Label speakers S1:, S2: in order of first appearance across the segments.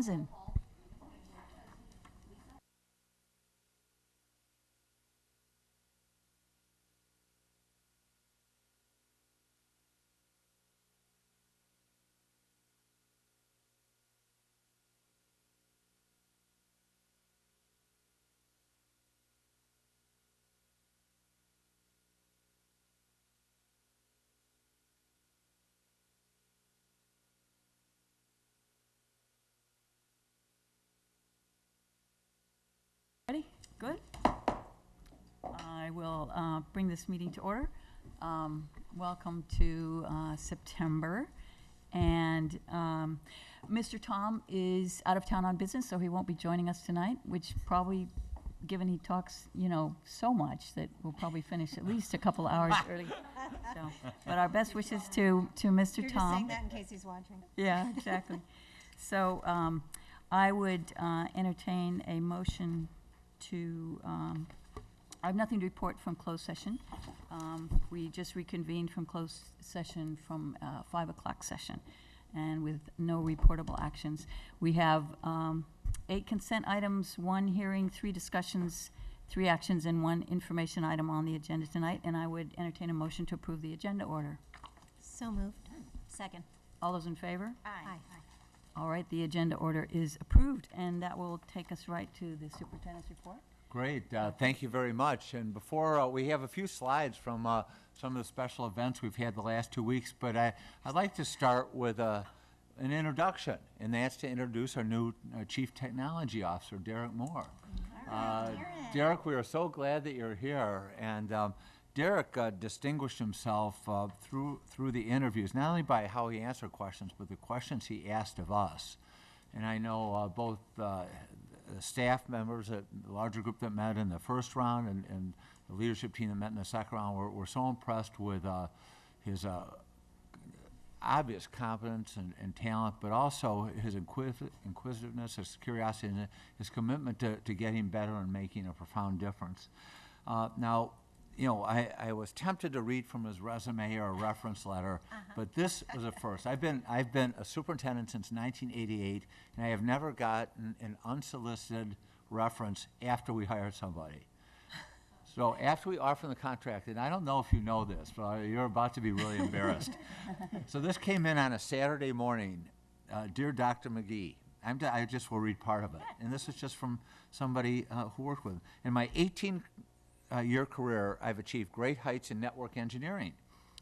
S1: Townsend. Ready? Good. I will bring this meeting to order. Welcome to September. And Mr. Tom is out of town on business, so he won't be joining us tonight, which probably, given he talks, so much, that we'll probably finish at least a couple hours early. So, but our best wishes to Mr.
S2: You're just
S1: Tom.
S2: saying that in case he's watching.
S1: Yeah, exactly. So I would entertain a motion to, I have nothing to report from closed session. We just reconvened from closed session from 5 o'clock session, and with no reportable actions. We have 8 consent items, 1 hearing, 3 discussions, 3 actions, and 1 information item on the agenda tonight, and I would entertain a motion to approve the agenda order.
S2: So moved. Second.
S1: All those in favor?
S2: Aye.
S1: All right, the agenda order is approved, and that will take us right to the superintendent's report.
S3: Great, thank you very much. And before, we have a few slides from some of the special events we've had the last 2 weeks, but I'd like to start with an introduction, and that's to introduce our new Chief Technology Officer, Derek Moore. Derek, we are so glad that you're here, and Derek distinguished himself through the interviews, not only by how he answered questions, but the questions he asked of us. And I know both staff members, the larger group that met in the first round and the leadership team that met in the second round were so impressed with his obvious competence and talent, but also his inquisitiveness, his curiosity, and his commitment to getting better and making a profound difference. Now, I was tempted to read from his resume or a reference letter, but this was a first. I've been a superintendent since 1988, and I have never gotten an unsolicited reference after we hired somebody. So after we offer the contract, and I don't know if you know this, but you're about to be really embarrassed. So this came in on a Saturday morning. Dear Dr. McGee, I just will read part of it, and this is just from somebody who worked with him. In my 18-year career, I've achieved great heights in network engineering.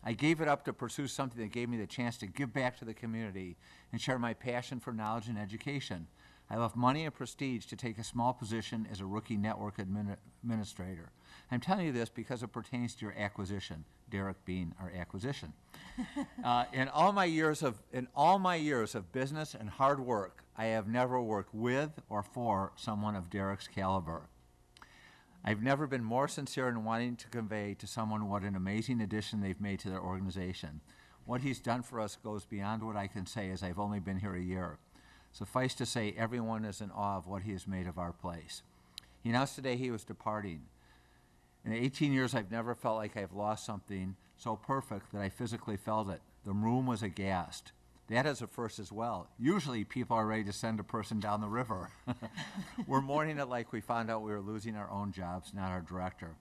S3: I gave it up to pursue something that gave me the chance to give back to the community and share my passion for knowledge and education. I left money and prestige to take a small position as a rookie network administrator. I'm telling you this because it pertains to your acquisition, Derek being our acquisition. In all my years of business and hard work, I have never worked with or for someone of Derek's caliber. I've never been more sincere in wanting to convey to someone what an amazing addition they've made to their organization. What he's done for us goes beyond what I can say, as I've only been here a year. Suffice to say, everyone is in awe of what he has made of our place. He announced today he was departing. In 18 years, I've never felt like I've lost something so perfect that I physically felt it. The room was aghast. That is a first as well. Usually people are ready to send a person down the river. We're mourning it like we found out we were losing our own jobs, not our director.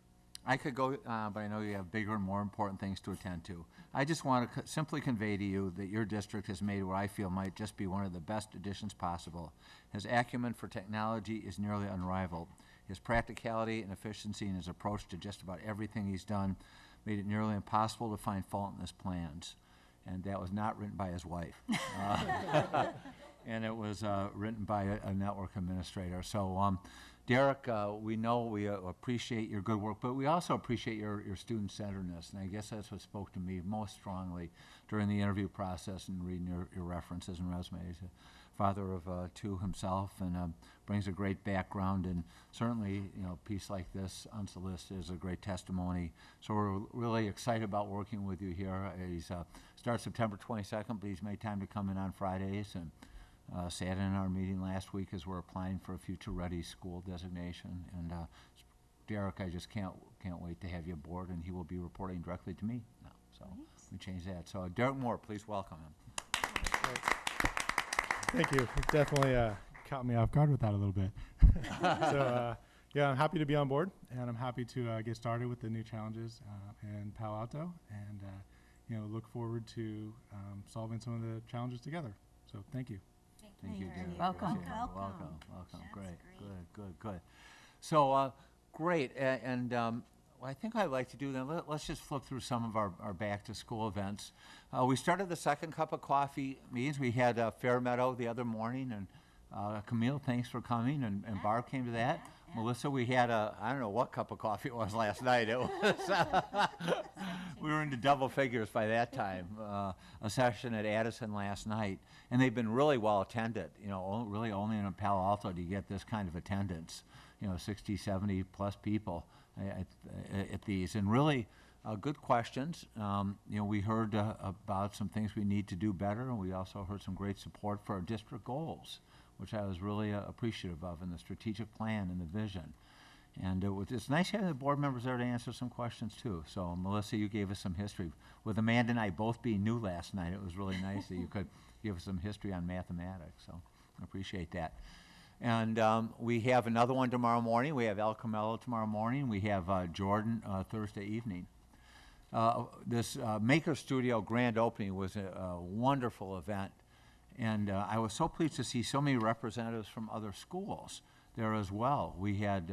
S3: I could go on, but I know you have bigger and more important things to attend to. I just want to simply convey to you that your district has made what I feel might just be one of the best additions possible. His acumen for technology is nearly unrivaled. His practicality and efficiency in his approach to just about everything he's done made it nearly impossible to find fault in his plans. And that was not written by his wife. And it was written by a network administrator. So, Derek, we know we appreciate your good work, but we also appreciate your student-centeredness. And I guess that's what spoke to me most strongly during the interview process and reading your references and resumes. Father of 2 himself, and brings a great background, and certainly, a piece like this, unsolicited, is a great testimony. So we're really excited about working with you here. He's starts September 22nd, but he's made time to come in on Fridays, and sat in our meeting last week as we're applying for a Future Ready School designation. And Derek, I just can't wait to have you aboard, and he will be reporting directly to me now. So we changed that. So Derek Moore, please welcome him.
S4: Thank you. Definitely caught me off guard with that a little bit. So, yeah, I'm happy to be on board, and I'm happy to get started with the new challenges in Palo Alto, and look forward to solving some of the challenges together. So, thank you.
S3: Thank you, Derek.
S1: Welcome.
S3: Appreciate it.
S2: Welcome.
S3: Welcome.
S2: That's
S3: Great.
S2: great.
S3: Good. So, great. And what I think I'd like to do then, let's just flip through some of our back-to-school events. We started the second cup of coffee meetings. We had Fairmeadow the other morning, and Camille, thanks for coming, and Barb came to that. Melissa, we had I don't know what cup of coffee it was last night. It was, we were into double figures by that time. A session at Addison last night, and they've been really well attended. Really only in Palo Alto do you get this kind of attendance. 60, 70 plus people at these, and really good questions. We heard about some things we need to do better, and we also heard some great support for our district goals, which I was really appreciative of, in the strategic plan and the vision. And it's nice having the board members there to answer some questions too. So Melissa, you gave us some history. With Amanda and I both being new last night, it was really nice that you could give us some history on mathematics. So I appreciate that. And we have another one tomorrow morning. We have El Camelo tomorrow morning. We have Jordan Thursday evening. This Maker Studio grand opening was a wonderful event. And I was so pleased to see so many representatives from other schools there as well. We had,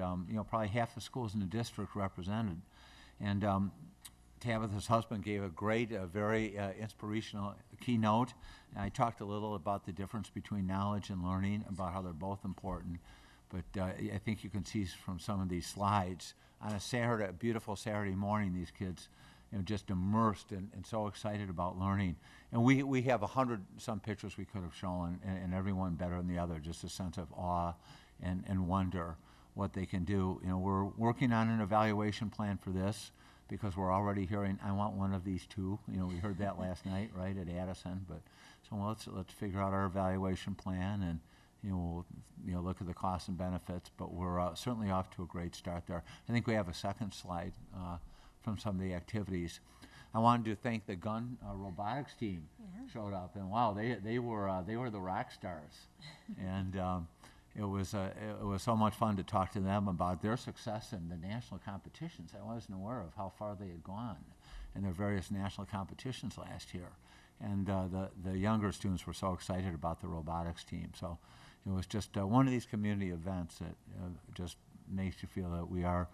S3: probably half the schools in the district represented. And Tabitha's husband gave a great, very inspirational keynote. And I talked a little about the difference between knowledge and learning, about how they're both important. But I think you can see from some of these slides, on a beautiful Saturday morning, these kids, just immersed and so excited about learning. And we have 100-some pictures we could have shown, and every one better than the other, just a sense of awe and wonder what they can do. We're working on an evaluation plan for this, because we're already hearing, I want one of these too. We heard that last night, right, at Addison. But so let's figure out our evaluation plan, and we'll look at the costs and benefits. But we're certainly off to a great start there. I think we have a second slide from some of the activities. I wanted to thank the gun robotics team. Showed up, and wow, they were the rock stars, and it was so much fun to talk to them about their success in the national competitions. I wasn't aware of how far they had gone in their various national competitions last year, and the younger students were so excited about the robotics team. So it was just one of these community events that just makes you feel that we are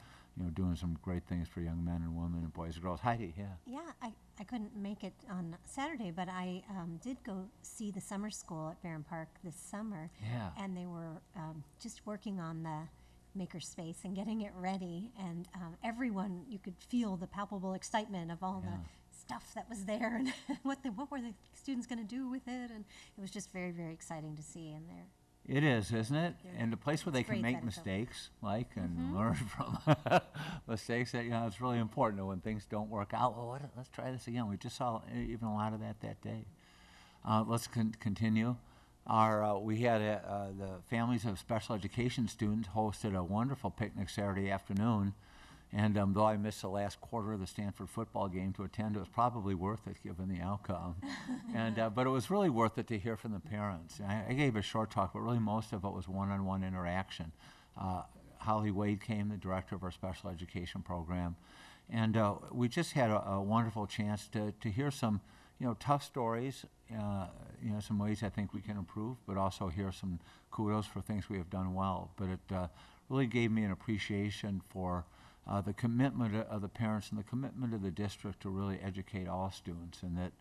S3: doing some great things for young men and women and boys and girls. Heidi, yeah.
S2: Yeah, I couldn't make it on Saturday, but I did go see the summer school at Barron Park this summer.
S3: Yeah.
S2: And they were just working on the makerspace and getting it ready. And everyone, you could feel the palpable excitement of all the stuff that was there and what were the students going to do with it. And it was just very, very exciting to see in there.
S3: It is, isn't it?
S2: Yeah.
S3: And a place where they can
S2: great
S3: make
S2: that it's open.
S3: mistakes, and learn from mistakes. That it's really important when things don't work out. Well, let's try this again. We just saw even a lot of that day. Let's continue. We had the families of special education students hosted a wonderful picnic Saturday afternoon. And though I missed the last quarter of the Stanford football game to attend, it was probably worth it given the outcome. But it was really worth it to hear from the parents. I gave a short talk, but really most of it was one-on-one interaction. Holly Wade came, the director of our special education program. And we just had a wonderful chance to hear some tough stories, some ways I think we can improve, but also hear some kudos for things we have done well. But it really gave me an appreciation for the commitment of the parents and the commitment of the district to really educate all students, and that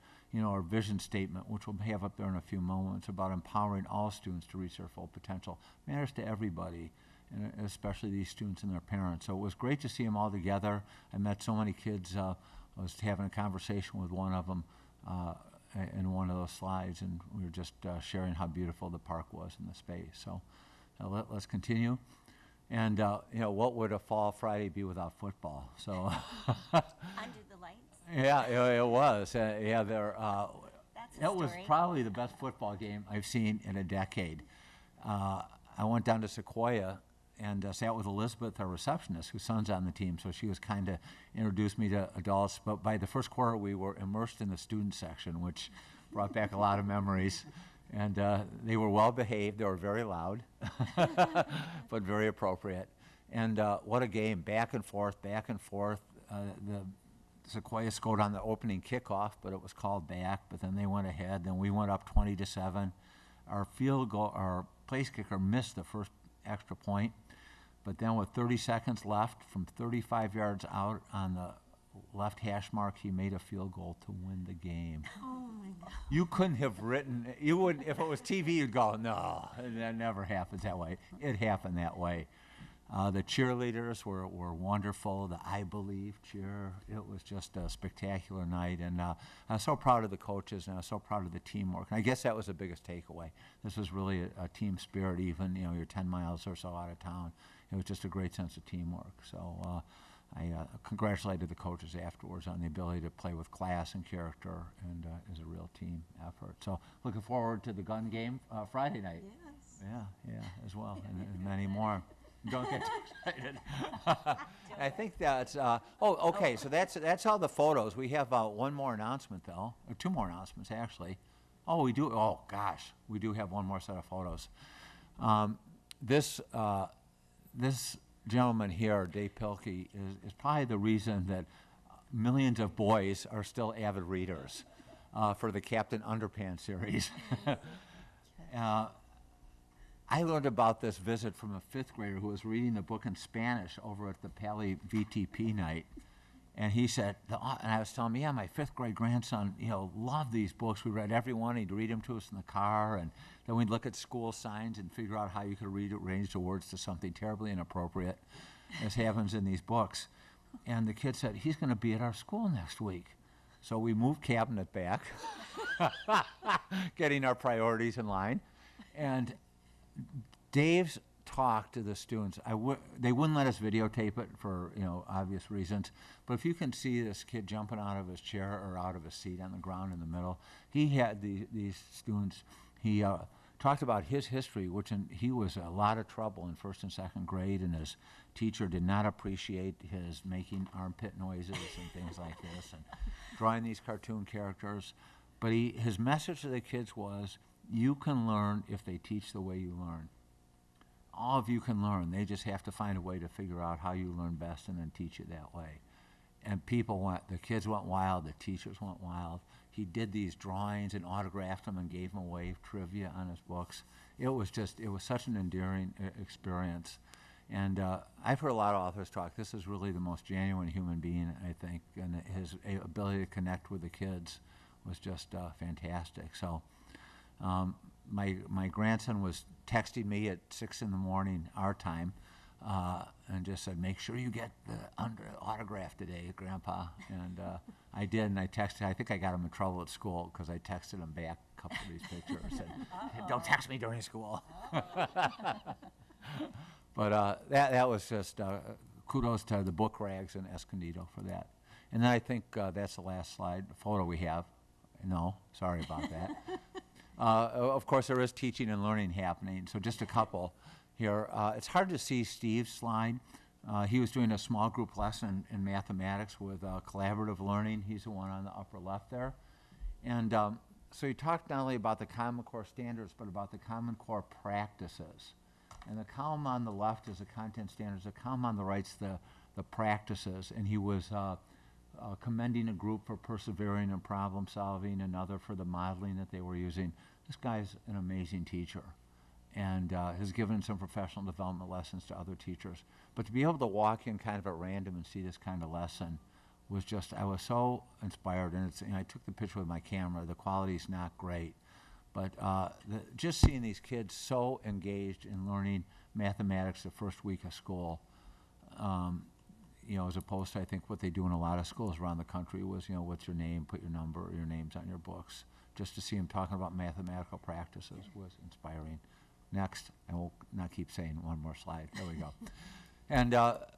S3: our vision statement, which we'll have up there in a few moments, about empowering all students to reach their full potential, matters to everybody, and especially these students and their parents. So it was great to see them all together. I met so many kids. I was having a conversation with one of them in one of those slides, and we were just sharing how beautiful the park was in the space. So let's continue. And what would a fall Friday be without football? So
S2: Under the lights.
S3: yeah, it was.
S2: That's a
S3: It was
S2: story.
S3: probably the best football game I've seen in a decade. I went down to Sequoia and sat with Elizabeth, our receptionist, whose son's on the team, so she was kind of introduced me to adults. But by the first quarter, we were immersed in the student section, which brought back a lot of memories. And they were well behaved. They were very loud, but very appropriate. And what a game, back and forth, back and forth. The Sequoia scored on the opening kickoff, but it was called back. But then they went ahead. Then we went up 20-7. Our field goal, our place kicker missed the first extra point. But then with 30 seconds left, from 35 yards out on the left hash mark, he made a field goal to win the game.
S2: Oh my God.
S3: You couldn't have written, you would, if it was TV, you'd go, no, that never happens that way. It happened that way. The cheerleaders were wonderful, the I Believe cheer. It was just a spectacular night, and I'm so proud of the coaches, and I'm so proud of the teamwork. And I guess that was the biggest takeaway. This was really a team spirit, even, you know, you're 10 miles or so out of town. It was just a great sense of teamwork. So I congratulated the coaches afterwards on the ability to play with class and character, and is a real team effort. So looking forward to the gun game Friday night.
S2: Yes.
S3: Yeah, as well, and many more. Don't get too excited. I think that's, okay, so that's all the photos. We have one more announcement, though, or two more announcements, actually. Oh, we do, oh, gosh, we do have one more set of photos. This gentleman here, Dave Pilkey, is probably the reason that millions of boys are still avid readers for the Captain Underpants series. I learned about this visit from a fifth grader who was reading the book in Spanish over at the Palo VTP night. And he said, and I was telling him, yeah, my fifth grade grandson, you know, loved these books. We read every one. He'd read them to us in the car. And then we'd look at school signs and figure out how you could rearrange the words to something terribly inappropriate, as happens in these books. And the kid said, he's going to be at our school next week. So we moved cabinet back, getting our priorities in line. And Dave's talk to the students, they wouldn't let us videotape it for, you know, obvious reasons, but if you can see this kid jumping out of his chair or out of his seat on the ground in the middle, he had these students, he talked about his history, he was a lot of trouble in first and second grade, and his teacher did not appreciate his making armpit noises and things like this, and drawing these cartoon characters. But his message to the kids was, you can learn if they teach the way you learn. All of you can learn. They just have to find a way to figure out how you learn best and then teach it that way. And the kids went wild, the teachers went wild. He did these drawings and autographed them and gave them away, trivia on his books. It was such an endearing experience. And I've heard a lot of authors talk. This is really the most genuine human being, I think, and his ability to connect with the kids was just fantastic. So my grandson was texting me at 6 in the morning, our time, and just said, make sure you get the autograph today, Grandpa. And I did, and I texted. I think I got him in trouble at school because I texted him back a couple of these pictures. Said, don't text me during school. But that was just kudos to the book rags and Escondido for that. And then I think that's the last photo we have. No, sorry about that. Of course, there is teaching and learning happening, so just a couple here. It's hard to see Steve's slide. He was doing a small group lesson in mathematics with collaborative learning. He's the one on the upper left there. And so he talked not only about the Common Core standards, but about the Common Core practices. And the column on the left is the content standards. The column on the right's the practices. And he was commending a group for persevering and problem solving, another for the modeling that they were using. This guy's an amazing teacher and has given some professional development lessons to other teachers. But to be able to walk in kind of at random and see this kind of lesson was just, I was so inspired. And I took the picture with my camera. The quality's not great. But just seeing these kids so engaged in learning mathematics the first week of school, you know, as opposed to, I think, what they do in a lot of schools around the country was, you know, what's your name, put your number, your names on your books. Just to see them talking about mathematical practices was inspiring. Next, I will not keep saying one more slide. There we go. And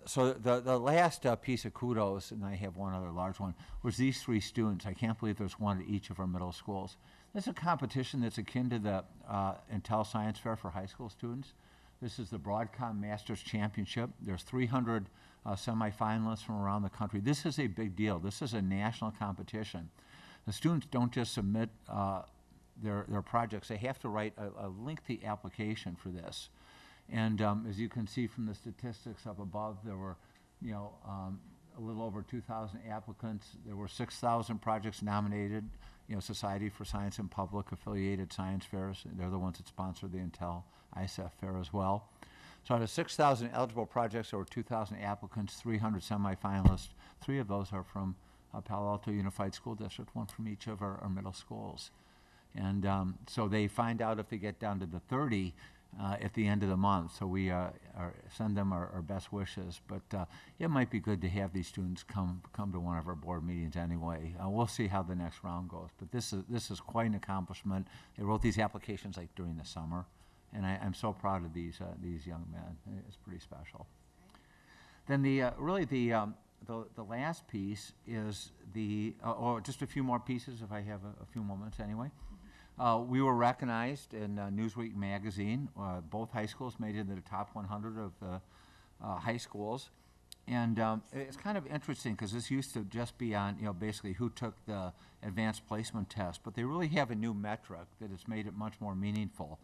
S3: so the last piece of kudos, and I have one other large one, was these three students. I can't believe there's one at each of our middle schools. This is a competition that's akin to the Intel Science Fair for high school students. This is the Broadcom Masters Championship. There's 300 semifinalists from around the country. This is a big deal. This is a national competition. The students don't just submit their projects, they have to write a lengthy application for this. And as you can see from the statistics up above, there were, a little over 2,000 applicants. There were 6,000 projects nominated. Society for Science and Public affiliated science fairs. They're the ones that sponsor the Intel ISF fair as well. So out of 6,000 eligible projects, there were 2,000 applicants, 300 semifinalists. 3 of those are from Palo Alto Unified School District, 1 from each of our middle schools. And so they find out if they get down to the 30 at the end of the month. So we send them our best wishes. But it might be good to have these students come to one of our board meetings anyway. We'll see how the next round goes. But this is quite an accomplishment. They wrote these applications like during the summer. And I'm so proud of these young men. It's pretty special. Then the last piece is just a few more pieces if I have a few moments anyway. We were recognized in Newsweek magazine. Both high schools made it into the top 100 of the high schools. And it's kind of interesting because this used to just be on, basically who took the advanced placement test. But they really have a new metric that has made it much more meaningful.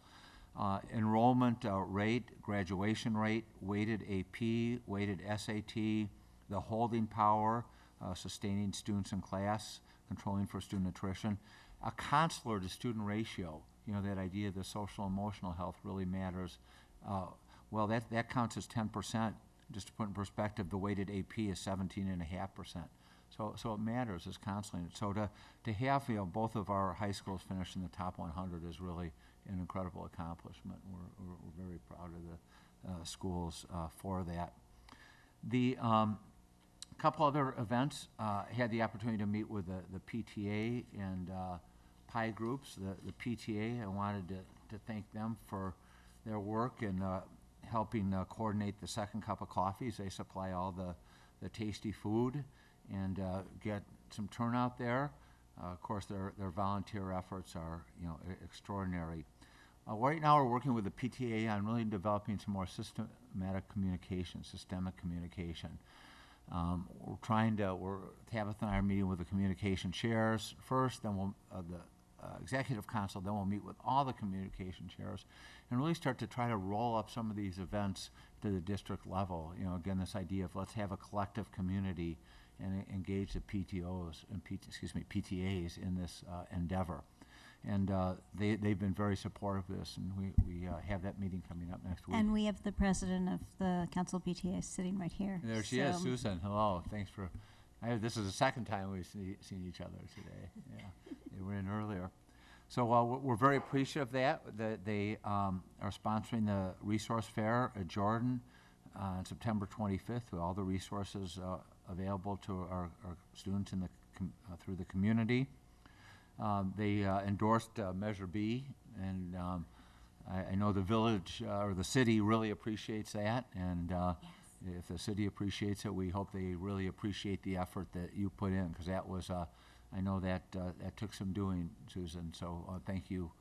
S3: Enrollment rate, graduation rate, weighted AP, weighted SAT, the holding power, sustaining students in class, controlling for student attrition. A counselor to student ratio, that idea of the social emotional health really matters. Well, that counts as 10%. Just to put in perspective, the weighted AP is 17.5%. So it matters as counseling. So to have both of our high schools finish in the top 100 is really an incredible accomplishment. We're very proud of the schools for that. The couple other events, had the opportunity to meet with the PTA and PI groups. The PTA, I wanted to thank them for their work in helping coordinate the second cup of coffees. They supply all the tasty food and get some turnout there. Of course, their volunteer efforts are extraordinary. Right now, we're working with the PTA on really developing some more systemic communication. Tabitha and I are meeting with the communication chairs first, then we'll, the executive council, then we'll meet with all the communication chairs and really start to try to roll up some of these events to the district level. Again, this idea of let's have a collective community and engage the PTAs in this endeavor. And they've been very supportive of this, and we have that meeting coming up next week.
S5: And we have the president of the Council PTA sitting right here.
S3: There she is, Susan. Hello. Thanks for. This is the second time we've seen each other today. Yeah, they were in earlier. So we're very appreciative of that they are sponsoring the resource fair at Jordan on September 25th with all the resources available to our students in through the community. They endorsed Measure B, and I know the village or the city really appreciates that. And if the city appreciates it, we hope they really appreciate the effort that you put in, because that was, I know that took some doing, Susan. So thank you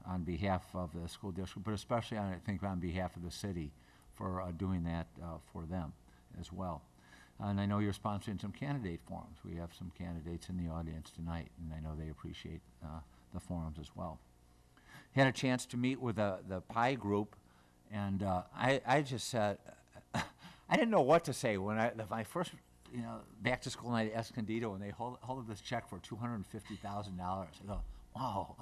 S3: on behalf of the school district, but especially I think on behalf of the city for doing that for them as well. And I know you're sponsoring some candidate forums. We have some candidates in the audience tonight, and I know they appreciate the forums as well. Had a chance to meet with the PI group, and I just said, I didn't know what to say when my first back to school night at Escondido, and they hold this check for $250,000. I go, wow,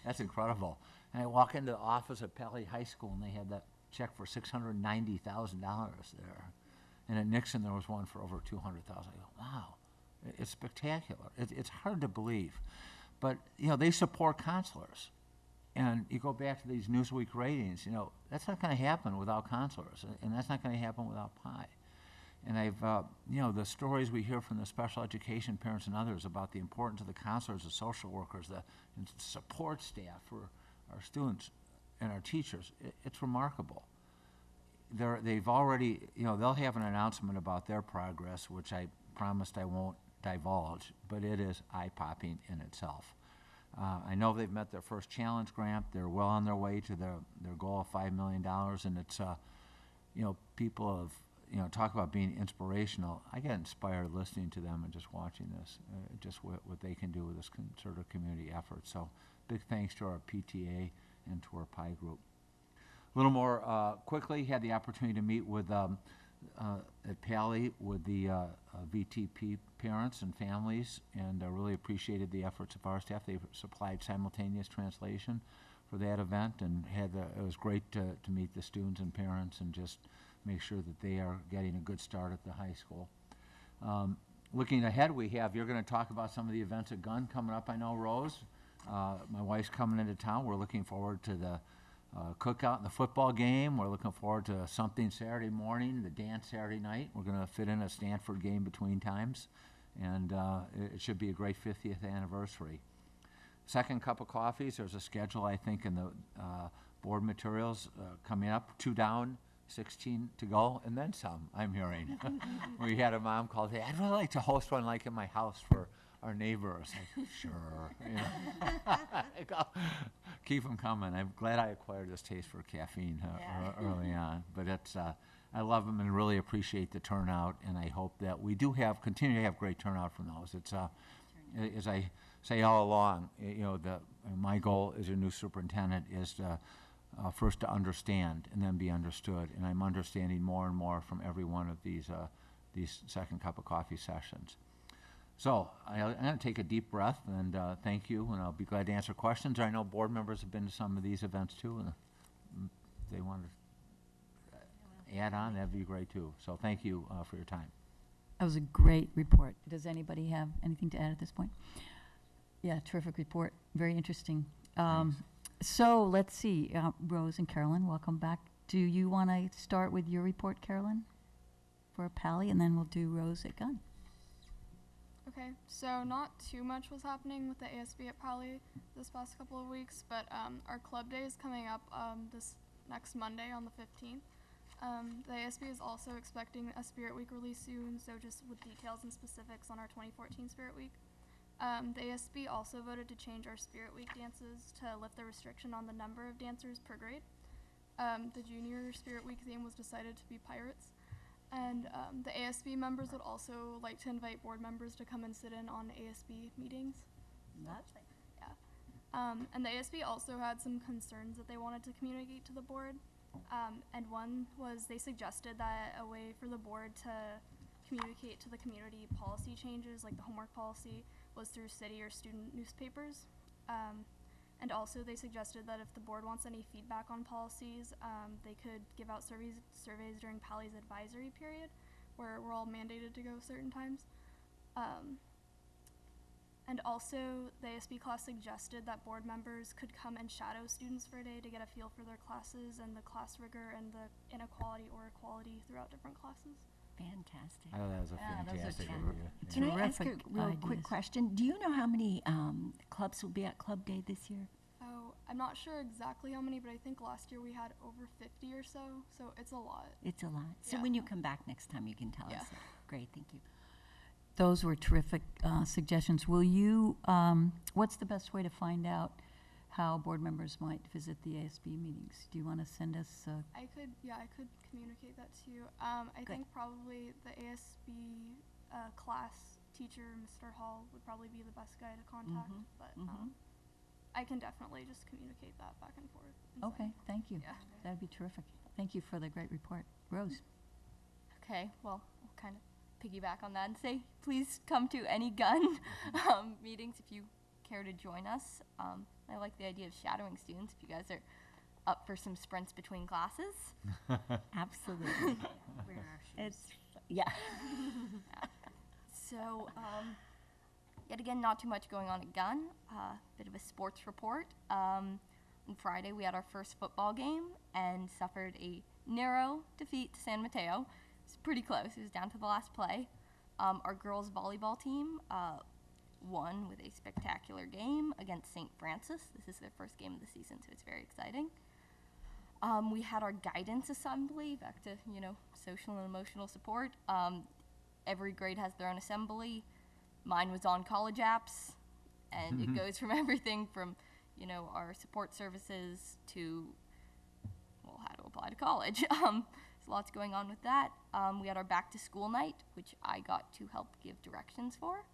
S3: that's incredible. And I walk into the office at Palo High School, and they had that check for $690,000 there. And at Nixon, there was one for over $200,000. I go, wow, it's spectacular. It's hard to believe. But, they support counselors. And you go back to these Newsweek ratings, that's not going to happen without counselors. And that's not going to happen without PI. And I've, the stories we hear from the special education parents and others about the importance of the counselors, the social workers, the support staff for our students and our teachers, it's remarkable. They've already, they'll have an announcement about their progress, which I promised I won't divulge, but it is eye-popping in itself. I know they've met their first challenge grant. They're well on their way to their goal of $5 million, and it's, people have, talk about being inspirational. I get inspired listening to them and just watching this, just what they can do with this concerted community effort. So big thanks to our PTA and to our PI group. A little more quickly, had the opportunity to meet with at Palo with the VTP parents and families, and really appreciated the efforts of our staff. They supplied simultaneous translation for that event, and it was great to meet the students and parents and just make sure that they are getting a good start at the high school. Looking ahead, you're going to talk about some of the events at Gunn coming up, I know, Rose. My wife's coming into town. We're looking forward to the cookout and the football game. We're looking forward to something Saturday morning, the dance Saturday night. We're going to fit in a Stanford game between times, and it should be a great 50th anniversary. Second cup of coffees, there's a schedule, I think, in the board materials coming up. 2 down, 16 to go, and then some, I'm hearing. We had a mom call today, I'd really like to host one like in my house for our neighbors. Like, sure. I go, keep them coming. I'm glad I acquired this taste for caffeine early on. But I love them and really appreciate the turnout, and I hope that we do continue to have great turnout from those. It's as I say all along, my goal as a new superintendent is to first to understand and then be understood, and I'm understanding more and more from every one of these second cup of coffee sessions. So I'm going to take a deep breath and thank you, and I'll be glad to answer questions. I know board members have been to some of these events too, and if they want to add on, that'd be great too. So thank you for your time.
S1: That was a great report. Does anybody have anything to add at this point? Yeah, terrific report. Very interesting. So let's see, Rose and Carolyn, welcome back. Do you want to start with your report, Carolyn, for Pally, and then we'll do Rose at Gunn?
S6: Okay, so not too much was happening with the ASB at Palo this past couple of weeks, but our club day is coming up this next Monday on the 15th. The ASB is also expecting a Spirit Week release soon, so just with details and specifics on our 2014 Spirit Week. The ASB also voted to change our Spirit Week dances to lift the restriction on the number of dancers per grade. The junior Spirit Week theme was decided to be pirates. And the ASB members would also like to invite board members to come and sit in on ASB meetings.
S1: Lovely.
S6: Yeah. And the ASB also had some concerns that they wanted to communicate to the board. And one was they suggested that a way for the board to communicate to the community policy changes, like the homework policy, was through city or student newspapers. And also they suggested that if the board wants any feedback on policies, they could give out surveys during Pally's advisory period, where we're all mandated to go certain times. And also the ASB class suggested that board members could come and shadow students for a day to get a feel for their classes and the class rigor and the inequality or equality throughout different classes.
S5: Fantastic.
S3: I thought that was a
S1: Yeah, those are
S3: fantastic
S1: terrific.
S3: idea.
S5: Can I ask a
S1: Terrific
S5: real quick
S1: ideas.
S5: question? Do you know how many clubs will be at Club Day this year?
S6: Oh, I'm not sure exactly how many, but I think last year we had over 50 or so it's a lot.
S5: It's a lot. So
S6: Yeah.
S5: when you come back next time, you can tell
S6: Yeah.
S5: us. Great, thank you.
S1: Those were terrific suggestions. Will you, what's the best way to find out how board members might visit the ASB meetings? Do you want to send us
S6: I could communicate that to you. I
S5: Good.
S6: think probably the ASB class teacher, Mr. Hall, would probably be the best guy to contact, but I can definitely just communicate that back and forth. and
S1: Okay,
S6: send.
S1: thank you.
S6: Yeah.
S1: That'd be terrific. Thank you for the great report. Rose?
S7: Okay, well, we'll kind of piggyback on that and say, please come to any Gunn meetings if you care to join us. I like the idea of shadowing students if you guys are up for some sprints between classes.
S5: Absolutely. It's, yeah.
S7: So, yet again, not too much going on at Gunn. Bit of a sports report. On Friday, we had our first football game and suffered a narrow defeat to San Mateo. It's pretty close. It was down to the last play. Our girls volleyball team won with a spectacular game against St. Francis. This is their first game of the season, so it's very exciting. We had our guidance assembly, back to, social and emotional support. Every grade has their own assembly. Mine was on college apps, and it goes from everything from, our support services to, well, how to apply to college. So lots going on with that. We had our back to school night, which I got to help give directions for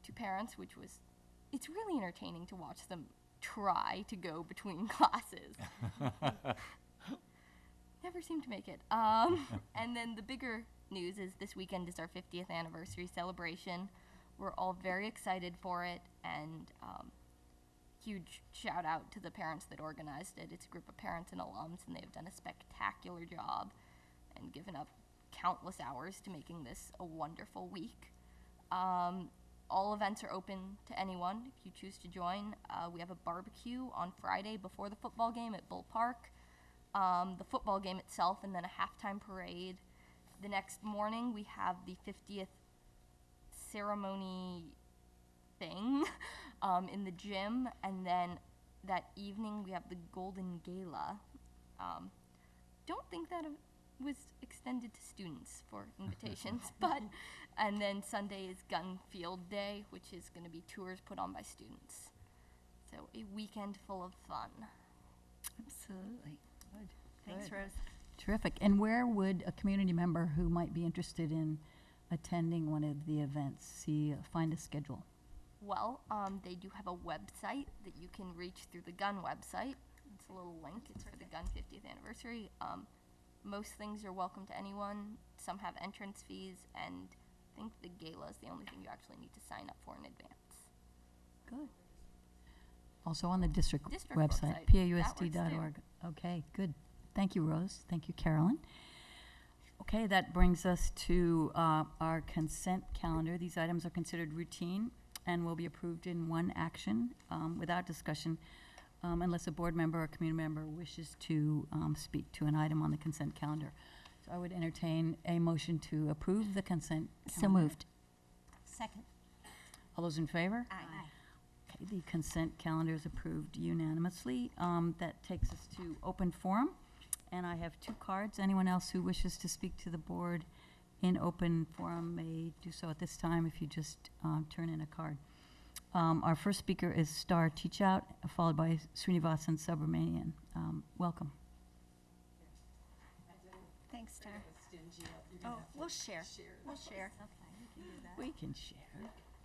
S7: to parents, which was, it's really entertaining to watch them try to go between classes. Never seem to make it. And then the bigger news is this weekend is our 50th anniversary celebration. We're all very excited for it, and huge shout out to the parents that organized it. It's a group of parents and alums, and they've done a spectacular job and given up countless hours to making this a wonderful week. All events are open to anyone if you choose to join. We have a barbecue on Friday before the football game at Bull Park. The football game itself, and then a halftime parade. The next morning, we have the 50th ceremony thing in the gym, and then that evening we have the Golden Gala. Don't think that was extended to students for invitations, but, and then Sunday is Gun Field Day, which is going to be tours put on by students. So a weekend full of fun.
S1: Absolutely. Good.
S5: Thanks,
S1: Good.
S5: Rose.
S1: Terrific. And where would a community member who might be interested in attending one of the events find a schedule?
S7: Well, they do have a website that you can reach through the Gun website. It's a little link. It's for the Gun 50th anniversary. Most things are welcome to anyone. Some have entrance fees, and I think the gala is the only thing you actually need to sign up for in advance.
S1: Good. Also on the district website,
S7: website. That works too.
S1: pausd.org. Okay, good. Thank you, Rose. Thank you, Carolyn. Okay, that brings us to our consent calendar. These items are considered routine and will be approved in one action without discussion unless a board member or community member wishes to speak to an item on the consent calendar. So I would entertain a motion to approve the consent
S5: So
S1: calendar.
S5: moved.
S2: Second.
S1: All those in favor?
S2: Aye.
S1: Okay, the consent calendar is approved unanimously. That takes us to open forum, and I have 2 cards. Anyone else who wishes to speak to the board in open forum may do so at this time if you just turn in a card. Our first speaker is Star Teachout, followed by Srinivasan Subramanian. Welcome.
S5: Thanks, Star. Oh, we'll share. We'll share.
S1: We can share.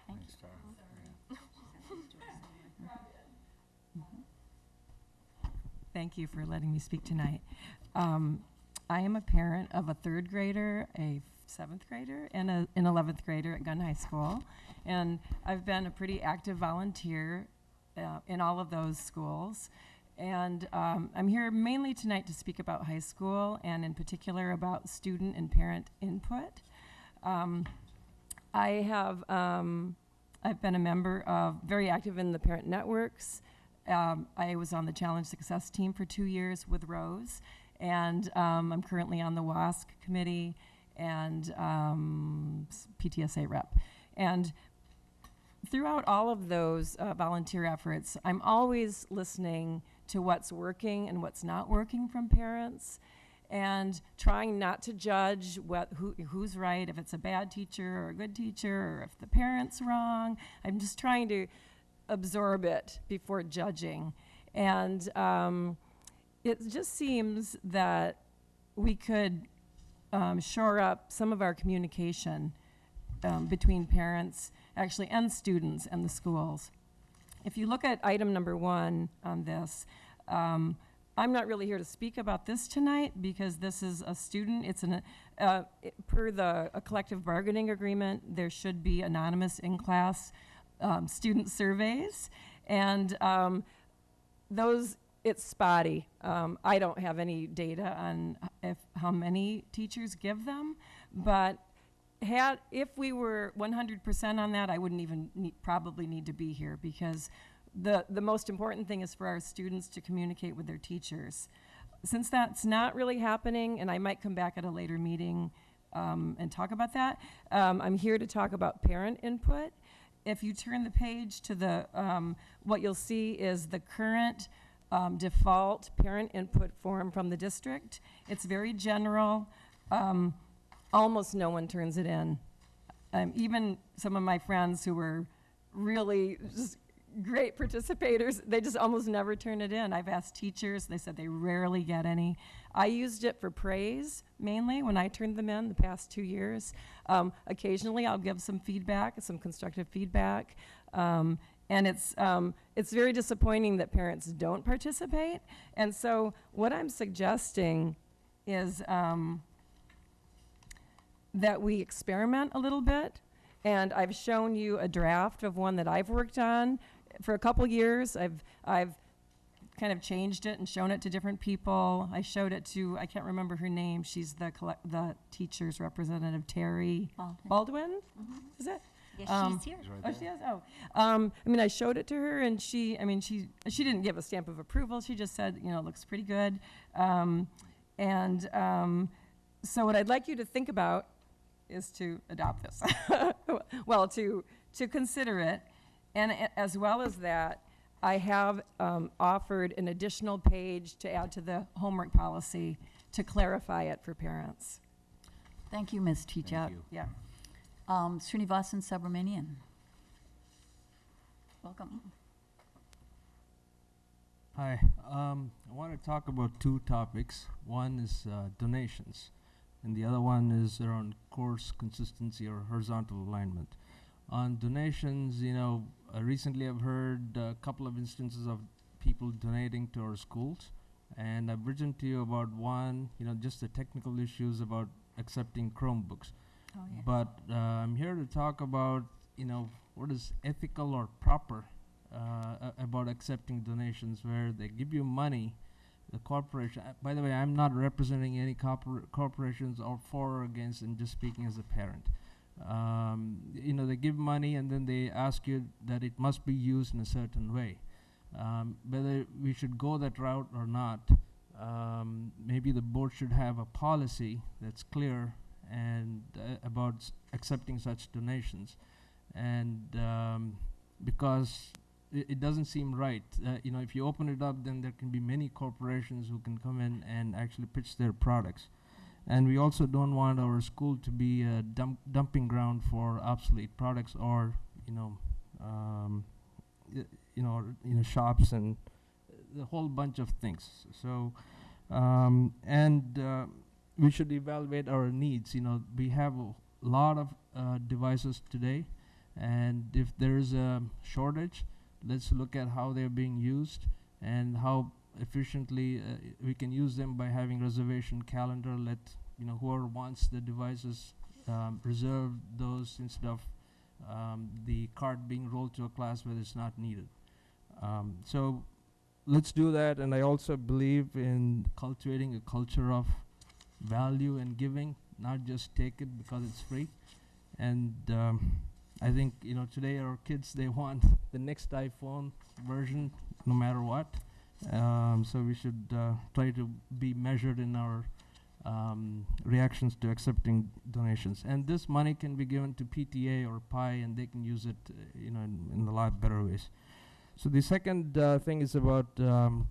S1: Thank you.
S8: Thank you for letting me speak tonight. I am a parent of a 3rd grader, a 7th grader, and an 11th grader at Gun High School. And I've been a pretty active volunteer in all of those schools. And I'm here mainly tonight to speak about high school, and in particular about student and parent input. I've been a member of, very active in the parent networks. I was on the Challenge Success team for 2 years with Rose, and I'm currently on the WASC committee and PTSA rep. And throughout all of those volunteer efforts, I'm always listening to what's working and what's not working from parents, and trying not to judge who's right, if it's a bad teacher or a good teacher, or if the parent's wrong. I'm just trying to absorb it before judging. And it just seems that we could shore up some of our communication between parents, actually, and students and the schools. If you look at item number 1 on this, I'm not really here to speak about this tonight because this is a student. It's per the collective bargaining agreement, there should be anonymous in-class student surveys, and it's spotty. I don't have any data on how many teachers give them, but if we were 100% on that, I wouldn't even probably need to be here, because the most important thing is for our students to communicate with their teachers. Since that's not really happening, and I might come back at a later meeting and talk about that, I'm here to talk about parent input. If you turn the page to the, what you'll see is the current default parent input form from the district. It's very general. Almost no one turns it in. Even some of my friends who were really just great participators. They just almost never turn it in. I've asked teachers, they said they rarely get any. I used it for praise, mainly, when I turned them in the past 2 years. Occasionally, I'll give some feedback, some constructive feedback. And it's very disappointing that parents don't participate. And so what I'm suggesting is that we experiment a little bit. And I've shown you a draft of one that I've worked on for a couple years. I've kind of changed it and shown it to different people. I showed it to, I can't remember her name. She's the teacher's representative, Terry Baldwin. Is it?
S2: Yes, she's here.
S8: Oh, she is? Oh. I mean, I showed it to her, and she didn't give a stamp of approval. She just said, it looks pretty good. So what I'd like you to think about is to adopt this. Well, to consider it. And as well as that, I have offered an additional page to add to the homework policy to clarify it for parents.
S1: Thank you, Ms. Teachout.
S3: Thank you.
S8: Yeah.
S1: Srinivasan Subramanian. Welcome.
S9: Hi. I want to talk about two topics. One is donations, and the other one is around course consistency or horizontal alignment. On donations, recently I've heard a couple of instances of people donating to our schools, and I've written to you about one, just the technical issues about accepting Chromebooks.
S1: Oh, yeah.
S9: But I'm here to talk about, what is ethical or proper about accepting donations where they give you money, the corporation. By the way, I'm not representing any corporations or for or against, and just speaking as a parent. They give money and then they ask you that it must be used in a certain way. Whether we should go that route or not, maybe the board should have a policy that's clear and about accepting such donations. And because it doesn't seem right. If you open it up, then there can be many corporations who can come in and actually pitch their products. And we also don't want our school to be a dumping ground for obsolete products or, shops and a whole bunch of things. So, we should evaluate our needs. We have a lot of devices today, and if there's a shortage, let's look at how they're being used and how efficiently we can use them by having reservation calendar. Let whoever wants the devices reserve those instead of the cart being rolled to a class where it's not needed. So let's do that. And I also believe in cultivating a culture of value and giving, not just take it because it's free. And I think today our kids, they want the next iPhone version no matter what. So we should try to be measured in our reactions to accepting donations. And this money can be given to PTA or PI, and they can use it in a lot better ways. So the second thing is about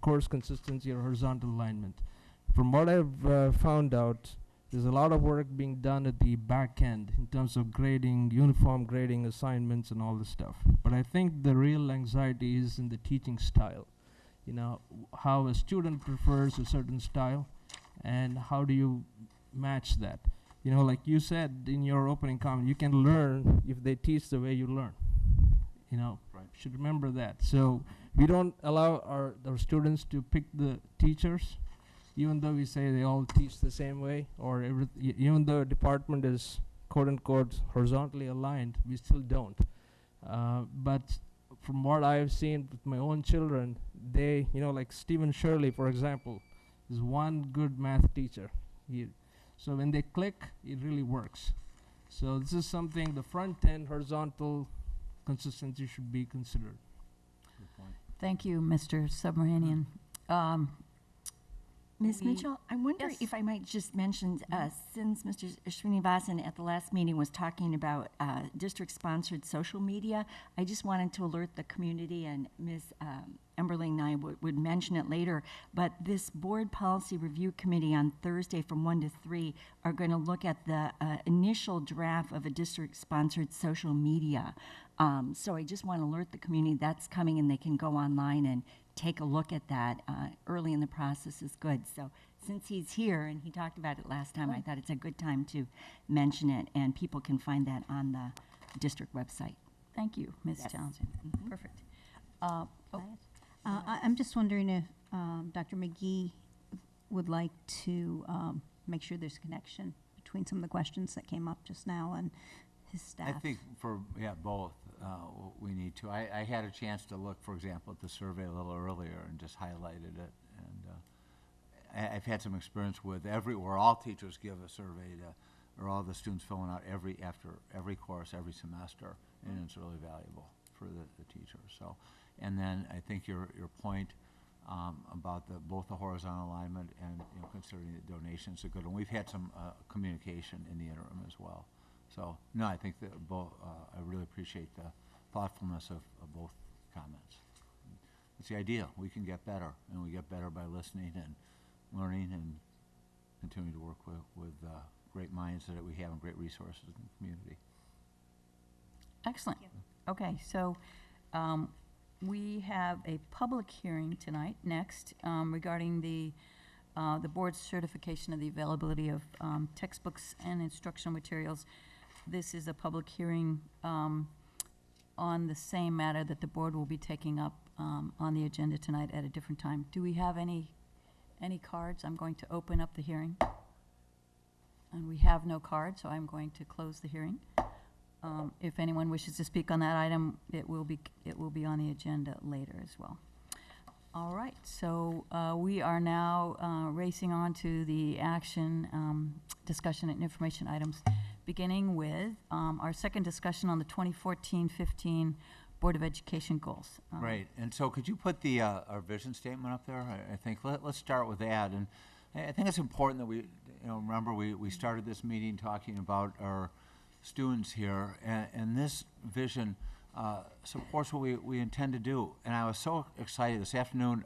S9: course consistency or horizontal alignment. From what I've found out, there's a lot of work being done at the back end in terms of grading, uniform grading, assignments, and all this stuff. But I think the real anxiety is in the teaching style. How a student prefers a certain style, and how do you match that? Like you said in your opening comment, you can learn if they teach the way you learn.
S3: Right.
S9: Should remember that. So we don't allow our students to pick the teachers, even though we say they all teach the same way, or even though a department is quote unquote horizontally aligned, we still don't. But from what I've seen with my own children, they, like Stephen Shirley, for example, is one good math teacher. So when they click, it really works. So this is something, the front end horizontal consistency should be considered.
S1: Thank you, Mr. Subramanian.
S10: Ms.
S1: we-
S10: Mitchell, I wonder
S1: Yes.
S10: if I might just mention, since Mr. Srinivasan at the last meeting was talking about district-sponsored social media, I just wanted to alert the community, and Ms. Emberling and I would mention it later, but this Board Policy Review Committee on Thursday from 1 to 3 are going to look at the initial draft of a district-sponsored social media. So I just want to alert the community that's coming, and they can go online and take a look at that early in the process is good. So since he's here and he talked about it last time, I thought it's a good time to mention it, and people can find that on the district website.
S1: Thank you, Ms.
S10: Yes.
S1: Townsend. Perfect.
S5: I'm just wondering if Dr. McGee would like to make sure there's a connection between some of the questions that came up just now and his staff.
S3: I think for, both, we need to. I had a chance to look, for example, at the survey a little earlier and just highlighted it. And I've had some experience with where all teachers give a survey or all the students filling out after every course, every semester, and it's really valuable for the teachers. So, and then I think your point about both the horizontal alignment and considering the donations are good. And we've had some communication in the interim as well. So, no, I think that both, I really appreciate the thoughtfulness of both comments. It's the idea. We can get better, and we get better by listening and learning and continuing to work with great minds that we have and great resources in the community.
S1: Excellent. Okay, so we have a public hearing tonight, next, regarding the board's certification of the availability of textbooks and instructional materials. This is a public hearing on the same matter that the board will be taking up on the agenda tonight at a different time. Do we have any cards? I'm going to open up the hearing. And we have no cards, so I'm going to close the hearing. If anyone wishes to speak on that item, it will be on the agenda later as well. All right, so we are now racing on to the action, discussion, and information items, beginning with our second discussion on the 2014-15 Board of Education goals.
S3: Right, and so could you put our vision statement up there? I think let's start with that. And I think it's important that we, remember we started this meeting talking about our students here, and this vision supports what we intend to do. And I was so excited this afternoon.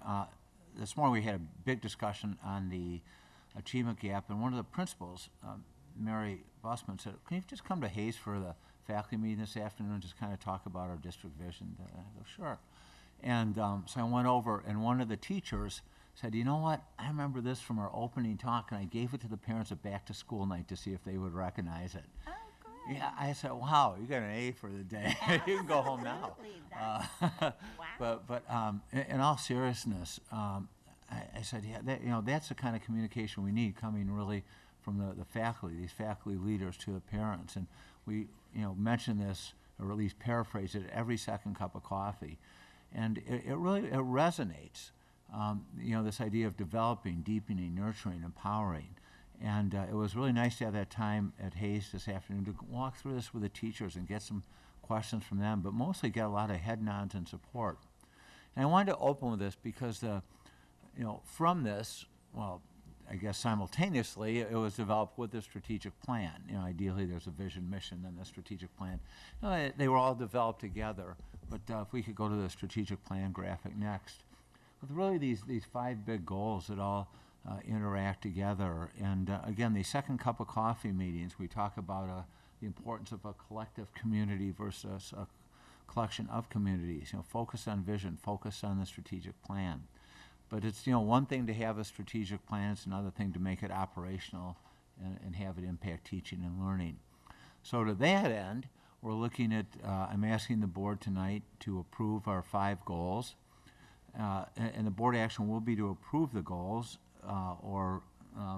S3: This morning we had a big discussion on the achievement gap, and one of the principals, Mary Bussman, said, "Can you just come to Hayes for the faculty meeting this afternoon and just kind of talk about our district vision?" I go, "Sure." And so I went over, and one of the teachers said, "You know what? I remember this from our opening talk, and I gave it to the parents at back to school night to see if they would recognize it." Oh, good. Yeah, I said, "Wow, you got an A for the day. You can go home now." Wow. But in all seriousness, I said, yeah, that's the kind of communication we need, coming really from the faculty, these faculty leaders, to the parents. And we, mention this, or at least paraphrase it, every second cup of coffee. And it really resonates, this idea of developing, deepening, nurturing, empowering. And it was really nice to have that time at Hayes this afternoon to walk through this with the teachers and get some questions from them, but mostly get a lot of head nods and support. And I wanted to open with this because, from this, well, I guess simultaneously, it was developed with the strategic plan. Ideally, there's a vision, mission, and the strategic plan. They were all developed together, but if we could go to the strategic plan graphic next. With really these 5 big goals that all interact together. And again, the second cup of coffee meetings, we talk about the importance of a collective community versus a collection of communities. Focus on vision, focus on the strategic plan. But it's, one thing to have a strategic plan, it's another thing to make it operational and have it impact teaching and learning. So to that end, we're looking at, I'm asking the board tonight to approve our 5 goals. And the board action will be to approve the goals or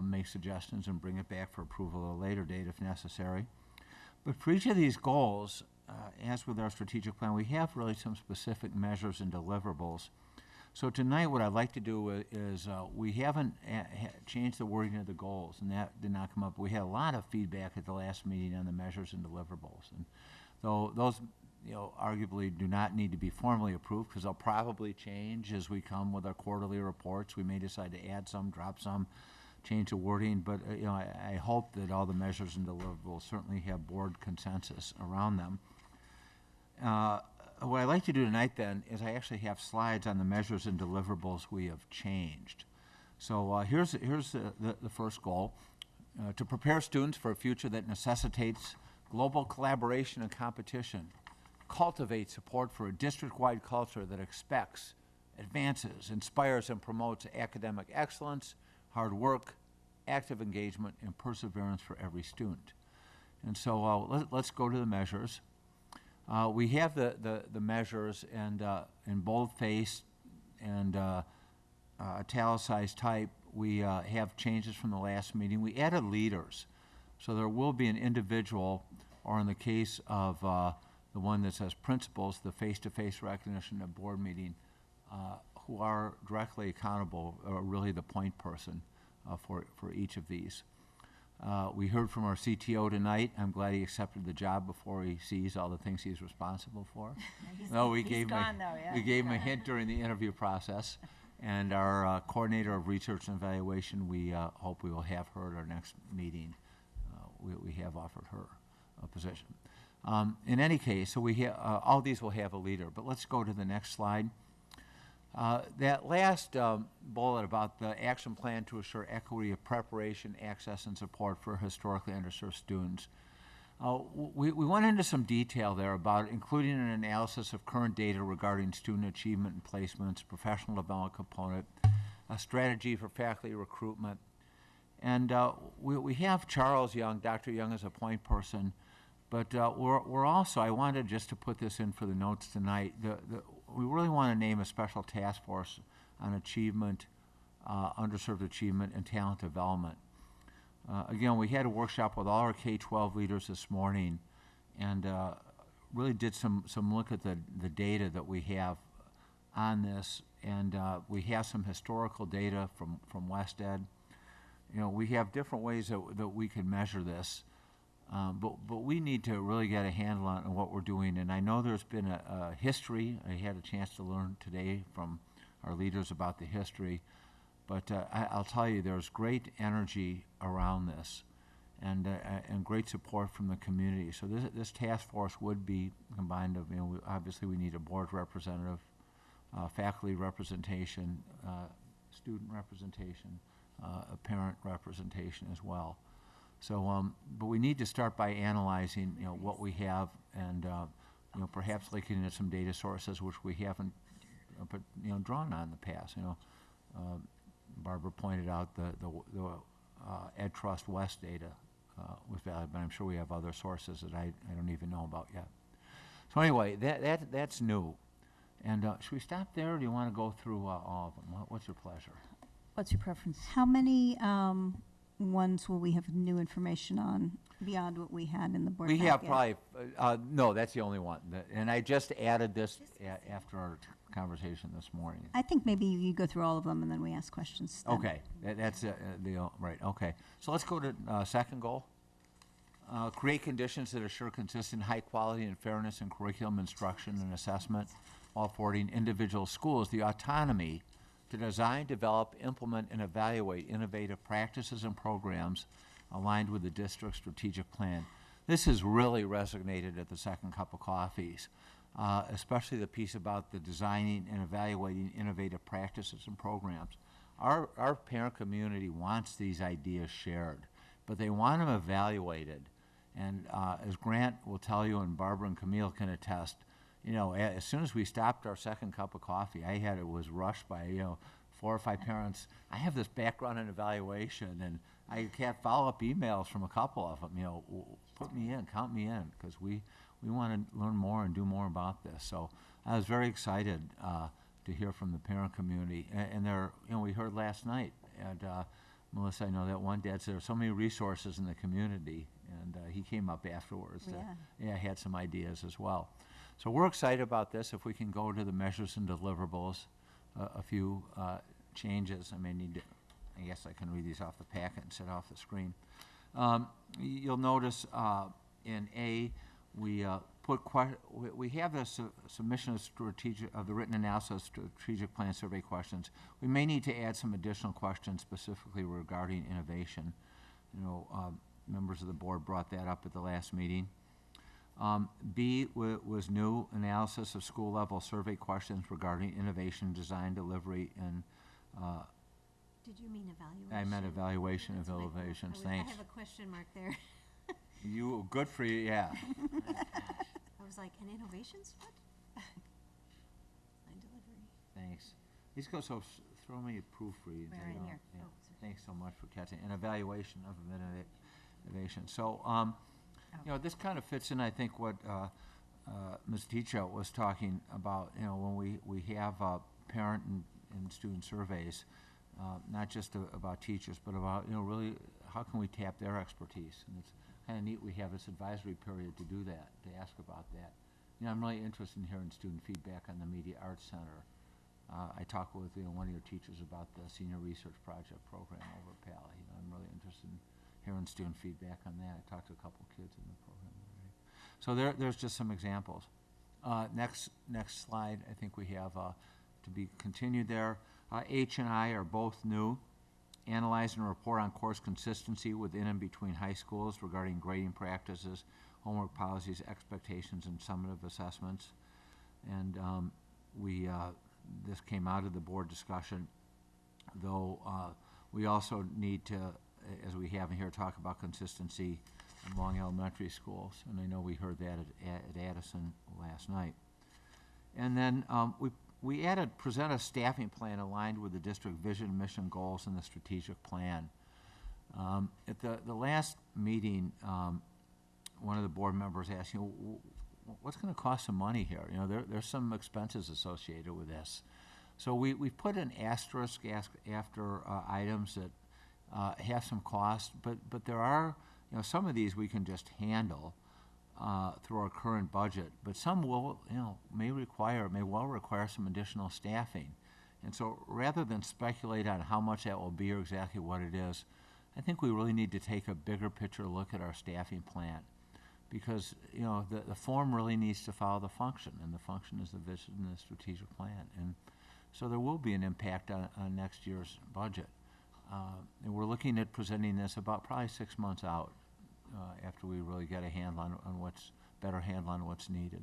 S3: make suggestions and bring it back for approval at a later date if necessary. But for each of these goals, as with our strategic plan, we have really some specific measures and deliverables. So tonight what I'd like to do is we haven't changed the wording of the goals, and that did not come up. We had a lot of feedback at the last meeting on the measures and deliverables. And though those arguably do not need to be formally approved because they'll probably change as we come with our quarterly reports. We may decide to add some, drop some, change the wording, but I hope that all the measures and deliverables certainly have board consensus around them. What I'd like to do tonight then is I actually have slides on the measures and deliverables we have changed. So here's the first goal, to prepare students for a future that necessitates global collaboration and competition, cultivate support for a district-wide culture that expects, advances, inspires, and promotes academic excellence, hard work, active engagement, and perseverance for every student. And so let's go to the measures. We have the measures and in boldface and italicized type. We have changes from the last meeting. We added leaders. So there will be an individual, or in the case of the one that says principals, the face-to-face recognition at board meeting, who are directly accountable, or really the point person for each of these. We heard from our CTO tonight. I'm glad he accepted the job before he sees all the things he's responsible for. We gave him a hint during the interview process. And our coordinator of research and evaluation, we hope we will have her at our next meeting. We have offered her a position. In any case, so all these will have a leader. But let's go to the next slide. That last bullet about the action plan to assure equity of preparation, access, and support for historically underserved students. We went into some detail there about including an analysis of current data regarding student achievement and placements, professional development component, a strategy for faculty recruitment. And we have Charles Young, Dr. Young, as a point person, but we're also, I wanted just to put this in for the notes tonight, we really want to name a special task force on achievement, underserved achievement, and talent development. Again, we had a workshop with all our K-12 leaders this morning and really did some look at the data that we have on this, and we have some historical data from West Ed. We have different ways that we can measure this, but we need to really get a handle on what we're doing, and I know there's been a history. I had a chance to learn today from our leaders about the history. But I'll tell you, there's great energy around this and great support from the community. So this task force would be combined of, obviously we need a board representative, faculty representation, student representation, a parent representation as well. So, but we need to start by analyzing, what we have and, perhaps looking at some data sources which we haven't, drawn on in the past. Barbara pointed out the Ed Trust West data was valid, but I'm sure we have other sources that I don't even know about yet. So anyway, that's new. And should we stop there, or do you want to go through all of them? What's your pleasure?
S5: What's your preference? How many ones will we have new information on beyond what we had in the board
S3: We have
S5: packet?
S3: probably, no, that's the only one. And I just added this after our conversation this morning.
S5: I think maybe you go through all of them and then we ask questions then.
S3: Okay, that's right, okay. So let's go to second goal. Create conditions that assure consistent high quality and fairness in curriculum instruction and assessment while affording individual schools the autonomy to design, develop, implement, and evaluate innovative practices and programs aligned with the district's strategic plan. This has really resonated at the second cup of coffees, especially the piece about the designing and evaluating innovative practices and programs. Our parent community wants these ideas shared, but they want them evaluated. And as Grant will tell you, and Barbara and Camille can attest, as soon as we stopped our second cup of coffee, it was rushed by, 4 or 5 parents. I have this background in evaluation, and I get follow-up emails from a couple of them, put me in, count me in, because we want to learn more and do more about this. So I was very excited to hear from the parent community. And there, we heard last night, and Melissa, I know that one dad said there are so many resources in the community, and he came up afterwards. Had some ideas as well. So we're excited about this. If we can go to the measures and deliverables, a few changes. I guess I can read these off the packet and set off the screen. You'll notice in A, we put, we have this submission of the written analysis of strategic plan survey questions. We may need to add some additional questions specifically regarding innovation. Members of the board brought that up at the last meeting. B was new analysis of school-level survey questions regarding innovation, design, delivery, and
S2: Did you mean evaluation?
S3: I meant evaluation of
S2: That's what I thought.
S3: innovations.
S2: I
S3: Thanks.
S2: have a question mark there.
S3: Good for you, yeah.
S2: I was like, an innovations what? Design delivery.
S3: Thanks. These go so, throw me a proofread.
S2: Right,
S3: I
S2: right
S3: don't-
S2: here.
S3: yeah.
S2: Oh, sorry.
S3: Thanks so much for catching, and evaluation of innovation. So, this kind of fits in, I think, what Ms. Teachout was talking about, when we have parent and student surveys, not just about teachers, but about, really, how can we tap their expertise? And it's kind of neat we have this advisory period to do that, to ask about that. I'm really interested in hearing student feedback on the Media Arts Center. I talked with, one of your teachers about the Senior Research Project program over at Palo. I'm really interested in hearing student feedback on that. I talked to a couple of kids in the program already. So there's just some examples. Next slide, I think we have to be continued there. H and I are both new. Analyze and report on course consistency within and between high schools regarding grading practices, homework policies, expectations, and summative assessments. And this came out of the board discussion, though we also need to, as we have in here, talk about consistency among elementary schools. And I know we heard that at Addison last night. And then we added, present a staffing plan aligned with the district vision, mission, goals, and the strategic plan. At the last meeting, one of the board members asked, what's going to cost some money here? There's some expenses associated with this. So we put an asterisk after items that have some cost, but there are, some of these we can just handle through our current budget, but some will, may well require some additional staffing. And so rather than speculate on how much that will be or exactly what it is, I think we really need to take a bigger picture look at our staffing plan, because, the form really needs to follow the function, and the function is the vision and the strategic plan. And so there will be an impact on next year's budget. And we're looking at presenting this about probably 6 months out, after we really get a handle on better handle on what's needed.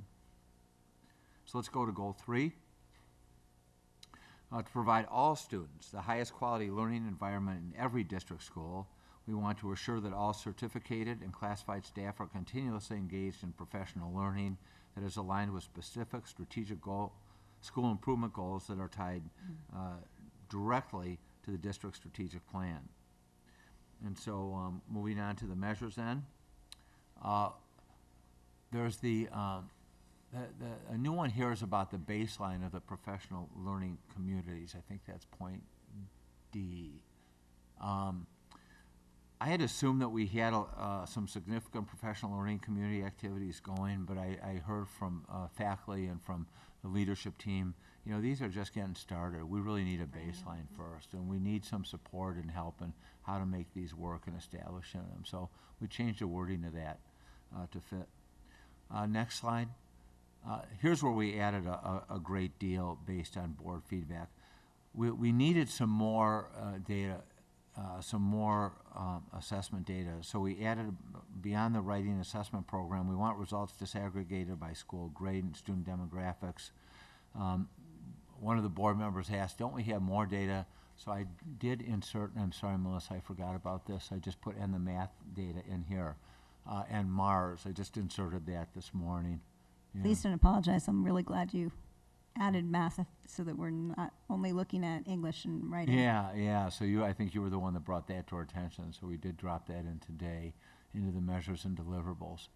S3: So let's go to goal 3. To provide all students the highest quality learning environment in every district school, we want to assure that all certificated and classified staff are continuously engaged in professional learning that is aligned with specific strategic school improvement goals that are tied directly to the district strategic plan. And so, moving on to the measures then, there's a new one here is about the baseline of the professional learning communities. I think that's point D. I had assumed that we had some significant professional learning community activities going, but I heard from faculty and from the leadership team, these are just getting started. We really need a baseline first, and we need some support and help in how to make these work and establishing them. So we changed the wording of that to fit. Next slide. Here's where we added a great deal based on board feedback. We needed some more data, some more assessment data. So we added, beyond the writing assessment program, we want results disaggregated by school grade and student demographics. One of the board members asked, don't we have more data? So I did insert, and I'm sorry, Melissa, I forgot about this. I just put in the math data in here. And Mars, I just inserted that this morning. Yeah.
S5: Please don't apologize. I'm really glad you added math so that we're not only looking at English and writing.
S3: Yeah. So I think you were the one that brought that to our attention. So we did drop that in today into the measures and deliverables.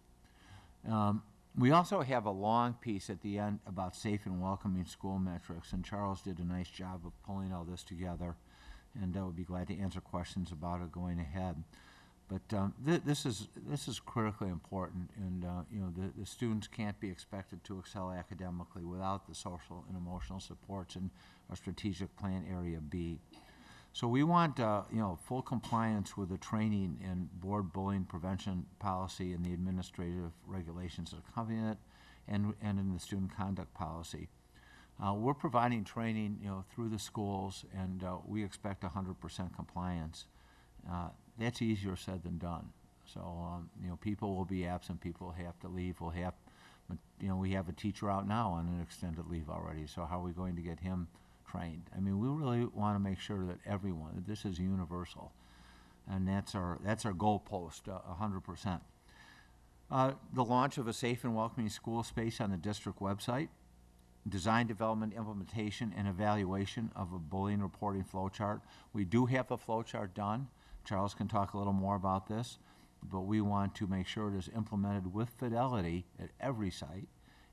S3: We also have a long piece at the end about safe and welcoming school metrics, and Charles did a nice job of pulling all this together, and I would be glad to answer questions about it going ahead. But this is critically important, and the students can't be expected to excel academically without the social and emotional supports in our strategic plan area B. So we want full compliance with the training and board bullying prevention policy and the administrative regulations that accompany it. and in the student conduct policy. We're providing training, through the schools, and we expect 100% compliance. That's easier said than done. So, people will be absent, people have to leave, we have a teacher out now on an extended leave already, so how are we going to get him trained? I mean, we really want to make sure that everyone, this is universal, and that's our goalpost, 100%. The launch of a safe and welcoming school space on the district website, design, development, implementation, and evaluation of a bullying reporting flowchart. We do have a flowchart done. Charles can talk a little more about this, but we want to make sure it is implemented with fidelity at every site,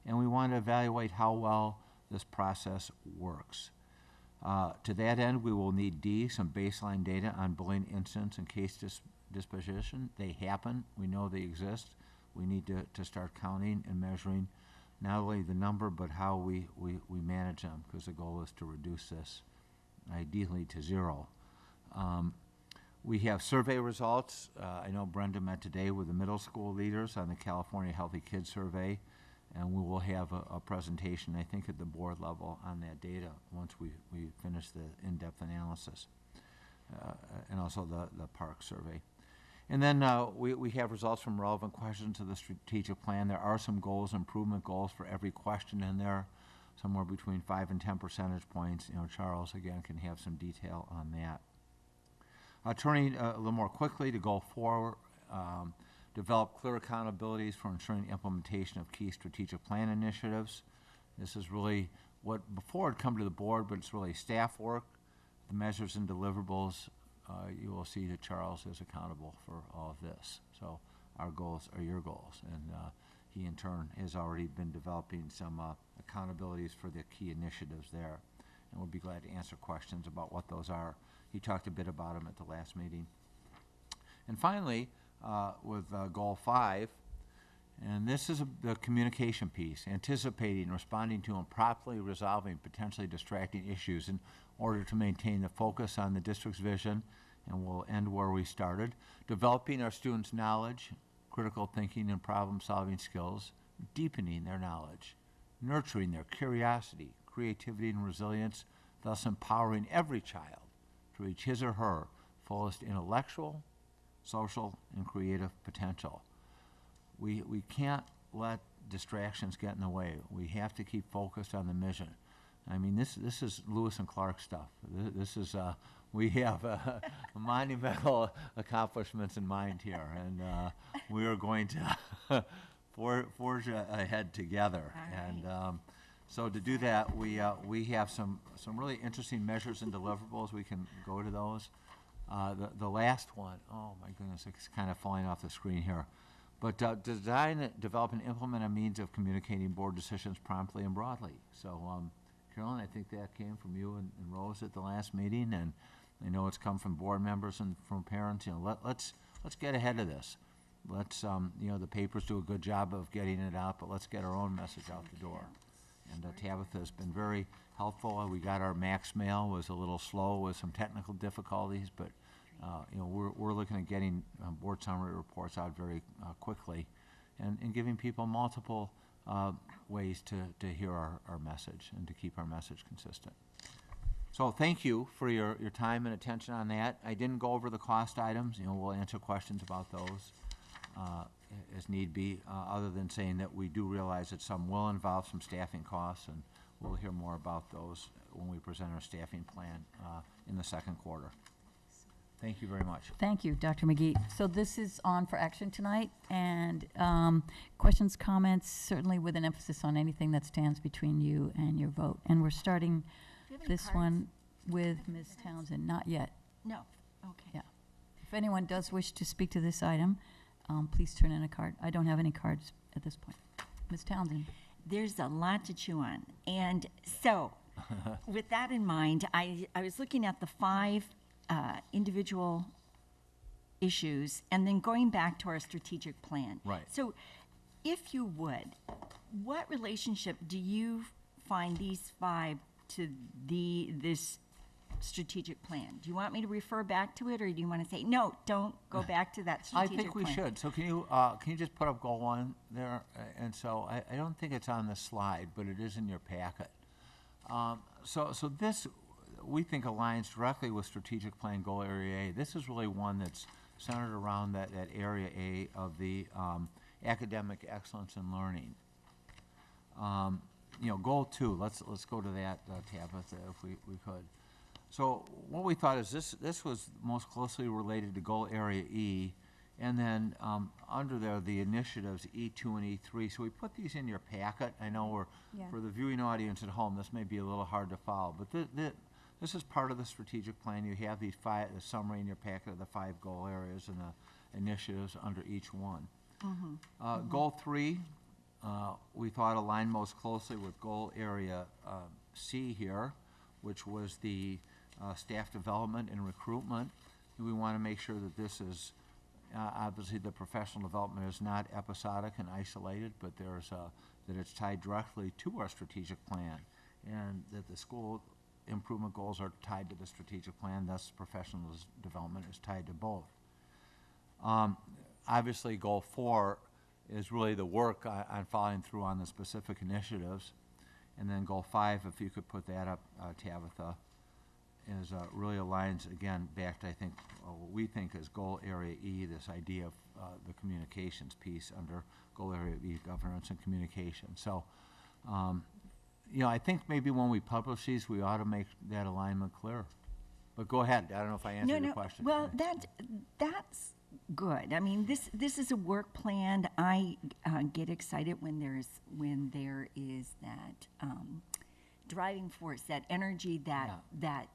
S3: and we want to evaluate how well this process works. To that end, we will need some baseline data on bullying incidents and case disposition. They happen. We know they exist. We need to start counting and measuring not only the number, but how we manage them, because the goal is to reduce this ideally to zero. We have survey results. I know Brenda met today with the middle school leaders on the California Healthy Kids Survey, and we will have a presentation, I think, at the board level on that data once we finish the in-depth analysis, and also the park survey. And then we have results from relevant questions of the strategic plan. There are some goals, improvement goals for every question in there, somewhere between 5 and 10 percentage points. Charles, again, can have some detail on that. Turning a little more quickly to goal 4, develop clear accountabilities for ensuring implementation of key strategic plan initiatives. This is really what before had come to the board, but it's really staff work, the measures and deliverables. You will see that Charles is accountable for all of this. So our goals are your goals, and he in turn has already been developing some accountabilities for the key initiatives there, and we'll be glad to answer questions about what those are. He talked a bit about them at the last meeting. And finally, with goal 5, and this is the communication piece, anticipating, responding to, and properly resolving potentially distracting issues in order to maintain the focus on the district's vision, and we'll end where we started. Developing our students' knowledge, critical thinking and problem-solving skills, deepening their knowledge, nurturing their curiosity, creativity, and resilience, thus empowering every child to reach his or her fullest intellectual, social, and creative potential. We can't let distractions get in the way. We have to keep focused on the mission. I mean, this is Lewis and Clark stuff. This is, we have monumental accomplishments in mind here, and we are going to forge ahead together. Right. And so to do that, we have some really interesting measures and deliverables. We can go to those. The last one, oh my goodness, it's kind of falling off the screen here. But design, develop, and implement a means of communicating board decisions promptly and broadly. So, Carolyn, I think that came from you and Rose at the last meeting, and I know it's come from board members and from parents. Let's get ahead of this. Let's, the papers do a good job of getting it out, but let's get our own message out the door. And Tabitha has been very helpful. We got our Max mail, was a little slow with some technical difficulties, but we're looking at getting board summary reports out very quickly, and giving people multiple ways to hear our message and to keep our message consistent. So thank you for your time and attention on that. I didn't go over the cost items. We'll answer questions about those as need be, other than saying that we do realize that some will involve some staffing costs, and we'll hear more about those when we present our staffing plan in the second quarter. Thank you very much.
S1: Thank you, Dr. McGee. So this is on for action tonight, and questions, comments, certainly with an emphasis on anything that stands between you and your vote. And we're starting this one with Ms. Townsend. Not yet.
S10: No. Okay.
S1: Yeah. If anyone does wish to speak to this item, please turn in a card. I don't have any cards at this point. Ms. Townsend.
S10: There's a lot to chew on. And so, with that in mind, I was looking at the 5 individual issues and then going back to our strategic plan.
S3: Right.
S10: So, if you would, what relationship do you find these 5 to this strategic plan? Do you want me to refer back to it, or do you want to say, no, don't go back to that
S3: I
S10: strategic
S3: think we
S10: plan?
S3: should. So can you just put up goal 1 there? And so I don't think it's on the slide, but it is in your packet. So this, we think, aligns directly with strategic plan goal area A. This is really one that's centered around that area A of the academic excellence and learning. You know, goal 2, let's go to that, Tabitha, if we could. So what we thought is this was most closely related to goal area E, and then under there, the initiatives E2 and E3. So we put these in your packet. I know for the viewing audience at home, this may be a little hard to follow, but this is part of the strategic plan. You have the summary in your packet of the 5 goal areas and the initiatives under each one. Goal 3, we thought aligned most closely with goal area C here, which was the staff development and recruitment. We want to make sure that this is, obviously the professional development is not episodic and isolated, but that it's tied directly to our strategic plan, and that the school improvement goals are tied to the strategic plan, thus professional development is tied to both. Obviously, goal 4 is really the work on following through on the specific initiatives. And then goal 5, if you could put that up, Tabitha, is really aligns, again, back to, I think, what we think is goal area E, this idea of the communications piece under goal area E, governance and communication. So, you know, I think maybe when we publish these, we ought to make that alignment clear. But go ahead. I don't know if I answered your question.
S10: Well, that's good. I mean, this is a work plan. I get excited when there is that driving force, that energy that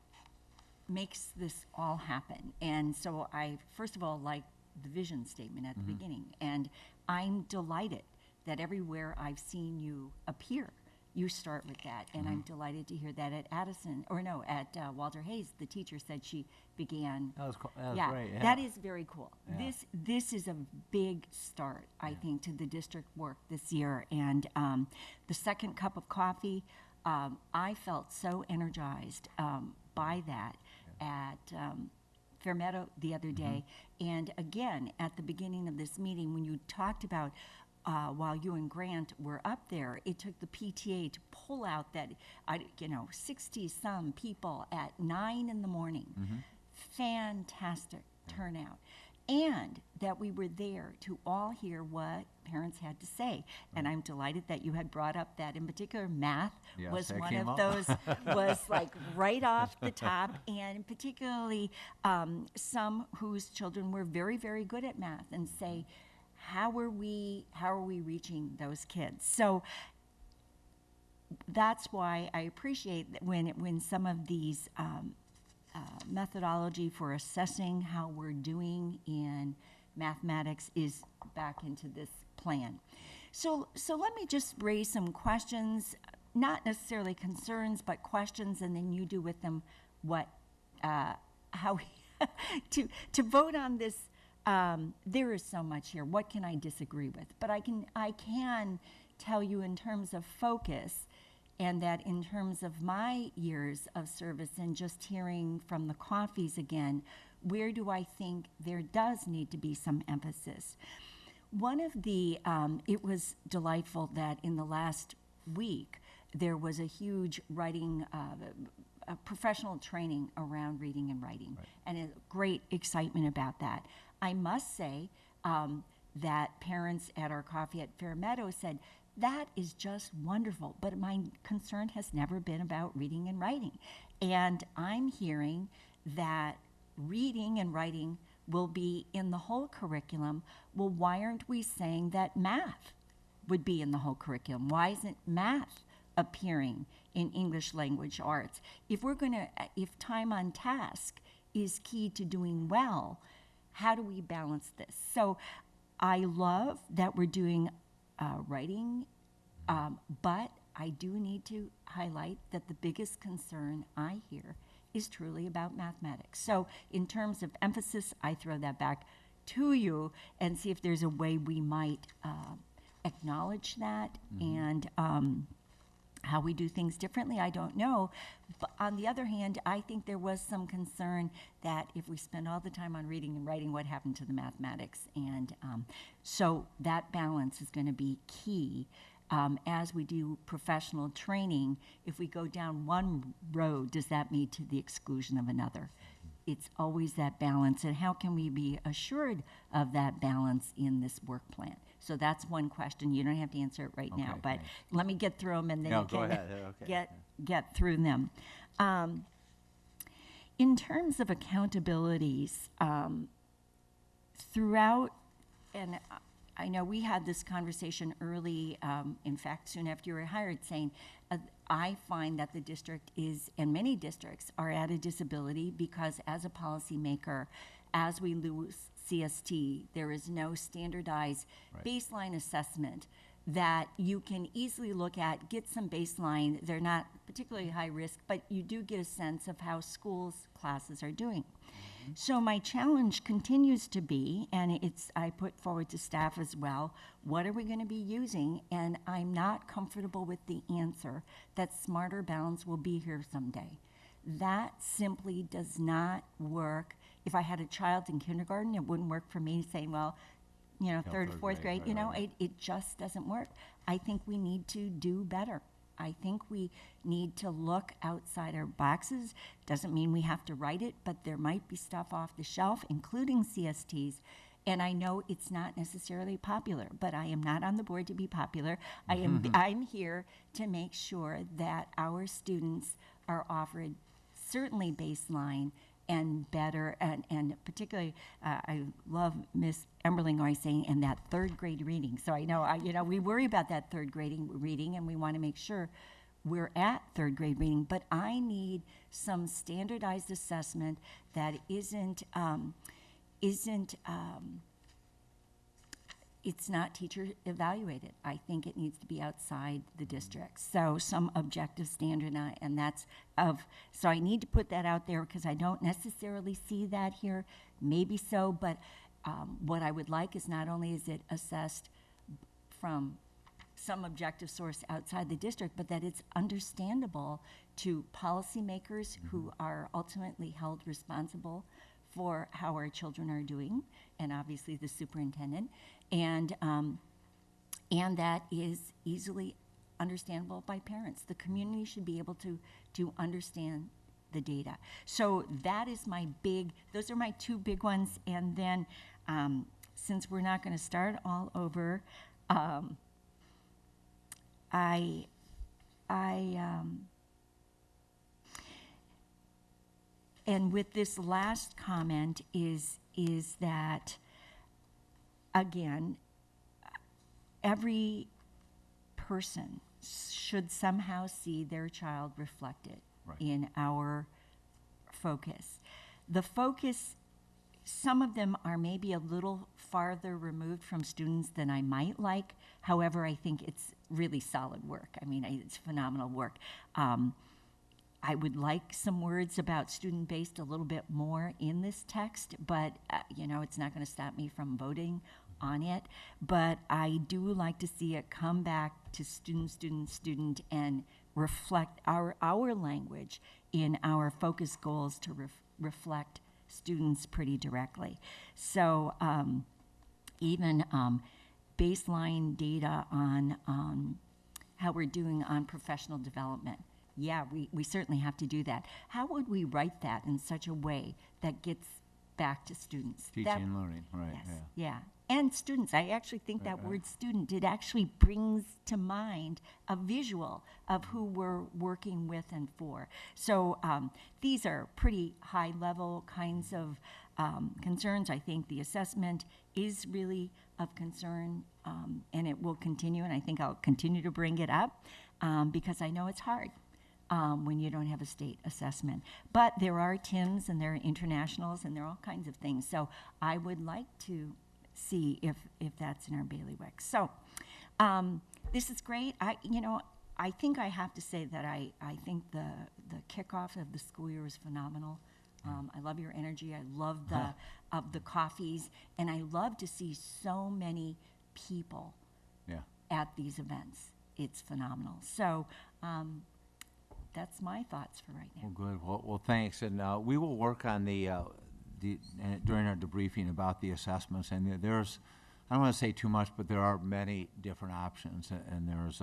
S10: makes this all happen. And so I, first of all, like the vision statement at the beginning. And I'm delighted that everywhere I've seen you appear, you start with that. And I'm delighted to hear that at Walter Hayes, the teacher said she began.
S3: That was great. Yeah.
S10: That is very cool.
S3: Yeah.
S10: This is a big start, I think, to the district work this year. And the second cup of coffee, I felt so energized by that at Fair Meadow the other day. And again, at the beginning of this meeting, when you talked about while you and Grant were up there, it took the PTA to pull out that, 60-some people at 9 in the morning. Fantastic turnout. And that we were there to all hear what parents had to say. And I'm delighted that you had brought up that, in particular, math was one of those, was like right off the top, and particularly some whose children were very, very good at math, and say, how are we reaching those kids? So that's why I appreciate that when some of these methodology for assessing how we're doing in mathematics is back into this plan. So let me just raise some questions, not necessarily concerns, but questions, and then you do with them how to vote on this. There is so much here. What can I disagree with? But I can tell you in terms of focus, and that in terms of my years of service and just hearing from the coffees again, where do I think there does need to be some emphasis? One of the, it was delightful that in the last week, there was a huge writing, professional training around reading and writing, and a great excitement about that. I must say that parents at our coffee at Fair Meadow said, that is just wonderful, but my concern has never been about reading and writing. And I'm hearing that reading and writing will be in the whole curriculum. Well, why aren't we saying that math would be in the whole curriculum? Why isn't math appearing in English language arts? If time on task is key to doing well, how do we balance this? So I love that we're doing writing, but I do need to highlight that the biggest concern I hear is truly about mathematics. So in terms of emphasis, I throw that back to you and see if there's a way we might acknowledge that and How we do things differently, I don't know. But on the other hand, I think there was some concern that if we spend all the time on reading and writing, what happened to the mathematics? And so that balance is going to be key. As we do professional training, if we go down one road, does that mean to the exclusion of another? It's always that balance, and how can we be assured of that balance in this work plan? So that's one question. You don't have to answer it right now,
S3: Okay,
S10: but
S3: thanks.
S10: let me get through them, and then
S3: No,
S10: you
S3: go
S10: can
S3: ahead. Okay.
S10: get through them. In terms of accountabilities, throughout, and I know we had this conversation early, in fact, soon after you were hired, saying, I find that the district is, and many districts are at a disability because as a policymaker, as we lose CST, there is no standardized baseline assessment that you can easily look at, get some baseline. They're not particularly high risk, but you do get a sense of how schools' classes are doing. So my challenge continues to be, and I put forward to staff as well, what are we going to be using? And I'm not comfortable with the answer that Smarter Balance will be here someday. That simply does not work. If I had a child in kindergarten, it wouldn't work for me saying, well, third or fourth grade, it just doesn't work. I think we need to do better. I think we need to look outside our boxes. Doesn't mean we have to write it, but there might be stuff off the shelf, including CSTs. And I know it's not necessarily popular, but I am not on the board to be popular. I'm here to make sure that our students are offered certainly baseline and better, and particularly, I love Miss Emberling always saying, and that third grade reading. So I know, we worry about that third grade reading, and we want to make sure we're at third grade reading. But I need some standardized assessment that it's not teacher evaluated. I think it needs to be outside the district. So some objective standard, so I need to put that out there because I don't necessarily see that here. Maybe so, but what I would like is not only is it assessed from some objective source outside the district, but that it's understandable to policymakers who are ultimately held responsible for how our children are doing, and obviously the superintendent, and that is easily understandable by parents. The community should be able to understand the data. So that is those are my two big ones, and then since we're not going to start all over, and with this last comment is that, again, every person should somehow see their child reflected in our focus. The focus, some of them are maybe a little farther removed from students than I might like. However, I think it's really solid work. I mean, it's phenomenal work. I would like some words about student-based a little bit more in this text, but it's not going to stop me from voting on it. But I do like to see it come back to student, student, student, and reflect our language in our focus goals to reflect students pretty directly. So even baseline data on how we're doing on professional development. Yeah, we certainly have to do that. How would we write that in such a way that gets back to students?
S3: Teaching and learning, right.
S10: Yes, yeah. And students, I actually think that word student, it actually brings to mind a visual of who we're working with and for. So these are pretty high level kinds of concerns. I think the assessment is really of concern, and it will continue, and I think I'll continue to bring it up because I know it's hard. When you don't have a state assessment. But there are TIMs and there are internationals and there are all kinds of things. So I would like to see if that's in our bailiwick. So this is great. I think I have to say that I think the kickoff of the school year was phenomenal. I love your energy. I love the coffees. And I love to see so many people at these events. it's phenomenal. So that's my thoughts for right now.
S3: Well, good. Well, thanks. And we will work on during our debriefing about the assessments. And there's, I don't want to say too much, but there are many different options. And there's,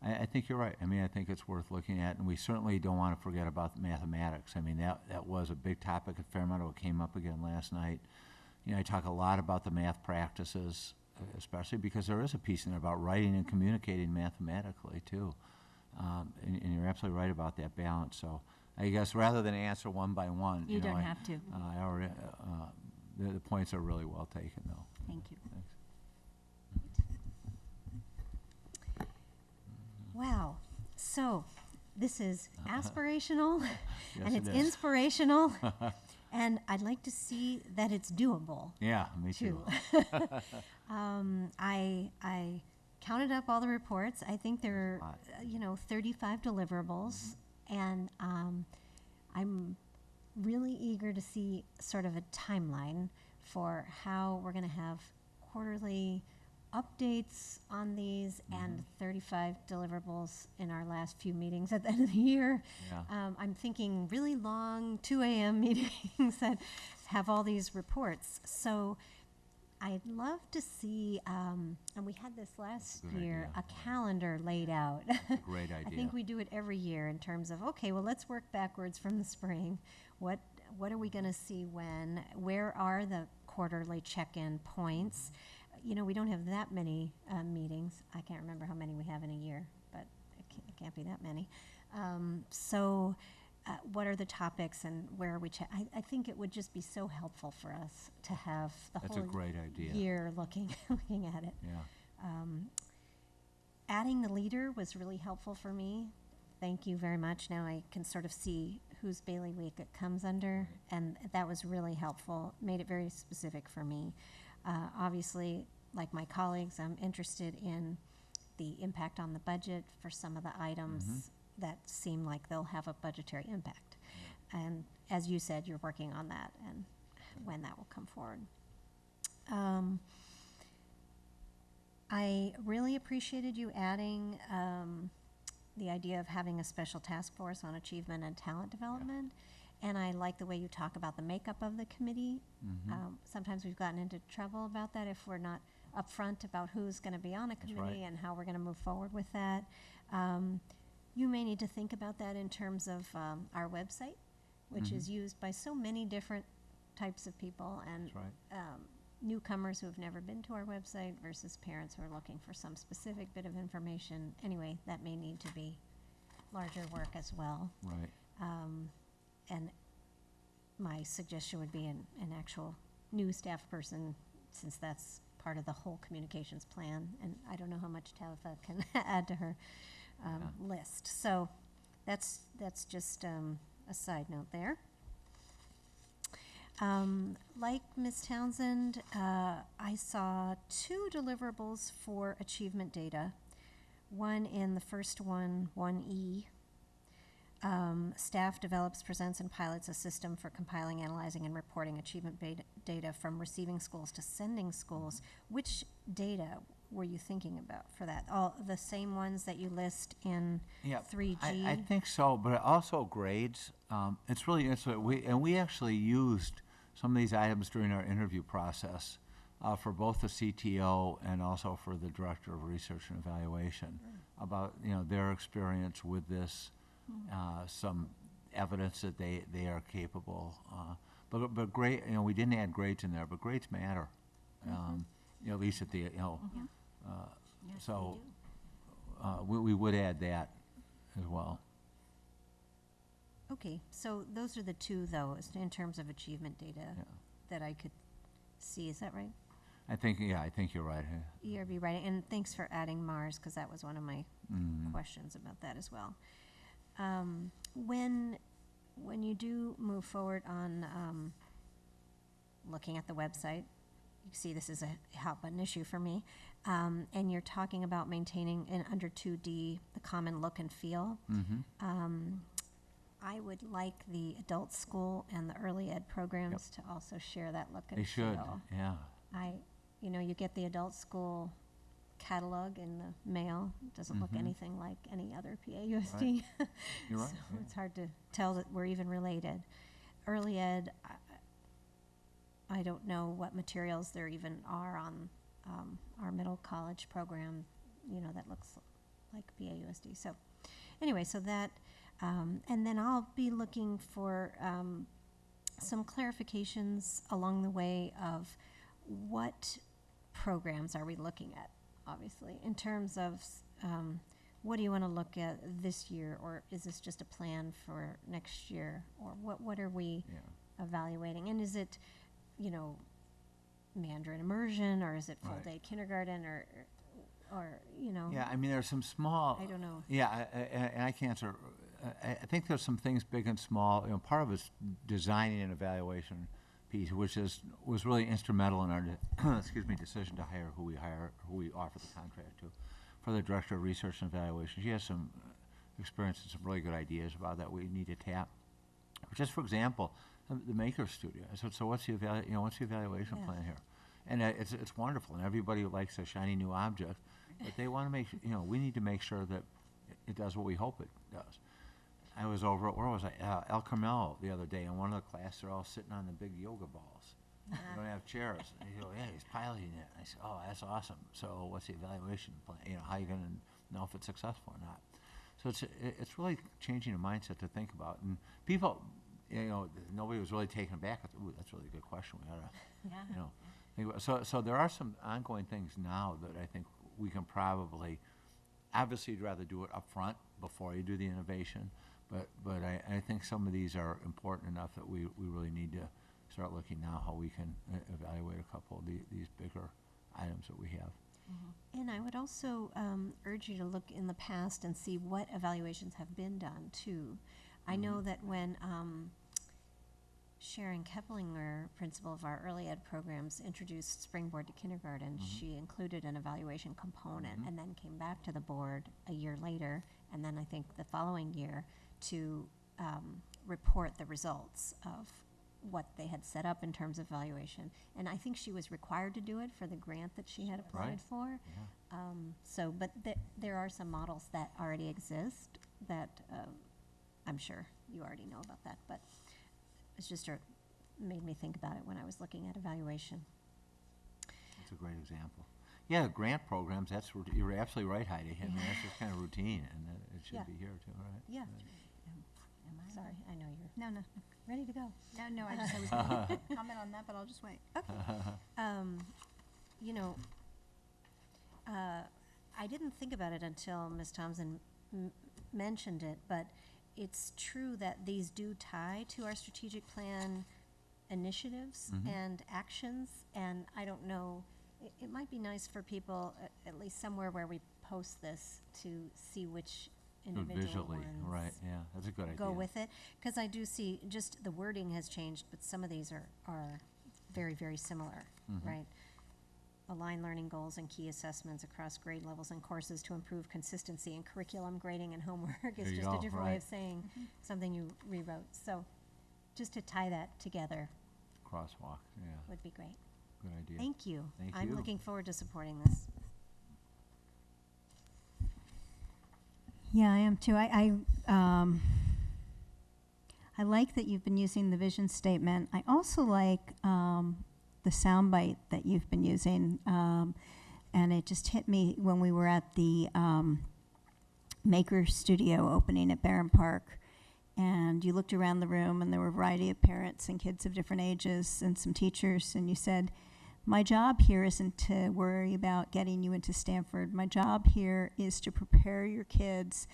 S3: I think you're right. I mean, I think it's worth looking at. And we certainly don't want to forget about mathematics. I mean, that was a big topic at Fairmeadow. It came up again last night. You know, I talk a lot about the math practices, especially because there is a piece in there about writing and communicating mathematically, too. And you're absolutely right about that balance. So I guess rather than answer one by one,
S10: You don't
S3: I,
S10: have to.
S3: I already, the points are really well taken, though.
S10: Thank you.
S3: Thanks.
S2: Wow. So this is aspirational and
S3: Yes,
S2: it's
S3: it is.
S2: inspirational. And I'd like to see that it's doable.
S3: Yeah, me too.
S2: I counted up all the reports. I think there
S3: Lot.
S2: are, 35 deliverables. And I'm really eager to see sort of a timeline for how we're going to have quarterly updates on these and 35 deliverables in our last few meetings at the end of the year.
S3: Yeah.
S2: I'm thinking really long 2 a.m. meetings that have all these reports. So I'd love to see, and we had this last
S3: Good
S2: year,
S3: idea.
S2: a calendar laid out.
S3: Great idea.
S2: I think we do it every year in terms of, okay, well, let's work backwards from the spring. What are we going to see when? Where are the quarterly check-in points? You know, we don't have that many meetings. I can't remember how many we have in a year, but it can't be that many. What are the topics and where are we? I think it would just be so helpful for us to have the
S3: That's a
S2: whole
S3: great idea.
S2: year looking at it.
S3: Yeah.
S2: Adding the leader was really helpful for me. Thank you very much. Now I can sort of see whose bailiwick it comes under, and that was really helpful. Made it very specific for me. Obviously, like my colleagues, I'm interested in the impact on the budget for some of the items that seem like they'll have a budgetary impact. And as you said, you're working on that and when that will come forward. I really appreciated you adding the idea of having a special task force on achievement and talent development. And I like the way you talk about the makeup of the committee. Sometimes we've gotten into trouble about that if we're not upfront about who's going to be on a
S3: That's
S2: committee
S3: right.
S2: and how we're going to move forward with that. You may need to think about that in terms of our website, which is used by so many different types of people and
S3: That's right.
S2: newcomers who have never been to our website versus parents who are looking for some specific bit of information. Anyway, that may need to be larger work as well.
S3: Right.
S2: And my suggestion would be an actual new staff person, since that's part of the whole communications plan. And I don't know how much Tabitha can add to her list. So that's just a side note there. Like Ms. Townsend, I saw 2 deliverables for achievement data. One in the first one, 1E. Staff develops, presents, and pilots a system for compiling, analyzing, and reporting achievement data from receiving schools to sending schools. Which data were you thinking about for that? All the same ones that you list in 3G?
S3: I think so, but also grades. It's really interesting. We actually used some of these items during our interview process for both the CTO and also for the Director of Research and Evaluation about their experience with this. Some evidence that they are capable. But grade, we didn't add grades in there, but grades matter. At least at the
S10: Yes,
S3: so
S10: they
S3: we would add that as well.
S2: Okay, so those are the 2, though, in terms of achievement data that I could see. Is that right?
S3: I think you're right.
S2: ERB writing, and thanks for adding Mars, because that was one of my questions about that as well. When you do move forward on looking at the website, you see this is a hot button issue for me, and you're talking about maintaining under 2D the common look and feel. I would like the adult school and the early ed programs to also share that look and
S3: They
S2: feel.
S3: should. Yeah.
S2: You get the adult school catalog in the mail. It doesn't look
S3: Mhm.
S2: anything like any other PAUSD.
S3: You're right,
S2: So
S3: yeah.
S2: it's hard to tell that we're even related. Early ed, I don't know what materials there even are on our middle college program, that looks like PAUSD. So anyway, so that, and then I'll be looking for some clarifications along the way of what programs are we looking at, obviously, in terms of what do you want to look at this year, or is this just a plan for next year, or what are we
S3: Yeah.
S2: evaluating? And is it, Mandarin immersion, or is it full
S3: Right.
S2: day kindergarten, or
S3: Yeah, I mean, there's some small.
S2: I don't know.
S3: Yeah, and I can't answer. I think there's some things big and small. Part of it's designing an evaluation piece, which was really instrumental in our decision to hire who we offer the contract to, for the director of research and evaluation. She has some experience and some really good ideas about that we need to tap. Just for example, the Maker Studio. I said, so what's the evaluation
S2: Yeah.
S3: plan here? And it's wonderful, and everybody likes a shiny new object, but they want to make we need to make sure that it does what we hope it does. I was over at, where was I? El Carmel the other day, and one of the class, they're all sitting on the big yoga balls. They don't have chairs. And they go, yeah, he's piloting it. And I said, oh, that's awesome. So what's the evaluation plan? How are you going to know if it's successful or not? So it's really changing the mindset to think about. And people, nobody was really taken aback. Ooh, that's a really good question. We ought to, think about. So there are some ongoing things now that I think we can probably, obviously you'd rather do it up front before you do the innovation, but I think some of these are important enough that we really need to start looking now how we can evaluate a couple of these bigger items that we have.
S2: And I would also urge you to look in the past and see what evaluations have been done, too. I know that when Sharon Keplinger, principal of our early ed programs, introduced Springboard to Kindergarten, she included an evaluation component and then came back to the board a year later, and then I think the following year, to report the results of what they had set up in terms of evaluation. And I think she was required to do it for the grant that she had applied
S3: Right.
S2: for.
S3: Yeah.
S2: But there are some models that already exist that I'm sure you already know about that, but it's just made me think about it when I was looking at evaluation.
S3: That's a great example. Yeah, grant programs, you're absolutely right, Heidi. I mean, that's just kind of routine, and it should
S2: Yeah.
S3: be here too, right?
S2: Yeah.
S10: Am I?
S2: Sorry, I know you're
S5: No,
S2: ready to go.
S5: no, I was going to comment on that, but I'll just wait.
S2: I didn't think about it until Ms. Thompson mentioned it, but it's true that these do tie to our strategic plan initiatives and actions, and I don't know, it might be nice for people, at least somewhere where we post this, to see which individual
S3: Visually,
S2: ones
S3: right, yeah, that's a good idea.
S2: go with it, because I do see, just the wording has changed, but some of these are very, very similar, right? Align learning goals and key assessments across grade levels and courses to improve consistency in curriculum, grading, and homework is
S3: There you
S2: just a
S3: go,
S2: different way
S3: right.
S2: of saying something you rewrote. So just to tie that together
S3: Crosswalk, yeah,
S2: would be great.
S3: good idea.
S2: Thank you.
S3: Thank
S2: I'm
S3: you.
S2: looking forward to supporting this.
S5: Yeah, I am too. I like that you've been using the vision statement. I also like the soundbite that you've been using, and it just hit me when we were at the Maker Studio opening at Barron Park, and you looked around the room, and there were a variety of parents and kids of different ages and some teachers, and you said, my job here isn't to worry about getting you into Stanford. My job here is to prepare your kids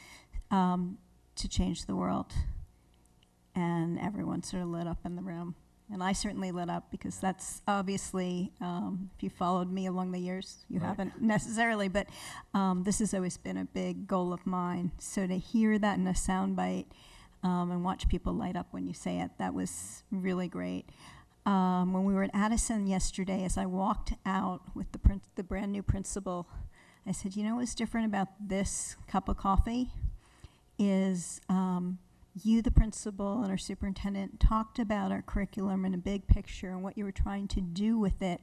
S5: to change the world. And everyone sort of lit up in the room. And I certainly lit up because that's obviously, if you followed me along the years, you
S3: Right.
S5: haven't necessarily, but this has always been a big goal of mine. So to hear that in a soundbite and watch people light up when you say it, that was really great. When we were at Addison yesterday, as I walked out with the brand new principal, I said, you know what's different about this cup of coffee is you, the principal, and our superintendent talked about our curriculum in a big picture and what you were trying to do with it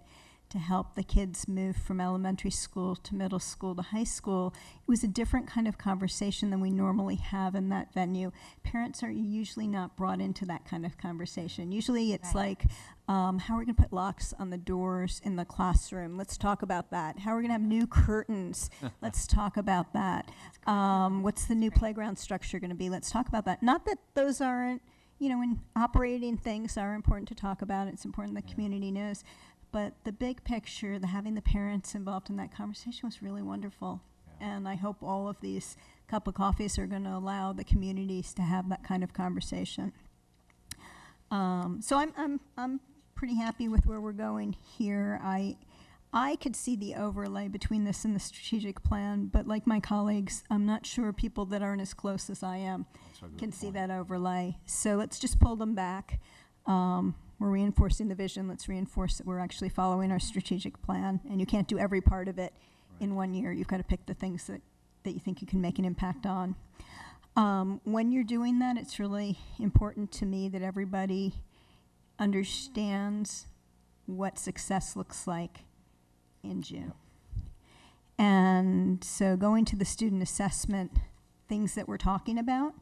S5: to help the kids move from elementary school to middle school to high school. It was a different kind of conversation than we normally have in that venue. Parents are usually not brought into that kind of conversation. Usually it's like, how are we going to put locks on the doors in the classroom? Let's talk about that. How are we going to have new curtains? Let's talk about that. What's the new playground structure going to be? Let's talk about that. Not that those aren't, when operating things are important to talk about. It's important the community knows. But the big picture, having the parents involved in that conversation was really wonderful. Yeah. And I hope all of these cup of coffees are going to allow the communities to have that kind of conversation. So I'm pretty happy with where we're going here. I could see the overlay between this and the strategic plan, but like my colleagues, I'm not sure people that aren't as close as I am can see that overlay. So let's just pull them back. We're reinforcing the vision. Let's reinforce that we're actually following our strategic plan. And you can't do every part of it in 1 year. You've got to pick the things that you think you can make an impact on. When you're doing that, it's really important to me that everybody understands what success looks like in June. And so going to the student assessment, things that we're talking about,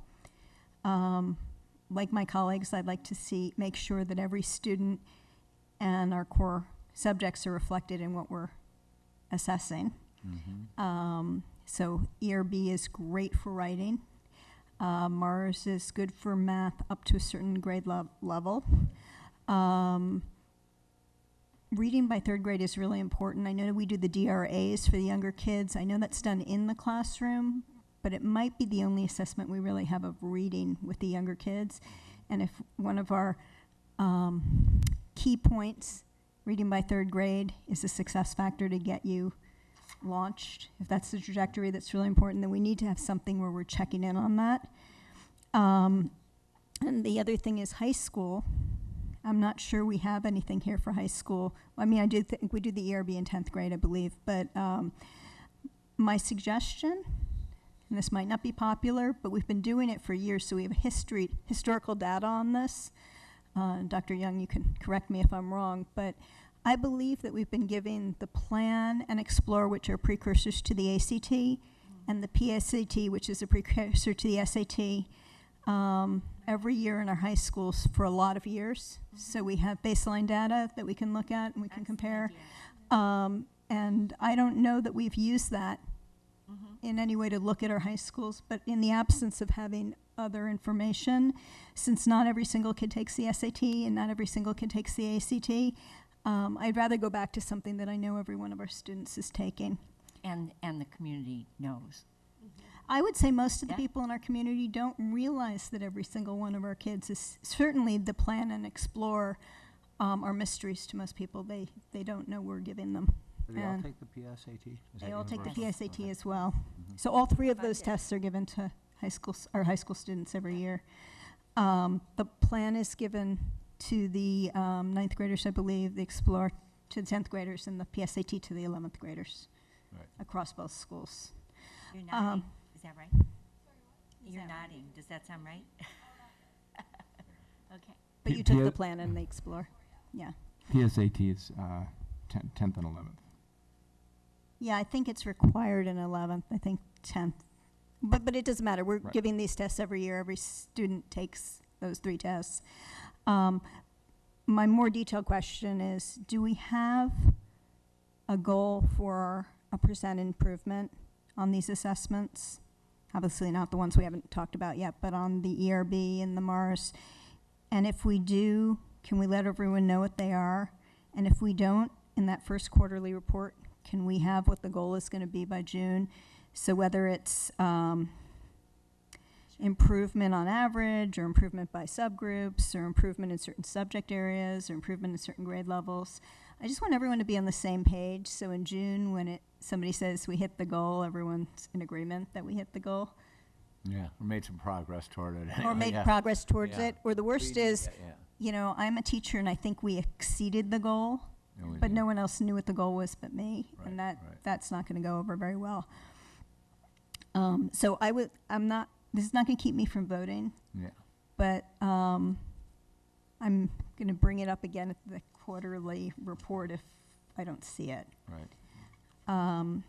S5: like my colleagues, I'd like to make sure that every student and our core subjects are reflected in what we're assessing. So ERB is great for writing. Mars is good for math up to a certain grade level. Reading by third grade is really important. I know we do the DRAs for the younger kids. I know that's done in the classroom, but it might be the only assessment we really have of reading with the younger kids. And if one of our key points, reading by third grade, is a success factor to get you launched, if that's the trajectory that's really important, then we need to have something where we're checking in on that. And the other thing is high school. I'm not sure we have anything here for high school. I mean, I do think we do the ERB in 10th grade, I believe, but my suggestion, and this might not be popular, but we've been doing it for years, so we have historical data on this. Dr. Young, you can correct me if I'm wrong, but I believe that we've been giving the Plan and Explore, which are precursors to the ACT, and the PSAT, which is a precursor to the SAT, every year in our high schools for a lot of years. So we have baseline data that we can look at and we can compare. And I don't know that we've used that in any way to look at our high schools, but in the absence of having other information, since not every single kid takes the SAT and not every single kid takes the ACT, I'd rather go back to something that I know every one of our students is taking.
S10: And the community knows.
S5: I would say most of the people in our community don't realize that every single one of our kids is, certainly the Plan and Explore are mysteries to most people. They don't know we're giving them.
S3: Do they all take the PSAT? Is
S5: They
S3: that
S5: all take the
S3: universal?
S5: PSAT as well. So all three of those tests are given to high school students every year. The Plan is given to the 9th graders, I believe, the Explore to the 10th graders, and the PSAT to the 11th graders across both schools.
S10: You're nodding. Is that right? You're nodding. Does that sound right? Okay.
S5: But you took the Plan and the Explore. Yeah.
S11: PSAT is 10th and 11th.
S5: Yeah, I think it's required in 11th, I think 10th. But it doesn't matter. We're giving these tests every year. Every student takes those 3 tests. My more detailed question is, do we have a goal for a % improvement on these assessments? Obviously not the ones we haven't talked about yet, but on the ERB and the MARS. And if we do, can we let everyone know what they are? And if we don't, in that first quarterly report, can we have what the goal is going to be by June? So whether it's improvement on average, or improvement by subgroups, or improvement in certain subject areas, or improvement in certain grade levels, I just want everyone to be on the same page. So in June, when somebody says we hit the goal, everyone's in agreement that we hit the goal.
S3: Yeah, or made some progress toward it.
S5: Or made progress towards
S3: Yeah.
S5: it. Or the worst is, I'm a teacher and I think we exceeded the goal, but no one else knew what the goal was but me, and that's not going to go over very well. So this is not going to keep me from voting.
S3: Yeah.
S5: But I'm going to bring it up again at the quarterly report if I don't see it.
S3: Right.
S5: And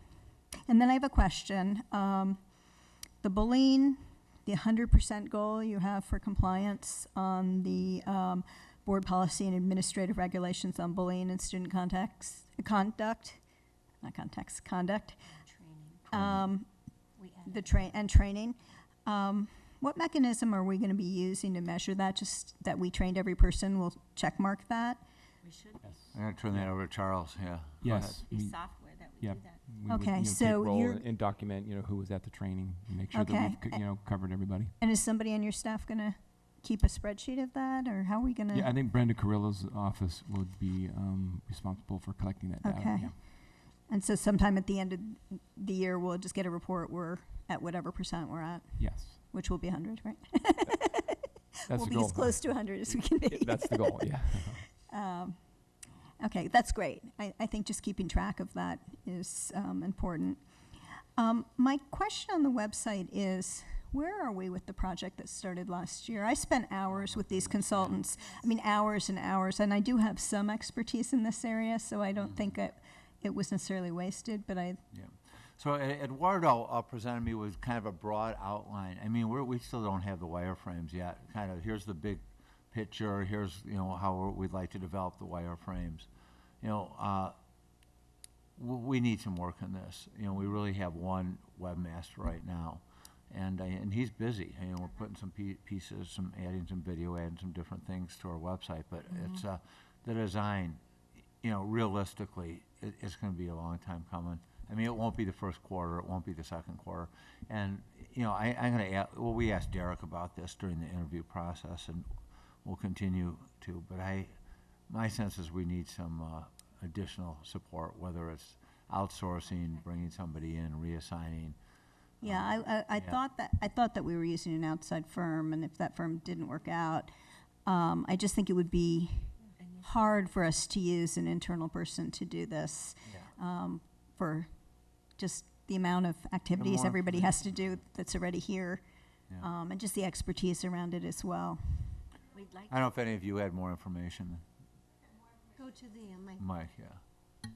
S5: then I have a question. The bullying, the 100% goal you have for compliance on the board policy and administrative regulations on bullying and student conduct.
S2: We
S5: The training. What mechanism are we going to be using to measure that? Just that we trained every person, we'll check mark that?
S10: We should
S3: I'm going to turn that over to Charles, yeah. Go
S11: Yes.
S3: ahead.
S10: be
S11: we-
S10: software that would
S11: Yep.
S10: do that.
S11: we would,
S5: Okay,
S11: take
S5: so
S11: roll
S5: you're-
S11: and document, who was at the training, and make sure
S5: Okay.
S11: that we've, covered everybody.
S5: And is somebody on your staff going to keep a spreadsheet of that, or how are we going to?
S11: Yeah, I think Brenda Carrillo's office would be responsible for collecting that data.
S5: Okay.
S11: Yeah.
S5: And so sometime at the end of the year, we'll just get a report, we're at whatever percent we're at,
S11: Yes.
S5: which will be 100, right?
S11: That's
S5: We'll
S11: the
S5: be
S11: goal.
S5: as close to 100 as we can be.
S11: That's the goal, yeah.
S5: Okay, that's great. I think just keeping track of that is important. My question on the website is, where are we with the project that started last year? I spent hours with these consultants, hours and hours, and I do have some expertise in this area, so I don't think it was necessarily wasted, but
S3: Yeah. So Eduardo presented me with kind of a broad outline. We still don't have the wireframes yet. Kind of, here's the big picture, here's, how we'd like to develop the wireframes. We need some work on this. We really have one webmaster right now, and he's busy. We're putting some pieces, adding some video, adding some different things to our website, but it's, the design, realistically, it's gonna be a long time coming. It won't be the first quarter, it won't be the second quarter. And, I'm gonna we asked Derek about this during the interview process, and we'll continue to, but my sense is we need some additional support, whether it's outsourcing, bringing somebody in, reassigning.
S5: yeah, I thought that we were using an outside firm, and if that firm didn't work out, I just think it would be hard for us to use an internal person to do this, for just the amount of activities
S3: more
S5: everybody has to do that's already here,
S3: Yeah.
S5: and just the expertise around it as well.
S10: We'd like
S3: I don't know if any of you had more information.
S2: Go to the mic.
S3: Mike, yeah.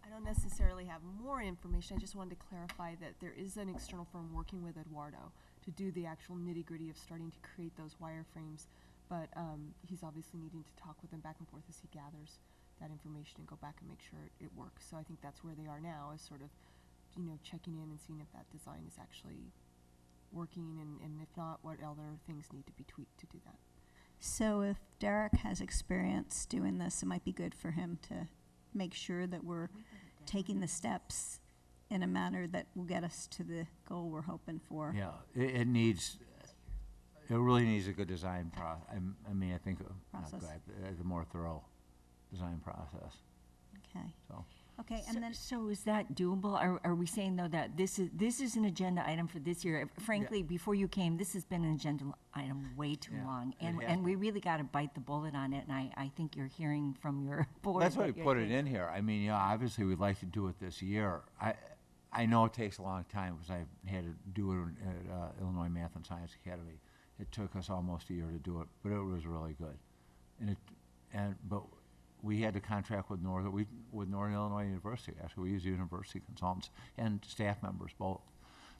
S12: I don't necessarily have more information. I just wanted to clarify that there is an external firm working with Eduardo to do the actual nitty-gritty of starting to create those wireframes. But he's obviously needing to talk with them back and forth as he gathers that information and go back and make sure it works. So I think that's where they are now, is sort of, checking in and seeing if that design is actually working, and if not, what other things need to be tweaked to do that.
S5: So if Derek has experience doing this, it might be good for him to make sure that we're taking the steps in a manner that will get us to the goal we're hoping for.
S3: Yeah, it really needs a good design I think
S5: Process.
S3: a more thorough design process,
S5: Okay.
S3: so.
S5: Okay, and then,
S10: So is that doable? Are we saying, though, that this is an agenda item for this year? Frankly, before you came, this has been an agenda item way too
S3: Yeah,
S10: long.
S3: it has
S10: And we really got to bite the bullet on it, and I think you're hearing from your board.
S3: That's why we
S10: that
S3: put
S10: you're-
S3: it in here. Obviously, we'd like to do it this year. I know it takes a long time, because I had to do it at Illinois Math and Science Academy. It took us almost a year to do it, but it was really good. But we had to contract with Northern Illinois University. Actually, we use university consultants and staff members both.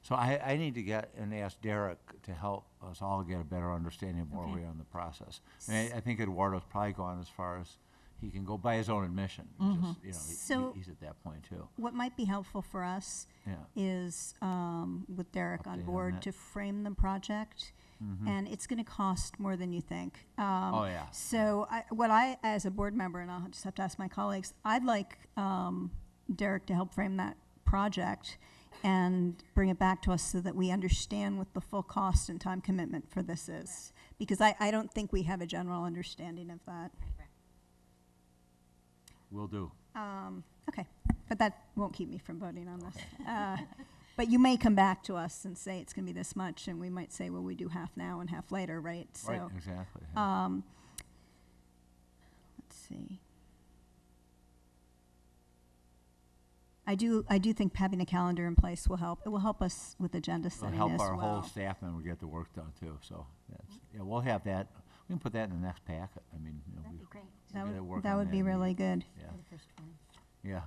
S3: So I need to get and ask Derek to help us all get a better understanding of where we are in the process. I think Eduardo's probably gone as far as he can go by his own admission. Just,
S5: So-
S3: he's at that point too.
S5: what might be helpful for us
S3: Yeah.
S5: is, with Derek on
S3: Update on
S5: board,
S3: that.
S5: to frame the project, and it's gonna cost more than you think.
S3: Oh, yeah.
S5: So as a board member, and I'll just have to ask my colleagues, I'd like Derek to help frame that project and bring it back to us so that we understand what the full cost and time commitment for this is. Because I don't think we have a general understanding of that.
S3: Will do.
S5: Okay, but that won't keep me from voting on this. But you may come back to us and say it's gonna be this much, and we might say, well, we do half now and half later, right?
S3: Right,
S5: So,
S3: exactly. Yeah.
S5: let's see. I do think having a calendar in place will help. It will help us with agenda
S3: It'll
S5: setting
S3: help
S5: as
S3: our whole
S5: well.
S3: staff member get the work done too, so, we'll have that. We can put that in the next packet. I mean, you know,
S2: That'd be great.
S3: we gotta work
S5: That
S3: on
S5: would be really good.
S3: Yeah.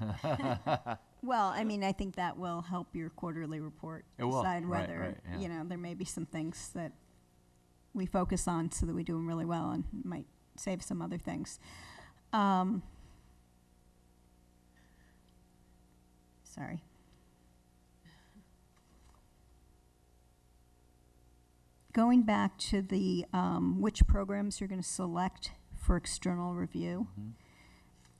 S3: Yeah.
S5: Well, I mean, I think that will help your quarterly report
S3: It will,
S5: decide
S3: right,
S5: whether,
S3: right, yeah.
S5: you know, there may be some things that we focus on so that we do them really well and might save some other things. Sorry. Going back to the which programs you're going to select for external review.
S3: Mhm.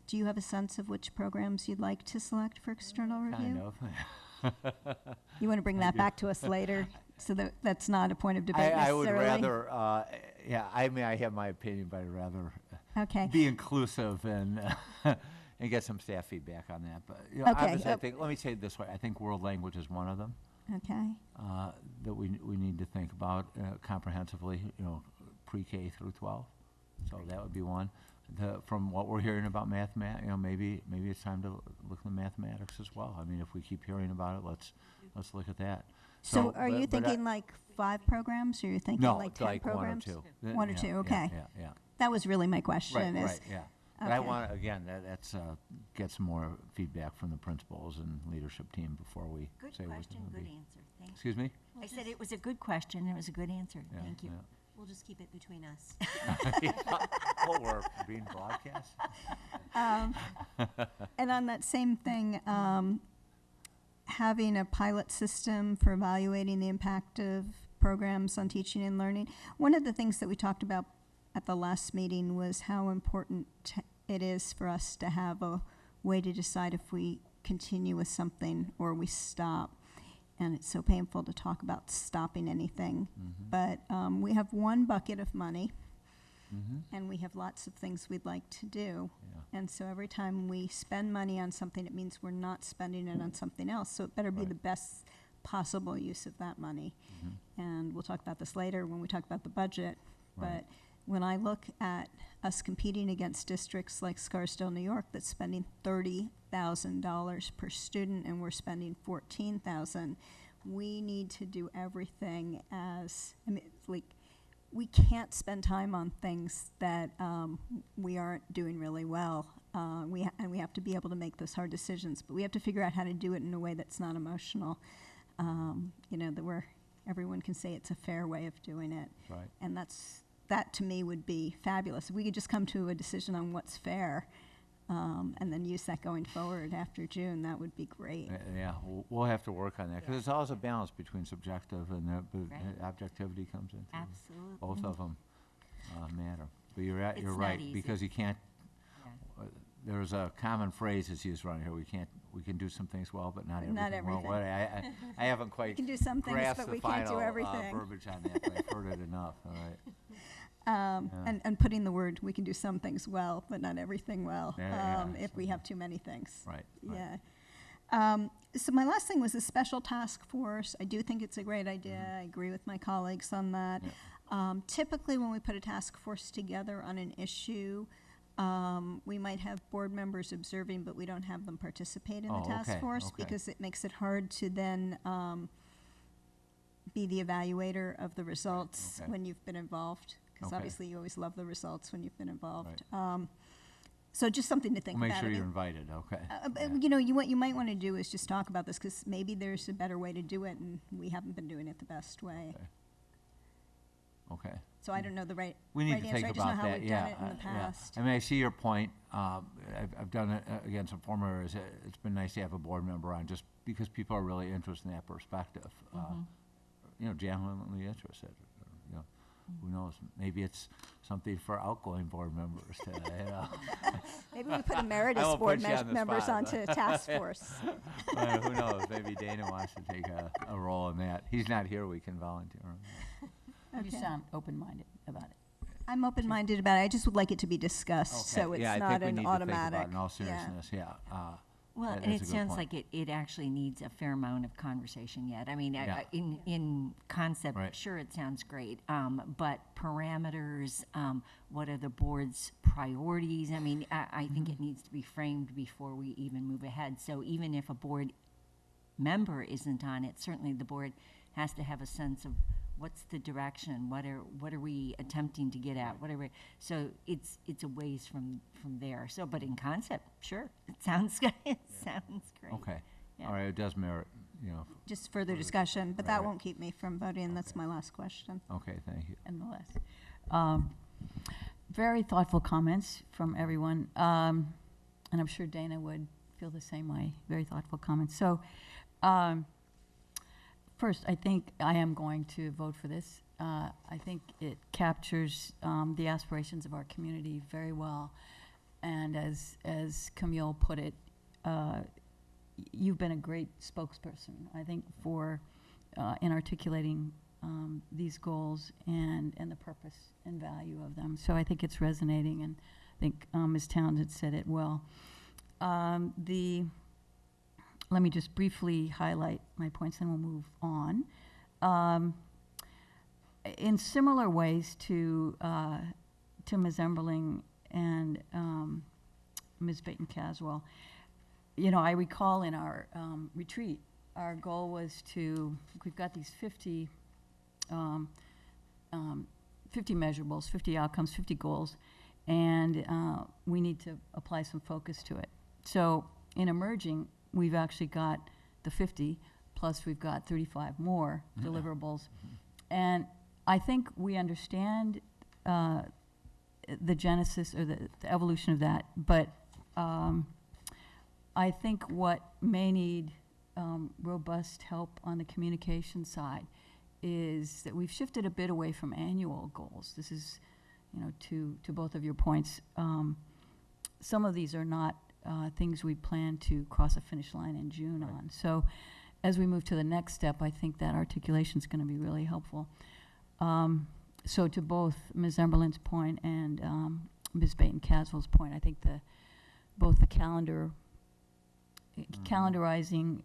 S5: Do you have a sense of which programs you'd like to select for external review?
S3: Kind of.
S5: You want to bring
S3: I
S5: that
S3: do.
S5: back to us later, so that that's not a point of debate
S3: I would
S5: necessarily?
S3: rather, yeah, I mean, I have my opinion, but I'd rather
S5: Okay.
S3: be inclusive and and get some staff feedback on that. But you know,
S5: Okay,
S3: obviously, I think, let me say it this way: I think world language is one of them
S5: Okay.
S3: that we need to think about comprehensively. You know, pre-K through 12. So that would be one. From what we're hearing about mathematics, you know, maybe it's time to look at the mathematics as well. I mean, if we keep hearing about it, let's look at that.
S5: So are you
S3: but I-
S5: thinking like 5 programs, or you're thinking
S3: no,
S5: like 10
S3: like
S5: programs?
S3: 1 or 2.
S5: One or
S3: Yeah,
S5: two,
S3: yeah,
S5: okay.
S3: Yeah.
S5: That was really my question.
S3: Right,
S5: is,
S3: right, yeah. But I
S5: okay.
S3: want, again, that's, get some more feedback from the principals and leadership team before we
S10: Good
S3: say what
S10: question,
S3: it'll
S10: good
S3: be.
S10: answer. Thank you.
S3: Excuse me?
S10: I said it was a good question, and it was a good answer.
S3: Yeah,
S10: Thank you.
S3: yeah.
S2: We'll just keep it between us.
S3: Oh, we're being broadcast?
S5: And on that same thing, having a pilot system for evaluating the impact of programs on teaching and learning. One of the things that we talked about at the last meeting was how important it is for us to have a way to decide if we continue with something or we stop. And it's so painful to talk about stopping anything.
S3: Mhm.
S5: But we have one bucket of money,
S3: Mhm.
S5: and we have lots of things we'd like to do.
S3: Yeah.
S5: And so every time we spend money on something, it means we're not spending it on something else. So it better be
S3: Right.
S5: the best possible use of that money.
S3: Mhm.
S5: And we'll talk about this later when we talk about the budget.
S3: Right.
S5: But when I look at us competing against districts like Scarsdale, New York, that's spending $30,000 per student, and we're spending $14,000, we need to do everything as, I mean, like, we can't spend time on things that we aren't doing really well. And we have to be able to make those hard decisions, but we have to figure out how to do it in a way that's not emotional. You know, that everyone can say it's a fair way of doing it.
S3: Right.
S5: And that to me would be fabulous. If we could just come to a decision on what's fair, and then use that going forward after June, that would be great.
S3: Yeah, we'll have to work on that, because it's always a balance between subjective and
S10: Right.
S3: objectivity comes into it.
S10: Absolutely.
S3: Both of them matter. But you're
S10: It's not
S3: right,
S10: easy.
S3: because you can't,
S10: Yeah.
S3: there's a common phrase that's used around here, we can do some things well, but not everything
S5: Not
S3: well.
S5: everything.
S3: What I haven't
S5: We
S3: quite
S5: can do some things,
S3: grasped
S5: but
S3: the
S5: we can't do
S3: final
S5: everything.
S3: verbiage on that, but I've heard it enough, all right.
S5: And putting the word, we can do some things well, but not everything well,
S3: Yeah,
S5: if we have too many things.
S3: Right, right.
S5: Yeah. So my last thing was a special task force. I do think it's a great idea. I agree with my colleagues on that.
S3: Yeah.
S5: Typically, when we put a task force together on an issue, we might have board members observing, but we don't have them participate in the
S3: Oh,
S5: task
S3: okay,
S5: force
S3: okay.
S5: because it makes it hard to then be the evaluator of the results
S3: Okay.
S5: when you've been involved. Because
S3: Okay.
S5: obviously, you always love the results when you've been involved.
S3: Right.
S5: So just something to think
S3: We'll make
S5: about.
S3: sure
S5: I
S3: you're
S5: mean,
S3: invited, okay.
S5: but,
S3: Yeah.
S5: you know, what you might want to do is just talk about this, because maybe there's a better way to do it, and we haven't been doing it the best way.
S3: Okay. Okay.
S5: So I don't know the right
S3: We need
S5: right
S3: to
S5: answer.
S3: think
S5: I just know
S3: about
S5: how
S3: that,
S5: we've
S3: yeah.
S5: done it in the
S3: yeah.
S5: past.
S3: I mean, I see your point. I've done it, again, some former areas. It's been nice to have a board member on, just because people are really interested in that perspective. You know, genuinely interested. You know, who knows? Maybe it's something for outgoing board members to, you know.
S5: Maybe we put emeritus
S3: won't
S5: board
S3: put you on the
S5: members
S3: spot.
S5: onto task force.
S3: Who knows? Maybe Dana wants to take a role in that. He's not here. We can volunteer him.
S1: You
S5: Okay.
S1: sound open-minded about it.
S5: I'm open-minded about it. I just would like it to be discussed, so
S3: Okay.
S5: it's
S3: Yeah, I
S5: not
S3: think we
S5: an
S3: need
S5: automatic.
S3: to think about it in all
S5: Yeah.
S3: seriousness, yeah.
S10: Well,
S3: That
S10: and
S3: is
S10: it
S3: a good
S10: sounds
S3: point.
S10: like it actually needs a fair amount of conversation yet. I mean,
S3: Yeah.
S10: in concept,
S3: Right.
S10: sure, it sounds great, but parameters, what are the board's priorities? I mean, I think
S3: Mm-hmm.
S10: it needs to be framed before we even move ahead. So even if a board member isn't on it, certainly the board has to have a sense of what's the direction, what are we attempting to get at, so it's a ways from there. So, but in concept, sure, it sounds good. It sounds great.
S3: Okay.
S10: Yeah.
S3: All right, it does merit,
S5: Just further discussion, but that
S3: Right.
S5: won't keep me from voting. That's my last question.
S3: okay, thank you.
S1: And the last. Very thoughtful comments from everyone, and I'm sure Dana would feel the same way. Very thoughtful comments. So, first, I think I am going to vote for this. I think it captures the aspirations of our community very well, and as Camille put it, you've been a great spokesperson, I think, for in articulating these goals and the purpose and value of them. So I think it's resonating, and I think Ms. Townsend said it well. Let me just briefly highlight my points, and we'll move on. In similar ways to Ms. Emberling and Ms. Baton-Caswell, I recall in our retreat, our goal was we've got these 50 measurables, 50 outcomes, 50 goals, and we need to apply some focus to it. So in emerging, we've actually got the 50, plus we've got 35 more deliverables. And I think we understand the genesis or the evolution of that, but I think what may need robust help on the communication side is that we've shifted a bit away from annual goals. This is, to both of your points. Some of these are not things we plan to cross a finish line in June on. So as we move to the next step, I think that articulation is going to be really helpful. So to both Ms. Emberlin's point and Ms. Baton-Caswell's point, I think both the calendarizing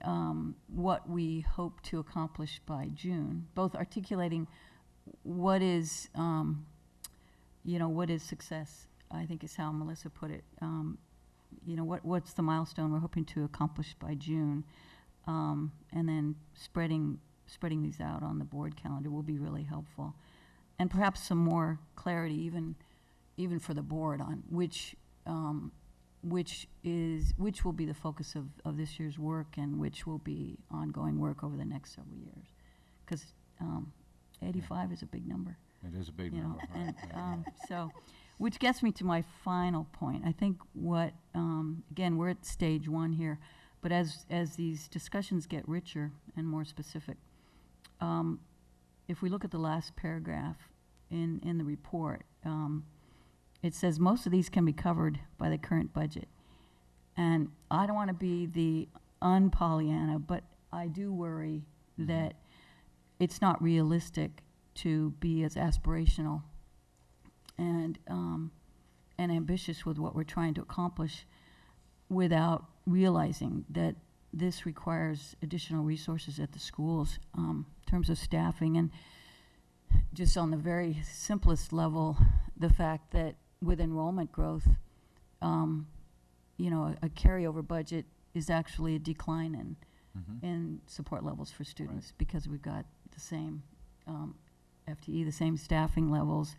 S1: what we hope to accomplish by June, both articulating what is, what is success, I think is how Melissa put it. What's the milestone we're hoping to accomplish by June, and then spreading these out on the board calendar will be really helpful, and perhaps some more clarity even for the board on which will be the focus of this year's work, and which will be ongoing work over the next several years, because 85 is a big number.
S3: It is a big
S1: You know,
S3: number. Right.
S1: and so, which gets me to my final point. I think again, we're at stage one here, but as these discussions get richer and more specific, if we look at the last paragraph in the report, it says most of these can be covered by the current budget. And I don't want to be the un-Pollyanna, but I do worry that it's not realistic to be as aspirational and ambitious with what we're trying to accomplish without realizing that this requires additional resources at the schools in terms of staffing, and just on the very simplest level, the fact that with enrollment growth, a carryover budget is actually a decline in support levels for students, because we've got the same FTE, the same staffing levels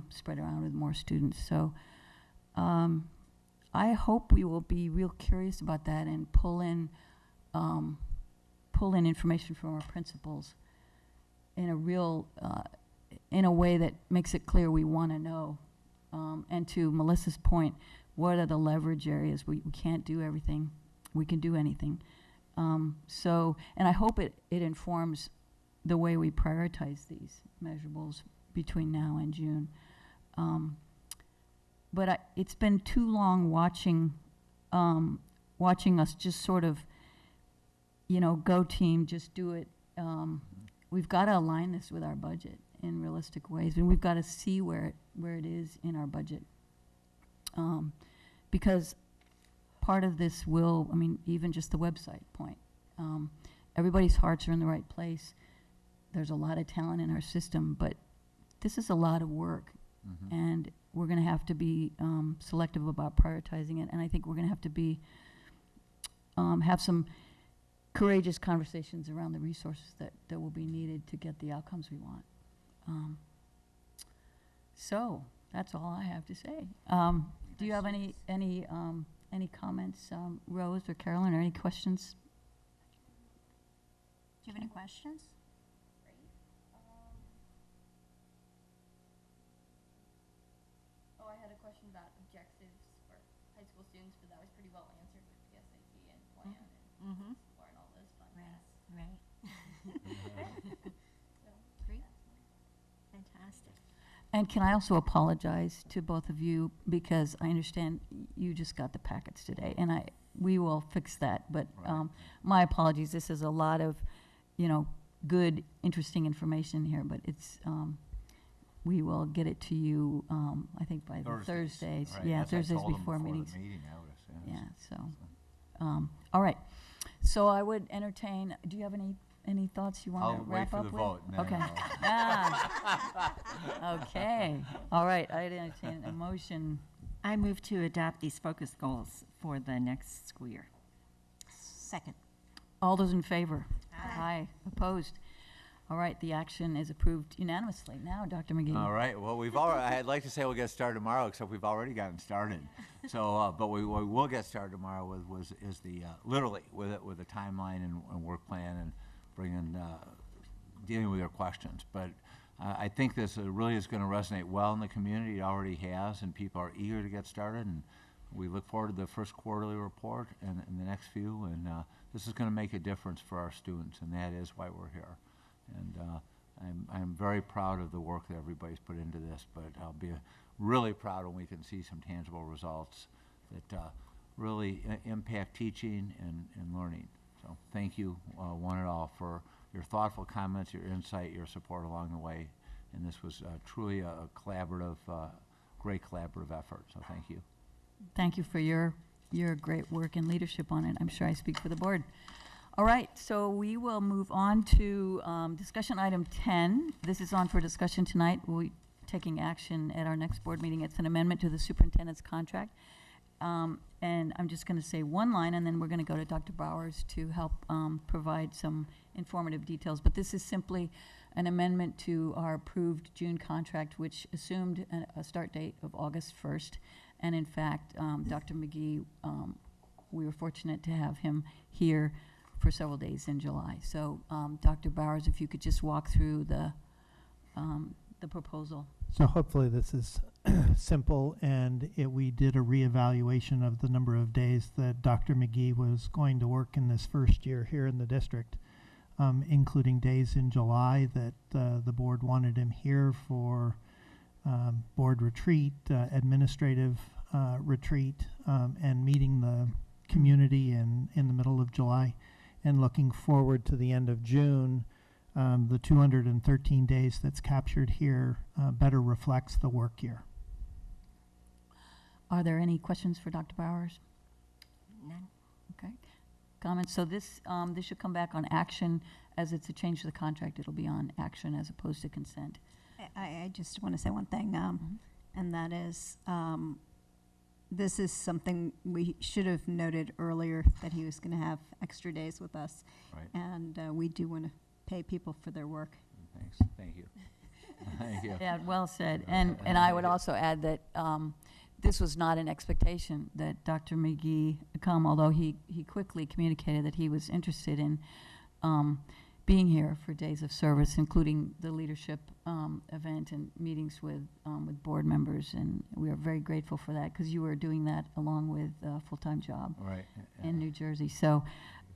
S1: spread around with more students. So I hope we will be real curious about that and pull in information from our principals in a way that makes it clear we want to know. And to Melissa's point, what are the leverage areas? We can't do everything. We can do anything. And I hope it informs the way we prioritize these measurables between now and June. But it's been too long watching us just sort of, go team, just do it. We've got to align this with our budget in realistic ways, and we've got to see where it is in our budget. Because part of this even just the website point, everybody's hearts are in the right place. There's a lot of talent in our system, but this is a lot of work, and we're going to have to be selective about prioritizing it. And I think we're going to have to be have some courageous conversations around the resources that will be needed to get the outcomes we want. So that's all I have to say. Do you have any comments, Rose or Carolyn, or any questions?
S5: Do you have any questions?
S7: Oh, I had a question about objectives for high school students, but that was pretty well answered with the SAT and plan and
S10: Mm-hmm.
S7: learn all those fun
S5: Right,
S7: math.
S5: right.
S7: So,
S5: Great.
S7: that's my-
S5: Fantastic.
S1: And can I also apologize to both of you, because I understand you just got the packets today, and we will fix that, but
S3: Right.
S1: my apologies. This is a lot of, good, interesting information here, but it's, we will get it to you, I think by the Thursdays.
S3: Right,
S1: Yeah,
S3: that's what I
S1: Thursdays
S3: told 'em
S1: before
S3: the
S1: meetings.
S3: meeting, I would assume.
S1: Yeah, so, all right. So I would entertain, do you have any thoughts you want
S3: I'll
S1: to
S3: wait
S1: wrap
S3: for
S1: up
S3: the
S1: with?
S3: vote, and then
S1: Okay. Okay. All right, I'd entertain a motion.
S10: I move to adopt these focus goals for the next school year.
S5: Second.
S1: All those in favor? Aye. Opposed? All right, the action is approved unanimously. Now, Dr. McGee.
S3: All right, well, I'd like to say we'll get started tomorrow, except we've already gotten started. So, but we will get started tomorrow literally with a timeline and work plan and dealing with your questions. But I think this really is going to resonate well in the community. It already has, and people are eager to get started. And we look forward to the first quarterly report and the next few. And this is going to make a difference for our students, and that is why we're here. And I'm very proud of the work that everybody's put into this, but I'll be really proud when we can see some tangible results that really impact teaching and learning. So thank you, one and all, for your thoughtful comments, your insight, your support along the way. And this was truly a collaborative, great collaborative effort, so thank you.
S1: Thank you for your great work and leadership on it. I'm sure I speak for the board. All right, so we will move on to discussion item 10. This is on for discussion tonight. We'll be taking action at our next board meeting. It's an amendment to the superintendent's contract. And I'm just going to say one line, and then we're going to go to Dr. Bowers to help provide some informative details. But this is simply an amendment to our approved June contract, which assumed a start date of August 1st. And in fact, Dr. McGee, we were fortunate to have him here for several days in July. So, Dr. Bowers, if you could just walk through the proposal.
S13: So hopefully this is simple, and we did a reevaluation of the number of days that Dr. McGee was going to work in this first year here in the district, including days in July that the board wanted him here for board retreat, administrative retreat, and meeting the community in the middle of July, and looking forward to the end of June. The 213 days that's captured here better reflects the work year.
S1: Are there any questions for Dr. Bowers?
S10: None.
S1: Okay. Comments? So this should come back on action, as it's a change to the contract. It'll be on action as opposed to consent.
S5: I just want to say one thing, and that is, this is something we should have noted earlier, that he was going to have extra days with us.
S3: Right.
S5: And we do want to pay people for their work.
S3: Thanks. Thank you. Thank you.
S1: Yeah, well said. And I would also add that this was not an expectation that Dr. McGee come, although he quickly communicated that he was interested in being here for days of service, including the leadership event and meetings with board members. And we are very grateful for that, because you were doing that along with a full-time job
S3: Right.
S1: in New Jersey. So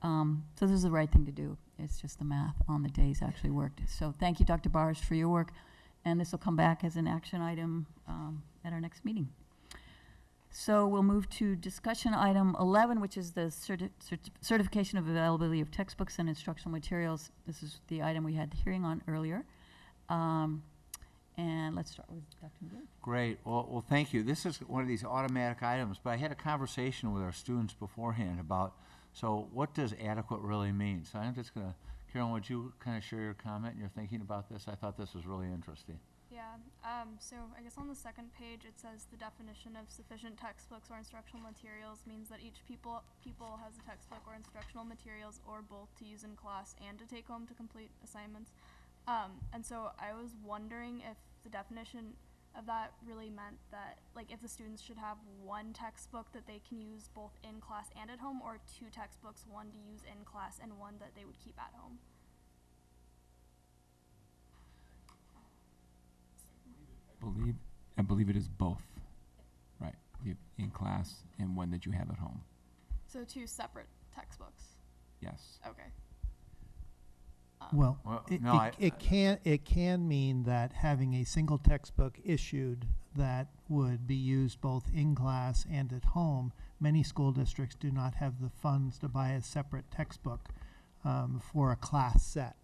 S1: this is the right thing to do. It's just the math on the days actually worked. So thank you, Dr. Bowers, for your work. And this will come back as an action item at our next meeting. So we'll move to discussion item 11, which is the certification of availability of textbooks and instructional materials. This is the item we had the hearing on earlier. And let's start with Dr. McGee.
S3: Great. Well, thank you. This is one of these automatic items, but I had a conversation with our students beforehand about, so what does adequate really mean? So I'm just going to, Carolyn, would you kind of share your comment and your thinking about this? I thought this was really interesting.
S6: Yeah, So I guess on the second page it says the definition of sufficient textbooks or instructional materials means that each pupil has a textbook or instructional materials or both to use in class and to take home to complete assignments. And so I was wondering if the definition of that really meant that, like, if the students should have one textbook that they can use both in class and at home, or two textbooks, one to use in class and one that they would keep at home.
S11: I believe it is both, right? You have in class and one that you have at home.
S6: So two separate textbooks.
S11: Yes.
S6: Okay.
S13: Well,
S3: Well,
S13: it,
S3: no,
S13: it can mean that having a single textbook issued that would be used both in class and at home, many school districts do not have the funds to buy a separate textbook for a class set.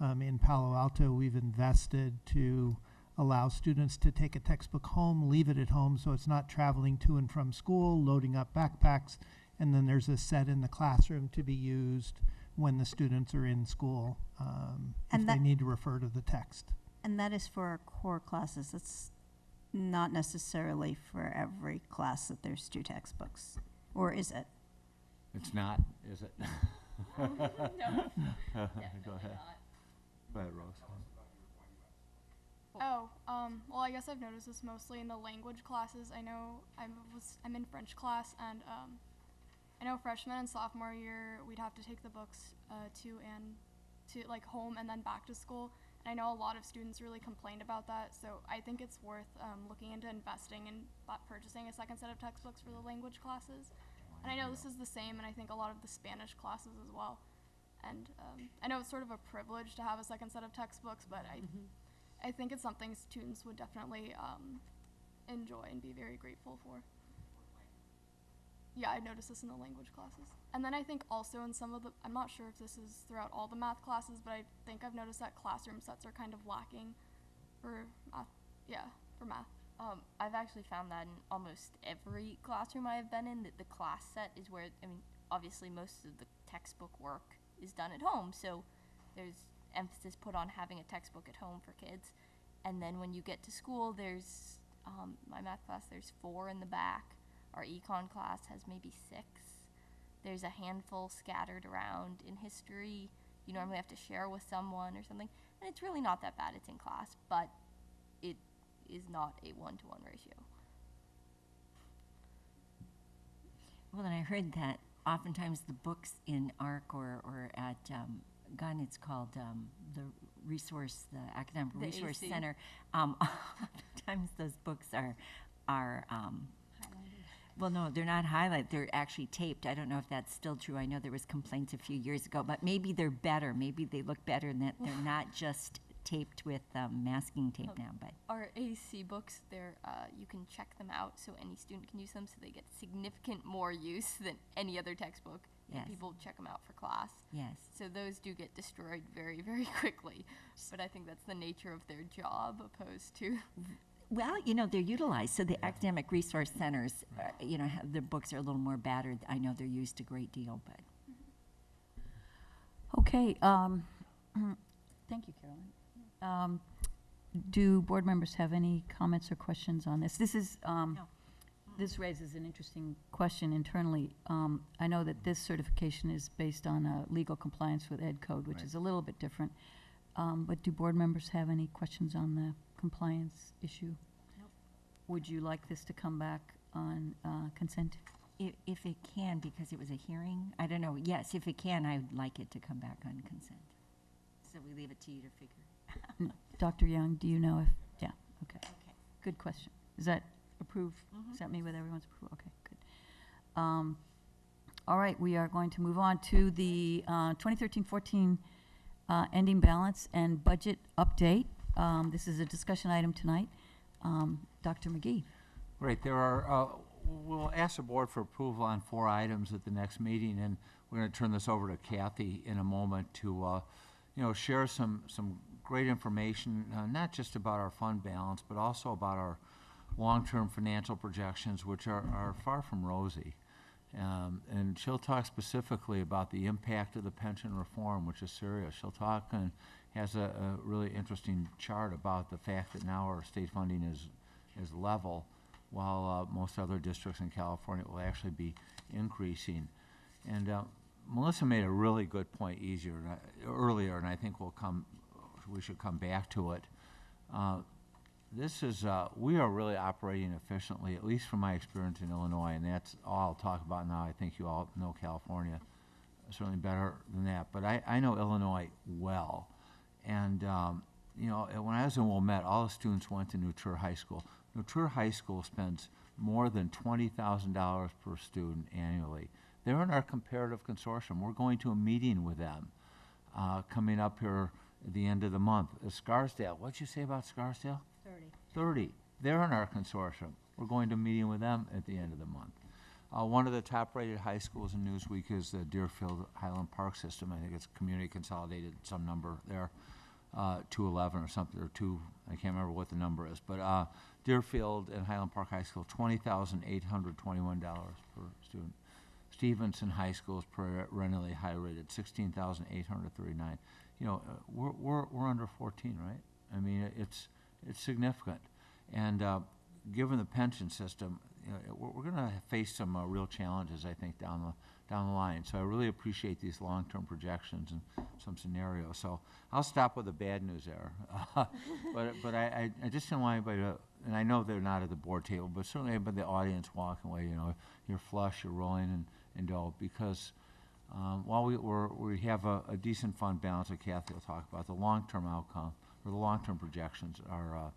S13: In Palo Alto, we've invested to allow students to take a textbook home, leave it at home, so it's not traveling to and from school, loading up backpacks, and then there's a set in the classroom to be used when the students are in school,
S5: And
S13: if they
S5: that-
S13: need to refer to the text.
S5: And that is for our core classes. It's not necessarily for every class that there's two textbooks. Or is it?
S3: It's not, is it?
S7: No.
S3: Go ahead. Go ahead, Rose.
S6: Oh, well, I guess I've noticed this mostly in the language classes. I know I'm in French class, and I know freshman and sophomore year we'd have to take the books to like home and then back to school. And I know a lot of students really complained about that, so I think it's worth looking into investing and purchasing a second set of textbooks for the language classes. And I know this is the same, and I think a lot of the Spanish classes as well. And I know it's sort of a privilege to have a second set of textbooks, but I think it's something students would definitely enjoy and be very grateful for. Yeah, I noticed this in the language classes. And then I think also in some of the, I'm not sure if this is throughout all the math classes, but I think I've noticed that classroom sets are kind of lacking for math. Yeah, for math.
S7: I've actually found that in almost every classroom I have been in, that the class set is where, I mean, obviously most of the textbook work is done at home, so there's emphasis put on having a textbook at home for kids. And then when you get to school, there's, my math class, there's 4 in the back. Our econ class has maybe 6. There's a handful scattered around in history. You normally have to share with someone or something. And it's really not that bad. It's in class, but it is not a 1-to-1 ratio.
S10: Well, and I heard that oftentimes the books in ARC or at Gunn, it's called the resource, the Academic
S7: The
S10: Resource
S7: AC.
S10: Center. Oftentimes those books are well, no, they're not highlighted. They're actually taped. I don't know if that's still true. I know there was complaints a few years ago, but maybe they're better. Maybe they look better in that they're not just taped with masking tape now. But
S7: Our AC books, they're, you can check them out so any student can use them, so they get significant more use than any other textbook.
S10: Yes.
S7: And people check them out for class.
S10: yes.
S7: So those do get destroyed very, very quickly. But I think that's the nature of their job, opposed to.
S10: Well, you know, they're utilized. So the academic resource centers, you know, the books are a little more battered. I know they're used a great deal, but
S1: Okay, thank you, Carolyn. Do board members have any comments or questions on this? This is, this raises an interesting question internally. I know that this certification is based on legal compliance with Ed Code, which is a little bit different. But do board members have any questions on the compliance issue?
S10: Nope.
S1: Would you like this to come back on consent?
S10: if it can, because it was a hearing, I don't know. Yes, if it can, I would like it to come back on consent. So we leave it to you to figure.
S1: Dr. Young, do you know if, yeah, okay.
S10: Okay.
S1: Good question. Is that approved? Does that mean with everyone's approval? Okay, good. All right, we are going to move on to the 2013-14 ending balance and budget update. This is a discussion item tonight. Dr. McGee.
S3: Great. There are, we'll ask the board for approval on 4 items at the next meeting, and we're going to turn this over to Kathy in a moment to, share some great information, not just about our fund balance, but also about our long-term financial projections, which are far from rosy. And she'll talk specifically about the impact of the pension reform, which is serious. She'll talk has a really interesting chart about the fact that now our state funding is level, while most other districts in California will actually be increasing. And Melissa made a really good point earlier, and I think we should come back to it. We are really operating efficiently, at least from my experience in Illinois, and that's all I'll talk about now. I think you all know California certainly better than that, but I know Illinois well. And, when I was in Wilmette, all the students went to Neutre High School. Neutre High School spends more than $20,000 per student annually. They're in our comparative consortium. We're going to a meeting with them coming up here at the end of the month. Scarsdale, what'd you say about Scarsdale? 30. They're in our consortium. We're going to a meeting with them at the end of the month. One of the top-rated high schools in Newsweek is the Deerfield Highland Park System. I think it's community consolidated, some number there, 211 or something, or I can't remember what the number is. But Deerfield and Highland Park High School, $20,821 per student. Stevenson High School is perennially high-rated, $16,839. We're under 14, right? I mean, it's significant. And given the pension system, we're going to face some real challenges, I think, down the line. So I really appreciate these long-term projections and some scenarios. So I'll stop with the bad news there. but I just don't want anybody to, and I know they're not at the board table, but certainly everybody in the audience walking away, you're flush, you're rolling and dull, because while we have a decent fund balance that Kathy will talk about, the long-term outcome or the long-term projections are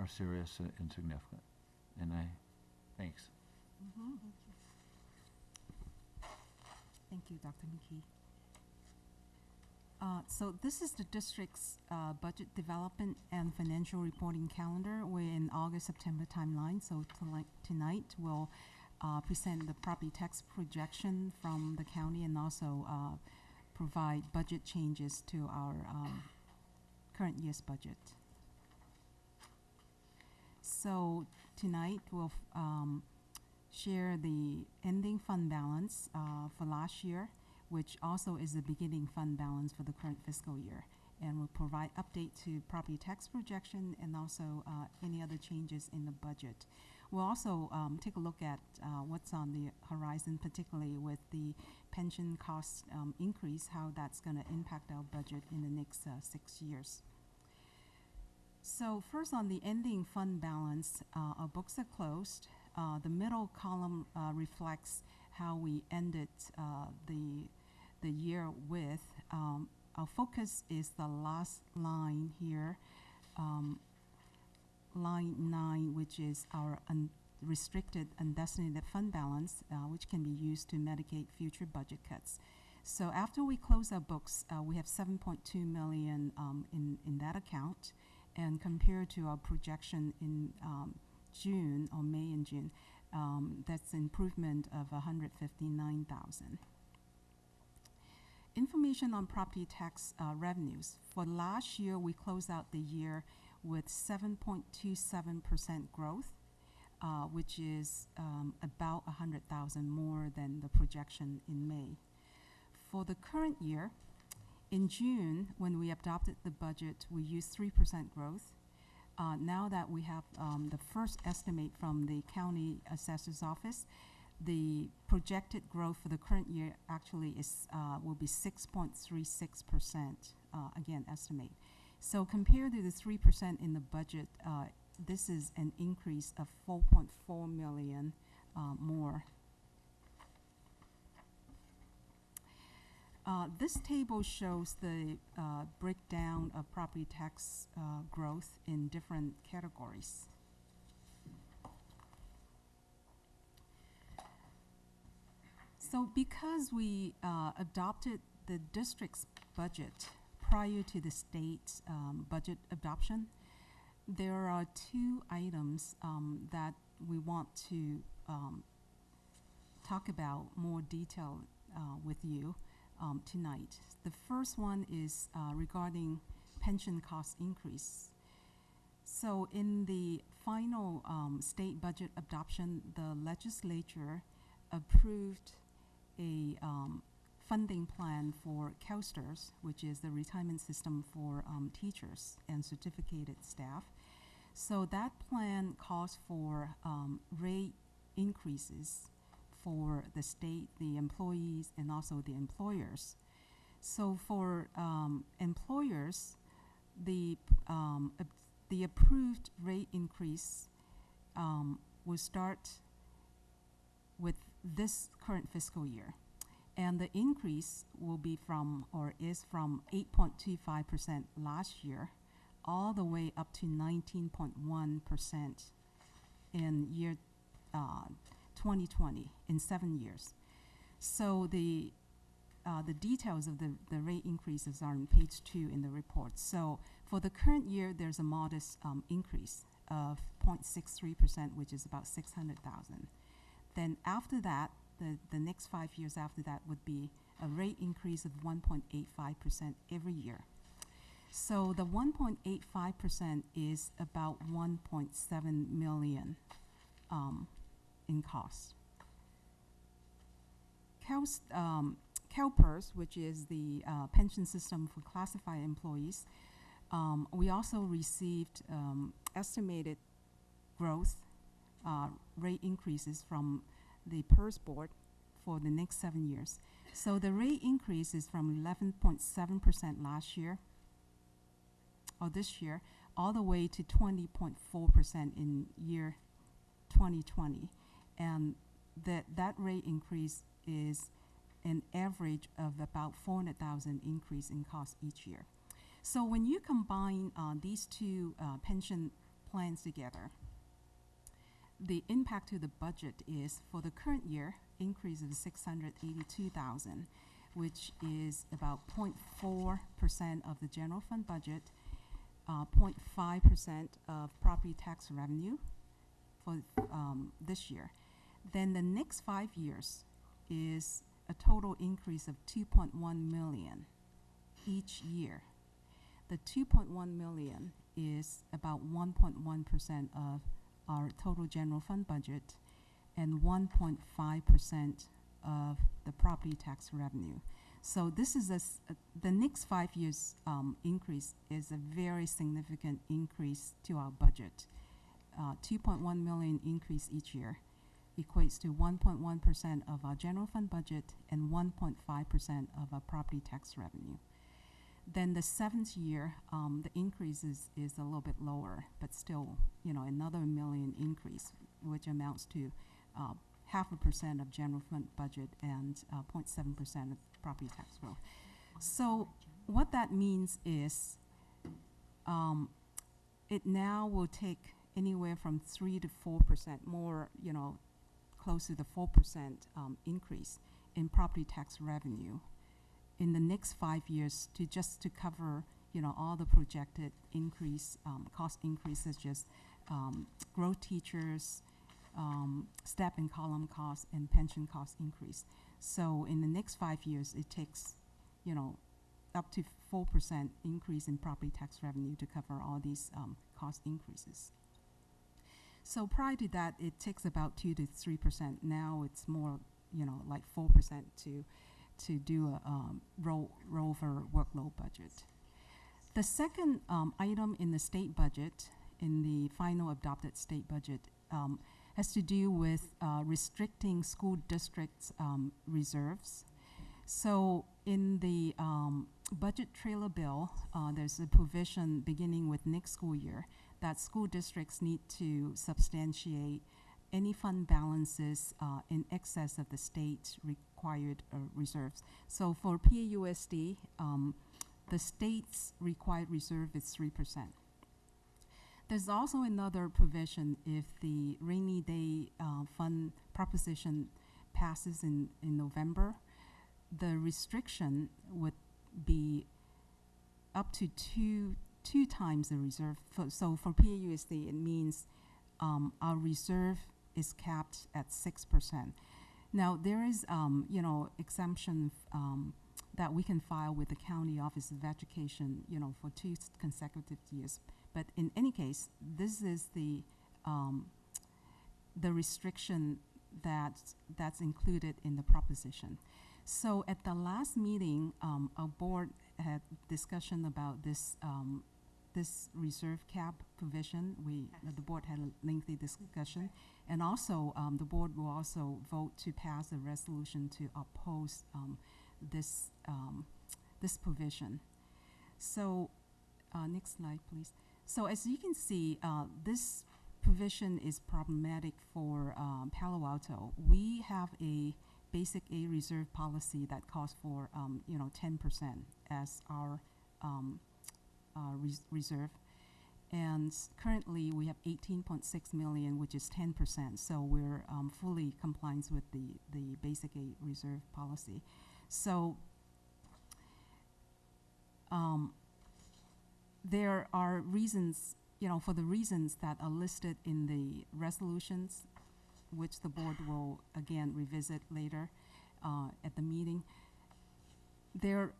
S3: serious and significant. And thanks.
S14: Thank you, Dr. McKee. So this is the district's budget development and financial reporting calendar. We're in August-September timeline, so tonight we'll present the property tax projection from the county and also provide budget changes to our current year's budget. So tonight we'll share the ending fund balance for last year, which also is the beginning fund balance for the current fiscal year. And we'll provide update to property tax projection and also any other changes in the budget. We'll also take a look at what's on the horizon, particularly with the pension cost increase, how that's going to impact our budget in the next 6 years. So first, on the ending fund balance, our books are closed. The middle column reflects how we ended the year with. Our focus is the last line here, line 9, which is our restricted undesignated fund balance, which can be used to mitigate future budget cuts. So after we close our books, we have $7.2 million in that account. And compared to our projection in June, or May and June, that's an improvement of $159,000. Information on property tax revenues. For last year, we closed out the year with 7.27% growth, which is about $100,000 more than the projection in May. For the current year, in June, when we adopted the budget, we used 3% growth. Now that we have the first estimate from the county assessor's office, the projected growth for the current year actually will be 6.36%, again, estimate. So compared to the 3% in the budget, this is an increase of $4.4 million more. This table shows the breakdown of property tax growth in different categories. So because we adopted the district's budget prior to the state's budget adoption, there are two items that we want to talk about more detail with you tonight. The first one is regarding pension cost increase. So in the final state budget adoption, the legislature approved a funding plan for CalSTRS, which is the retirement system for teachers and certificated staff. So that plan calls for rate increases for the state, the employees, and also the employers. So for employers, the approved rate increase will start with this current fiscal year. And the increase will be from, or is from 8.25% last year, all the way up to 19.1% in year 2020, in 7 years. So the details of the rate increases are on page 2 in the report. So for the current year, there's a modest increase of 0.63%, which is about $600,000. Then after that, the next 5 years after that would be a rate increase of 1.85% every year. So the 1.85% is about 1.7 million in cost. CalPERS, which is the pension system for classified employees, we also received estimated growth rate increases from the PERS board for the next 7 years. So the rate increase is from 11.7% last year, or this year, all the way to 20.4% in year 2020. And that rate increase is an average of about 400,000 increase in cost each year. So when you combine these two pension plans together, the impact to the budget is, for the current year, increase of 682,000, which is about 0.4% of the general fund budget, 0.5% of property tax revenue for this year. Then the next 5 years is a total increase of 2.1 million each year. The 2.1 million is about 1.1% of our total general fund budget and 1.5% of the property tax revenue. So this is the next 5 years increase is a very significant increase to our budget. 2.1 million increase each year equates to 1.1% of our general fund budget and 1.5% of our property tax revenue. Then the 7th year, the increase is a little bit lower, but still, another million increase, which amounts to 0.5% of general fund budget and 0.7% of property tax growth. So what that means is it now will take anywhere from 3 to 4% more, close to the 4% increase in property tax revenue in the next 5 years to cover, all the projected increase, cost increases, just growth teachers, step and column costs, and pension cost increase. So in the next 5 years, it takes, up to 4% increase in property tax revenue to cover all these cost increases. So prior to that, it takes about 2 to 3%. Now it's more, like 4% to do a rollover workload budget. The second item in the state budget, in the final adopted state budget, has to do with restricting school districts' reserves. So in the budget trailer bill, there's a provision beginning with next school year that school districts need to substantiate any fund balances in excess of the state required reserves. So for PAUSD, the state's required reserve is 3%. There's also another provision if the rainy day fund proposition passes in November, the restriction would be up to two times the reserve. So for PAUSD, it means our reserve is capped at 6%. Now there is, exemption that we can file with the County Office of Education, for 2 consecutive years. But in any case, this is the restriction that's included in the proposition. So at the last meeting, our board had discussion about this this reserve cap provision. The board had a lengthy discussion, and also the board will also vote to pass a resolution to oppose this this provision. So, next slide, please. So as you can see, this provision is problematic for Palo Alto. We have a basic A reserve policy that calls for 10% as our reserve, and currently we have 18.6 million, which is 10%. So we're fully compliant with the basic A reserve policy. So there are reasons, for the reasons that are listed in the resolutions, which the board will again revisit later at the meeting. There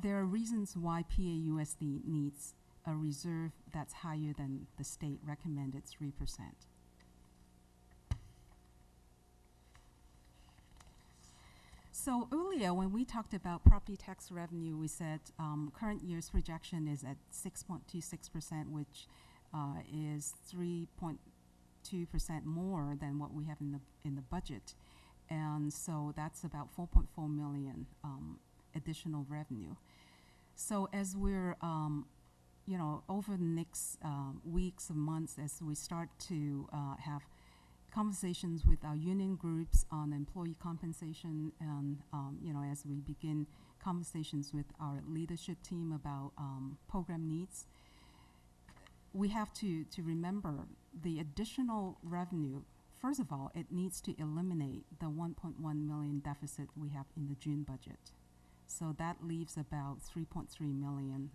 S14: are reasons why PAUSD needs a reserve that's higher than the state recommended 3%. So earlier, when we talked about property tax revenue, we said current year's projection is at 6.26%, which is 3.2% more than what we have in the budget, and so that's about 4.4 million additional revenue. So as we're over the next weeks and months, as we start to have conversations with our union groups on employee compensation, and as we begin conversations with our leadership team about program needs, we have to remember the additional revenue. First of all, it needs to eliminate the 1.1 million deficit we have in the June budget. So that leaves about 3.3 million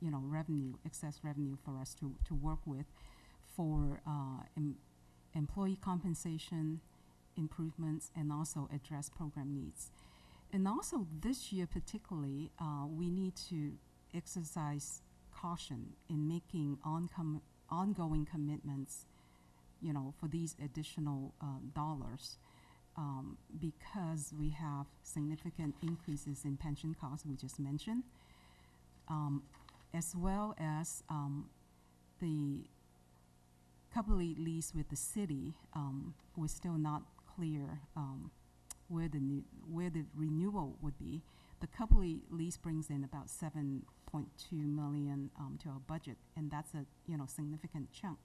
S14: revenue, excess revenue for us to work with for employee compensation improvements, and also address program needs. And also this year particularly, we need to exercise caution in making ongoing commitments, for these additional dollars, because we have significant increases in pension costs we just mentioned, as well as the couple lease with the city. We're still not clear where the renewal would be. The couple lease brings in about 7.2 million to our budget, and that's a significant chunk.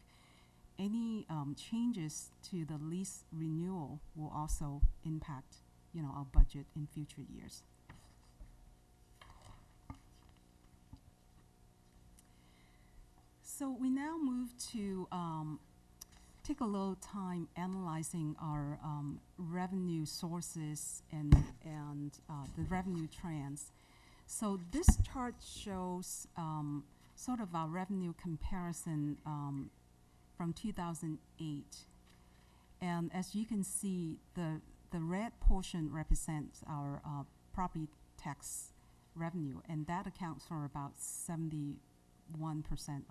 S14: Any changes to the lease renewal will also impact our budget in future years. So we now move to take a little time analyzing our revenue sources and the revenue trends. So this chart shows sort of our revenue comparison from 2008. And as you can see, the red portion represents our property tax revenue, and that accounts for about 71%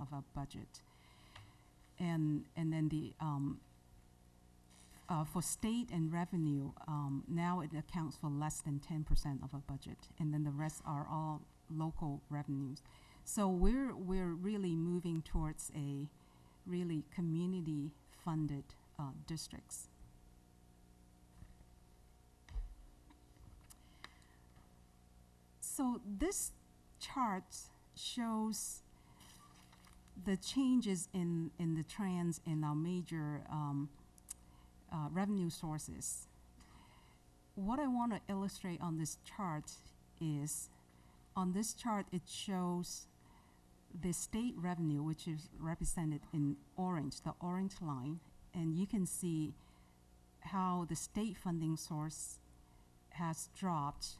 S14: of our budget. And then the for state and revenue, now it accounts for less than 10% of our budget, and then the rest are all local revenues. So we're really moving towards a really community-funded districts. So this chart shows the changes in the trends in our major revenue sources. What I want to illustrate on this chart is, on this chart it shows the state revenue, which is represented in orange, the orange line, and you can see how the state funding source has dropped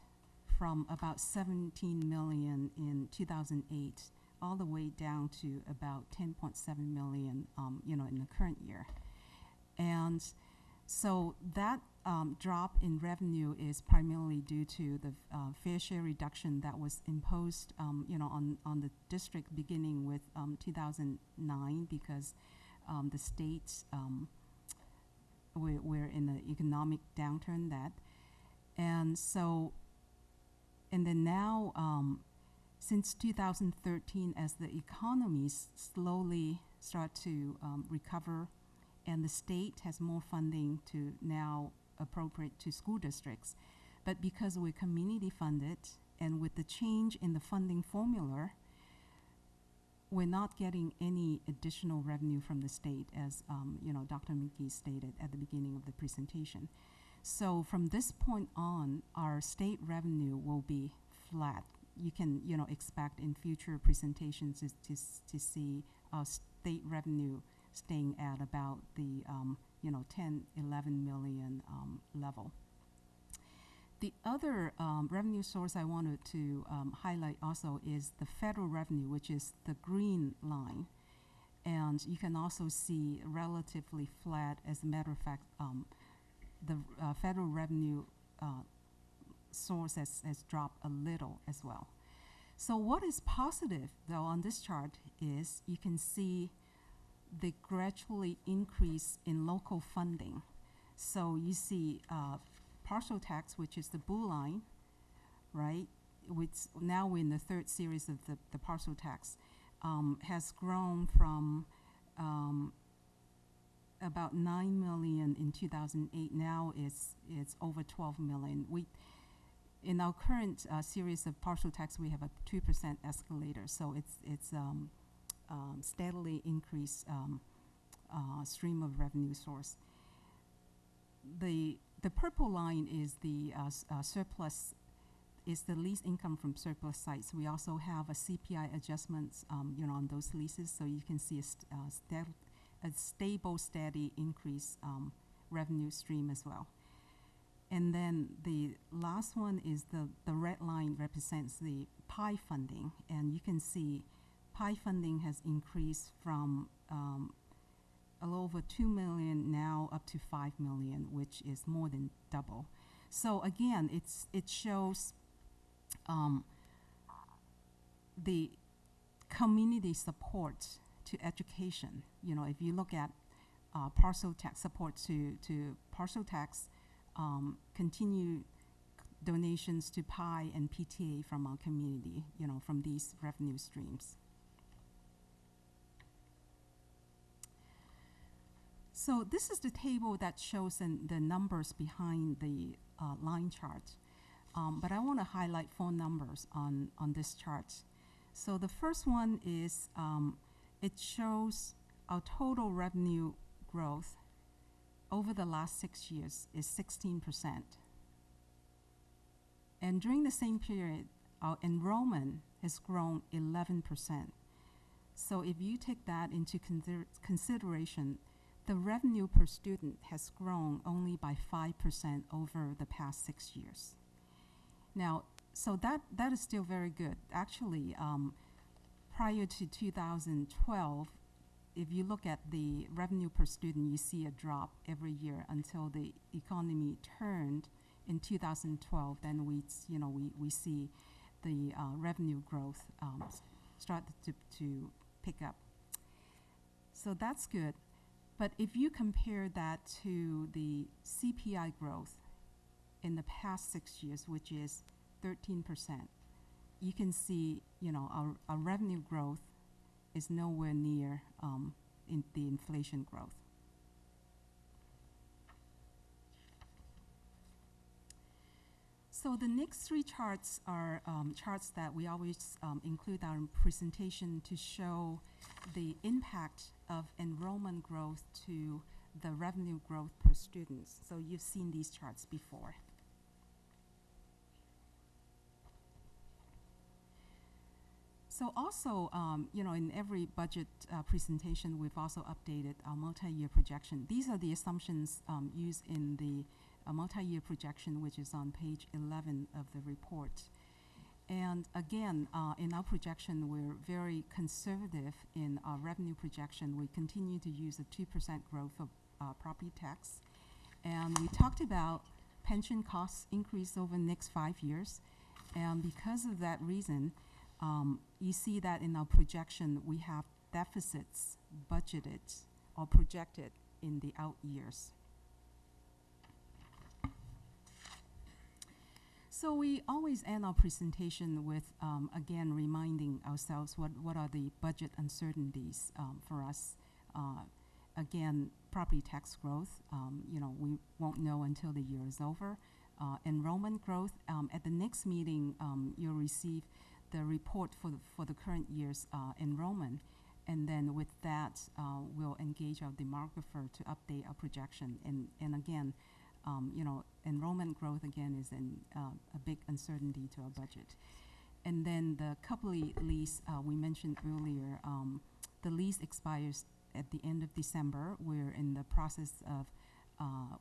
S14: from about 17 million in 2008 all the way down to about 10.7 million, in the current year. And so that drop in revenue is primarily due to the fair share reduction that was imposed, on the district beginning with 2009, because the states we're in an economic downturn that. And so, and then now, since 2013, as the economies slowly start to recover, and the state has more funding to now appropriate to school districts, but because we're community funded, and with the change in the funding formula, we're not getting any additional revenue from the state, as Dr. McGee stated at the beginning of the presentation. So from this point on, our state revenue will be flat. You can expect in future presentations to see our state revenue staying at about the 10, 11 million level. The other revenue source I wanted to highlight also is the federal revenue, which is the green line. And you can also see relatively flat. As a matter of fact, the federal revenue source has dropped a little as well. So what is positive, though, on this chart is you can see the gradually increase in local funding. So you see partial tax, which is the blue line, right, which now we're in the third series of the partial tax, has grown from about 9 million in 2008. Now it's over 12 million. In our current series of partial tax, we have a 2% escalator, so it's steadily increased stream of revenue source. The purple line is the surplus, is the lease income from surplus sites. We also have a CPI adjustments, on those leases, so you can see a stable, steady increase revenue stream as well. And then the last one is the red line represents the PI funding, and you can see PI funding has increased from a little over 2 million now up to 5 million, which is more than double. So again, it shows the community support to education. If you look at partial tax support to partial tax, continue donations to PI and PTA from our community, from these revenue streams. So this is the table that shows the numbers behind the line chart. But I want to highlight 4 numbers on this chart. So the first one is it shows our total revenue growth over the last 6 years is 16%. And during the same period, our enrollment has grown 11%. So if you take that into consideration, the revenue per student has grown only by 5% over the past 6 years. Now, so that is still very good. Actually, prior to 2012, if you look at the revenue per student, you see a drop every year until the economy turned in 2012. Then we see the revenue growth start to pick up. So that's good. But if you compare that to the CPI growth in the past 6 years, which is 13%, you can see, our revenue growth is nowhere near in the inflation growth. So the next 3 charts are charts that we always include our presentation to show the impact of enrollment growth to the revenue growth per student. So you've seen these charts before. So also, in every budget presentation, we've also updated our multi-year projection. These are the assumptions used in the multi-year projection, which is on page 11 of the report. And again, in our projection, we're very conservative in our revenue projection. We continue to use a 2% growth of property tax. And we talked about pension costs increase over the next 5 years. And because of that reason, you see that in our projection, we have deficits budgeted or projected in the out years. So we always end our presentation with, again, reminding ourselves what are the budget uncertainties for us. Again, property tax growth, we won't know until the year is over. Enrollment growth, at the next meeting, you'll receive the report for the current year's enrollment. And then with that, we'll engage our demographer to update our projection. And again, enrollment growth again is a big uncertainty to our budget. And then the Copley lease we mentioned earlier, the lease expires at the end of December. We're in the process of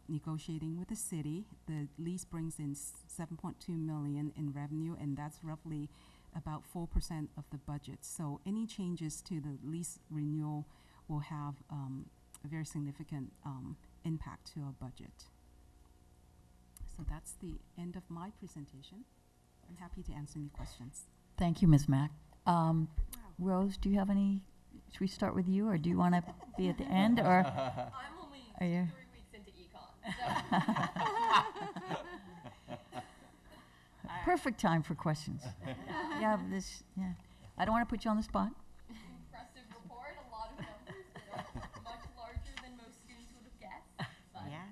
S14: negotiating with the city. The lease brings in $7.2 million in revenue, and that's roughly about 4% of the budget. So any changes to the lease renewal will have a very significant impact to our budget. So that's the end of my presentation. I'm happy to answer any questions.
S1: Thank you, Ms. Mack. Rose, do you have any, should we start with you, or do you want to be at the end, or?
S7: I'm only
S1: Are you?
S7: 3 weeks into econ, so.
S1: Perfect time for questions. Yeah, I don't want to put you on the spot.
S7: Impressive report, a lot of numbers, much larger than most students would have guessed. But
S10: Yeah.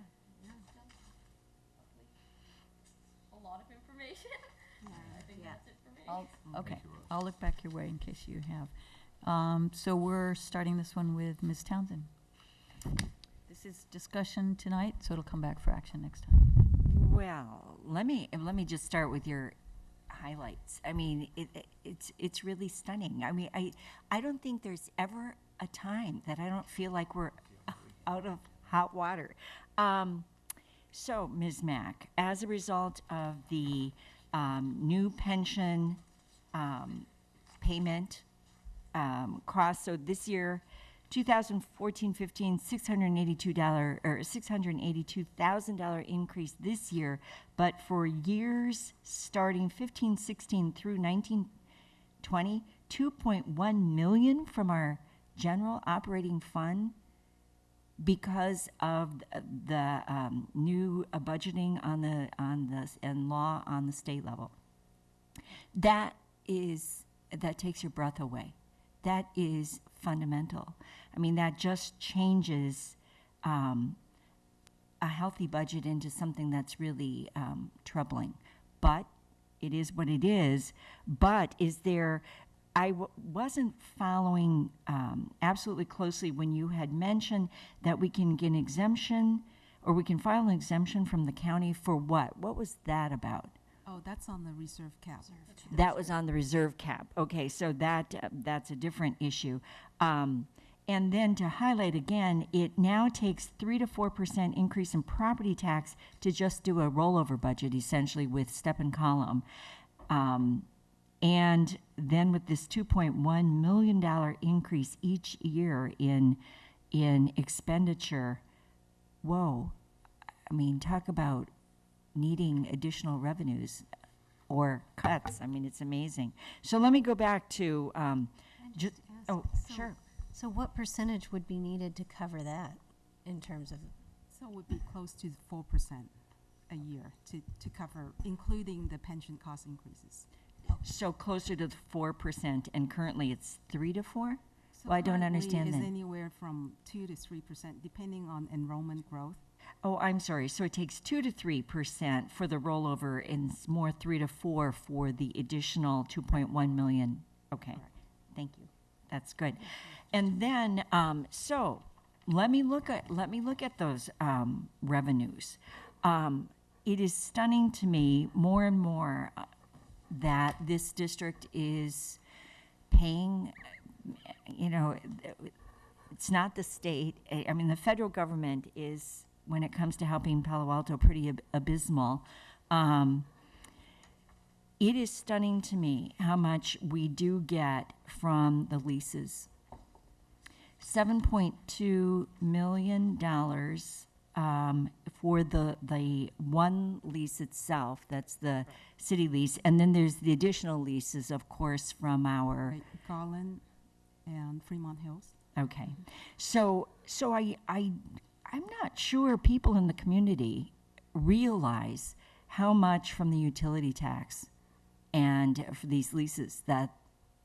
S7: a lot of information. I think that's it for me.
S1: Okay,
S11: Thank you, Rose.
S1: I'll look back your way in case you have. So we're starting this one with Ms. Townsend. This is discussion tonight, so it'll come back for action next time.
S10: Well, let me just start with your highlights. I mean, it's really stunning. I mean, I don't think there's ever a time that I don't feel like we're out of hot water. So, Ms. Mack, as a result of the new pension payment costs, so this year, 2014-15, $682,000 increase this year, but for years starting 15-16 through 19-20, $2.1 million from our general operating fund because of the new budgeting and law on the state level. That takes your breath away. That is fundamental. I mean, that just changes a healthy budget into something that's really troubling. But it is what it is. But I wasn't following absolutely closely when you had mentioned that we can get an exemption, or we can file an exemption from the county for what? What was that about?
S14: Oh, that's on the reserve cap.
S10: That was on the reserve cap. Okay, so that's a different issue. And then to highlight again, it now takes 3 to 4% increase in property tax to just do a rollover budget, essentially, with step and column. And then with this $2.1 million increase each year in expenditure, whoa. I mean, talk about needing additional revenues or cuts. I mean, it's amazing. So let me go back to, sure.
S2: So what percentage would be needed to cover that in terms of?
S14: So it would be close to 4% a year to cover, including the pension cost increases.
S10: So closer to the 4%, and currently it's 3 to 4?
S14: So
S10: Well, I don't understand
S14: is
S10: that.
S14: anywhere from 2 to 3%, depending on enrollment growth.
S10: Oh, I'm sorry. So it takes 2 to 3% for the rollover, and it's more 3 to 4 for the additional 2.1 million. Okay, thank you. That's good. And then, so let me look at those revenues. It is stunning to me more and more that this district is paying. You know, it's not the state. I mean, the federal government is, when it comes to helping Palo Alto, pretty abysmal. It is stunning to me how much we do get from the leases. $7.2 million for the one lease itself, that's the city lease, and then there's the additional leases, of course, from our...
S14: Right, Garland and Fremont Hills.
S10: Okay. So I'm not sure people in the community realize how much from the utility tax and for these leases that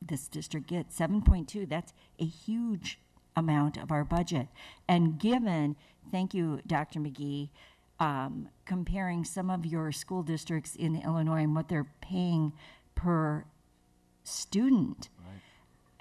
S10: this district gets. 7.2, that's a huge amount of our budget. And given, thank you, Dr. McGee, comparing some of your school districts in Illinois and what they're paying per student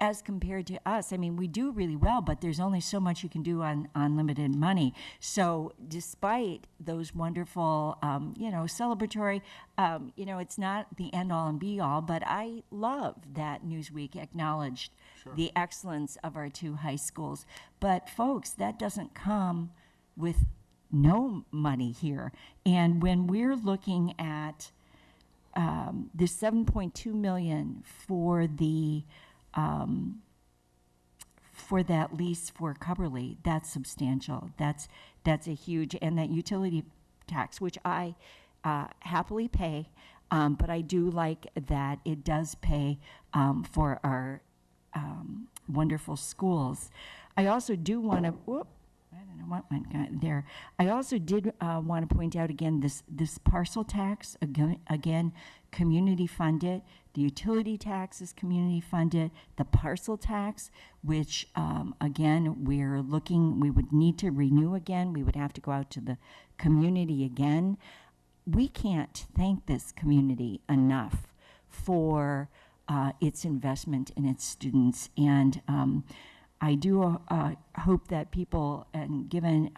S10: as compared to us. I mean, we do really well, but there's only so much you can do on limited money. So despite those wonderful, celebratory, it's not the end all and be all, but I love that Newsweek acknowledged the excellence of our two high schools. But folks, that doesn't come with no money here. And when we're looking at this $7.2 million for the for that lease for Cubberley, that's substantial. That's a huge, and that utility tax, which I happily pay, but I do like that it does pay for our wonderful schools. I also do want to, I don't know what went there. I also did want to point out again this parcel tax, again, community funded. The utility tax is community funded. The parcel tax, which again, we would need to renew again. We would have to go out to the community again. We can't thank this community enough for its investment in its students. And I do hope that people, and given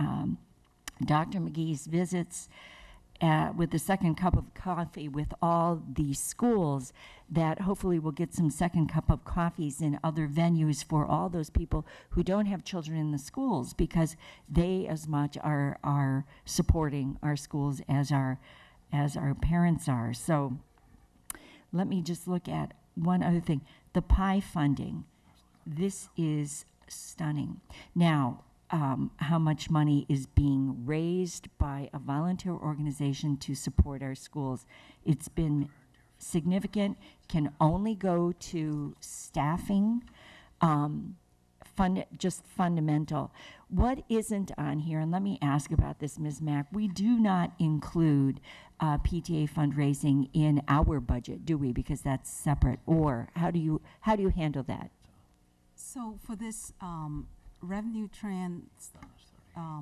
S10: Dr. McGee's visits with the second cup of coffee with all the schools, that hopefully we'll get some second cup of coffees in other venues for all those people who don't have children in the schools, because they as much are supporting our schools as our parents are. So let me just look at one other thing. The PI funding. This is stunning. Now, how much money is being raised by a volunteer organization to support our schools? It's been significant, can only go to staffing, just fundamental. What isn't on here, and let me ask about this, Ms. Mack, we do not include PTA fundraising in our budget, do we? Because that's separate. Or how do you handle that?
S14: So for this revenue trend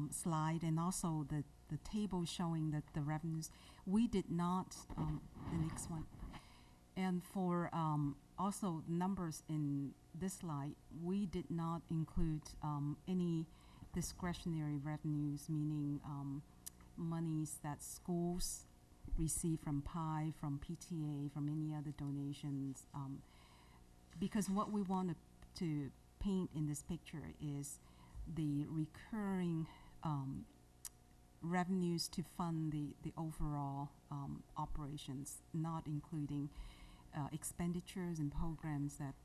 S14: slide, and also the table showing that the revenues, we did not, the next one, and for also numbers in this slide, we did not include any discretionary revenues, meaning monies that schools receive from PI, from PTA, from any other donations, because what we want to paint in this picture is the recurring revenues to fund the overall operations, not including expenditures and programs that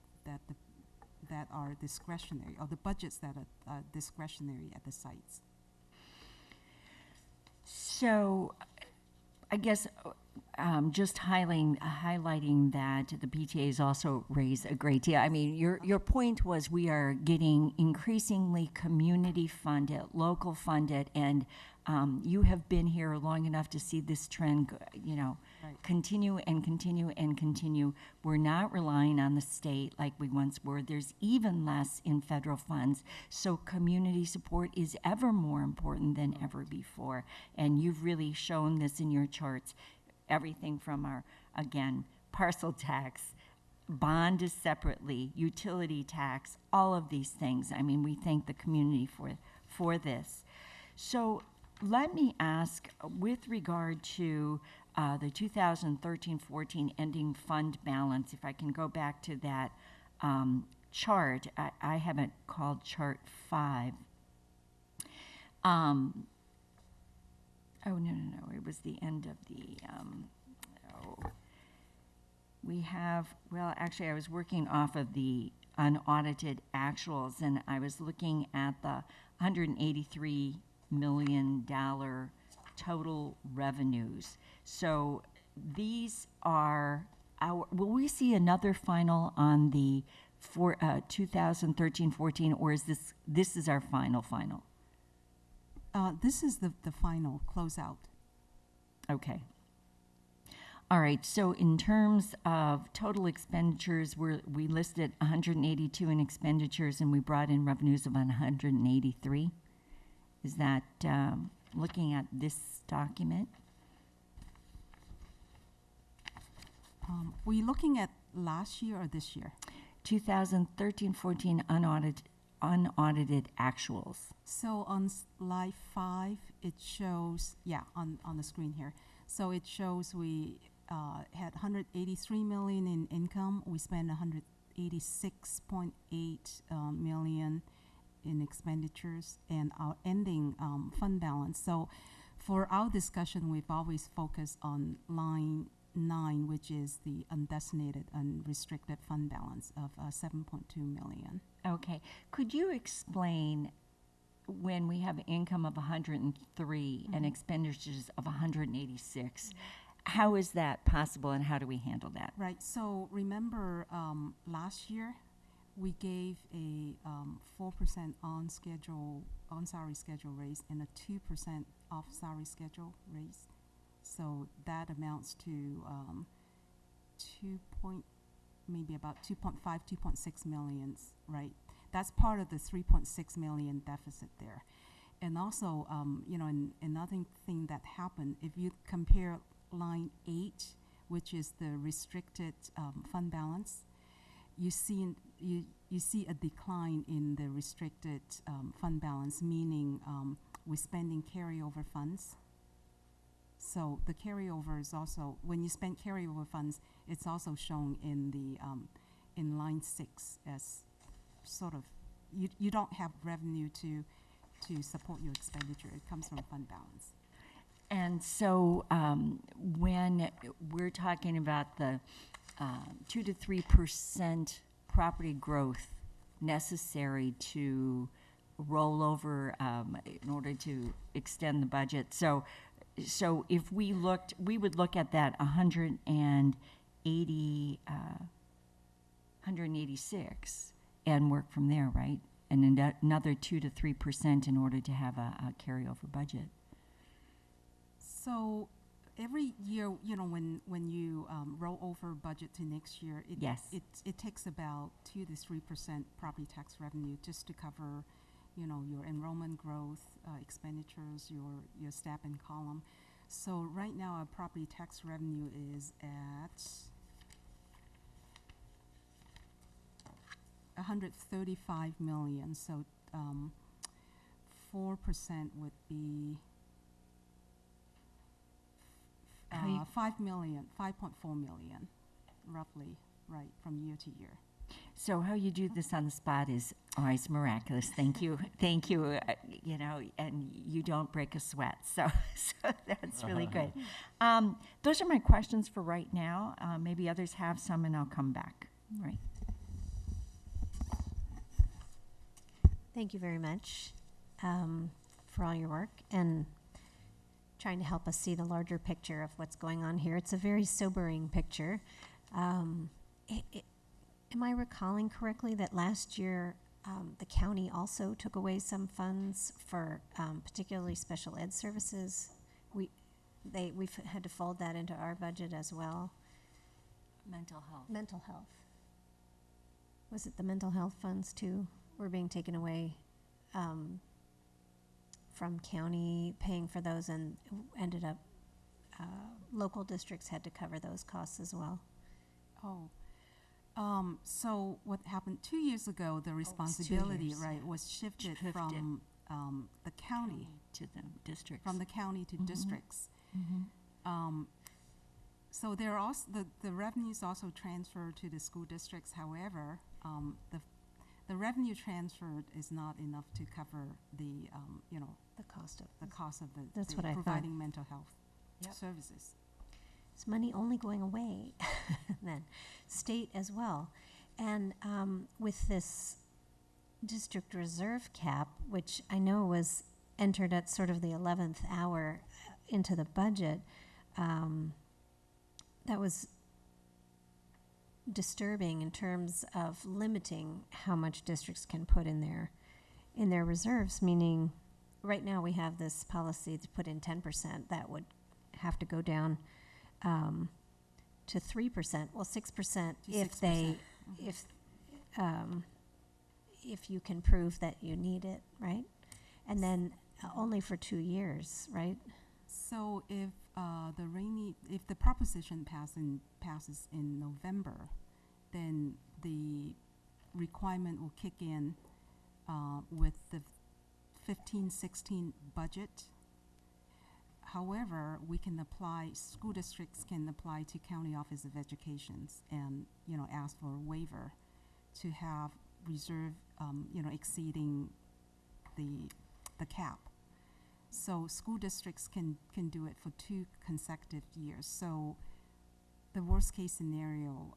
S14: are discretionary, or the budgets that are discretionary at the sites.
S10: So I guess just highlighting that the PTAs also raise a great deal. I mean, your point was we are getting increasingly community funded, local funded, and you have been here long enough to see this trend, continue and continue and continue. We're not relying on the state like we once were. There's even less in federal funds. So community support is ever more important than ever before. And you've really shown this in your charts. Everything from our, again, parcel tax, bond is separately, utility tax, all of these things. I mean, we thank the community for this. So let me ask, with regard to the 2013-14 ending fund balance, if I can go back to that chart, I have it called chart 5. Oh, no, it was the end of the, we have, well, actually, I was working off of the unaudited actuals, and I was looking at the $183 million total revenues. So these are will we see another final on the 2013-14, or is this is our final?
S14: This is the final closeout.
S10: Okay. All right, so in terms of total expenditures, we listed 182 in expenditures and we brought in revenues of 183. Is that, looking at this document?
S14: Were you looking at last year or this year?
S10: 2013-14 unaudited actuals.
S14: So on slide 5, it shows, on the screen here. So it shows we had 183 million in income. We spent 186.8 million in expenditures, and our ending fund balance. So for our discussion, we've always focused on line 9, which is the undesignated unrestricted fund balance of 7.2 million.
S10: Okay. Could you explain when we have income of 103 and expenditures of 186, how is that possible and how do we handle that?
S14: Right. So remember last year we gave a 4% on salary schedule raise and a 2% off salary schedule raise. So that amounts to about 2.6 million, right? That's part of the 3.6 million deficit there. And also, another thing that happened, if you compare line 8, which is the restricted fund balance, you see a decline in the restricted fund balance, meaning we're spending carryover funds. So the carryover is also, when you spend carryover funds, it's also shown in the in line 6 as sort of, you don't have revenue to support your expenditure. It comes from fund balance.
S10: And so when we're talking about the 2 to 3% property growth necessary to roll over in order to extend the budget. So if we would look at that 186 and work from there, right? And another 2 to 3% in order to have a carryover budget.
S14: So every year, when you roll over budget to next year, it takes about 2 to 3% property tax revenue just to cover, your enrollment growth, expenditures, your step and column. So right now, our property tax revenue is at 135 million. So 4% would be 5 million, 5.4 million, roughly, right, from year to year.
S10: So how you do this on the spot is always miraculous. Thank you, thank you. And you don't break a sweat, so that's really good. Those are my questions for right now. Maybe others have some, and I'll come back. Right.
S2: Thank you very much for all your work and trying to help us see the larger picture of what's going on here. It's a very sobering picture. Am I recalling correctly that last year the county also took away some funds for particularly special ed services? We've had to fold that into our budget as well.
S10: Mental health.
S2: Mental health. Was it the mental health funds too were being taken away from county paying for those, and ended up local districts had to cover those costs as well?
S14: So what happened 2 years ago, the responsibility, was shifted from the county
S10: to the districts.
S14: From the county to districts. So there are also the revenues also transferred to the school districts. However, the revenue transferred is not enough to cover the cost of
S2: That's what I thought.
S14: providing mental health services.
S2: Is money only going away then? State as well. And with this district reserve cap, which I know was entered at sort of the 11th hour into the budget, that was disturbing in terms of limiting how much districts can put in their reserves, meaning right now we have this policy to put in 10%. That would have to go down to 3%. Well, 6%
S14: To
S2: if
S14: 6%.
S2: they, if you can prove that you need it, right? And then only for 2 years, right?
S14: So if if the proposition passes in November, then the requirement will kick in with the 15-16 budget. However, school districts can apply to County Office of Education and, ask for a waiver to have reserve, exceeding the cap. So school districts can do it for 2 consecutive years. So the worst case scenario,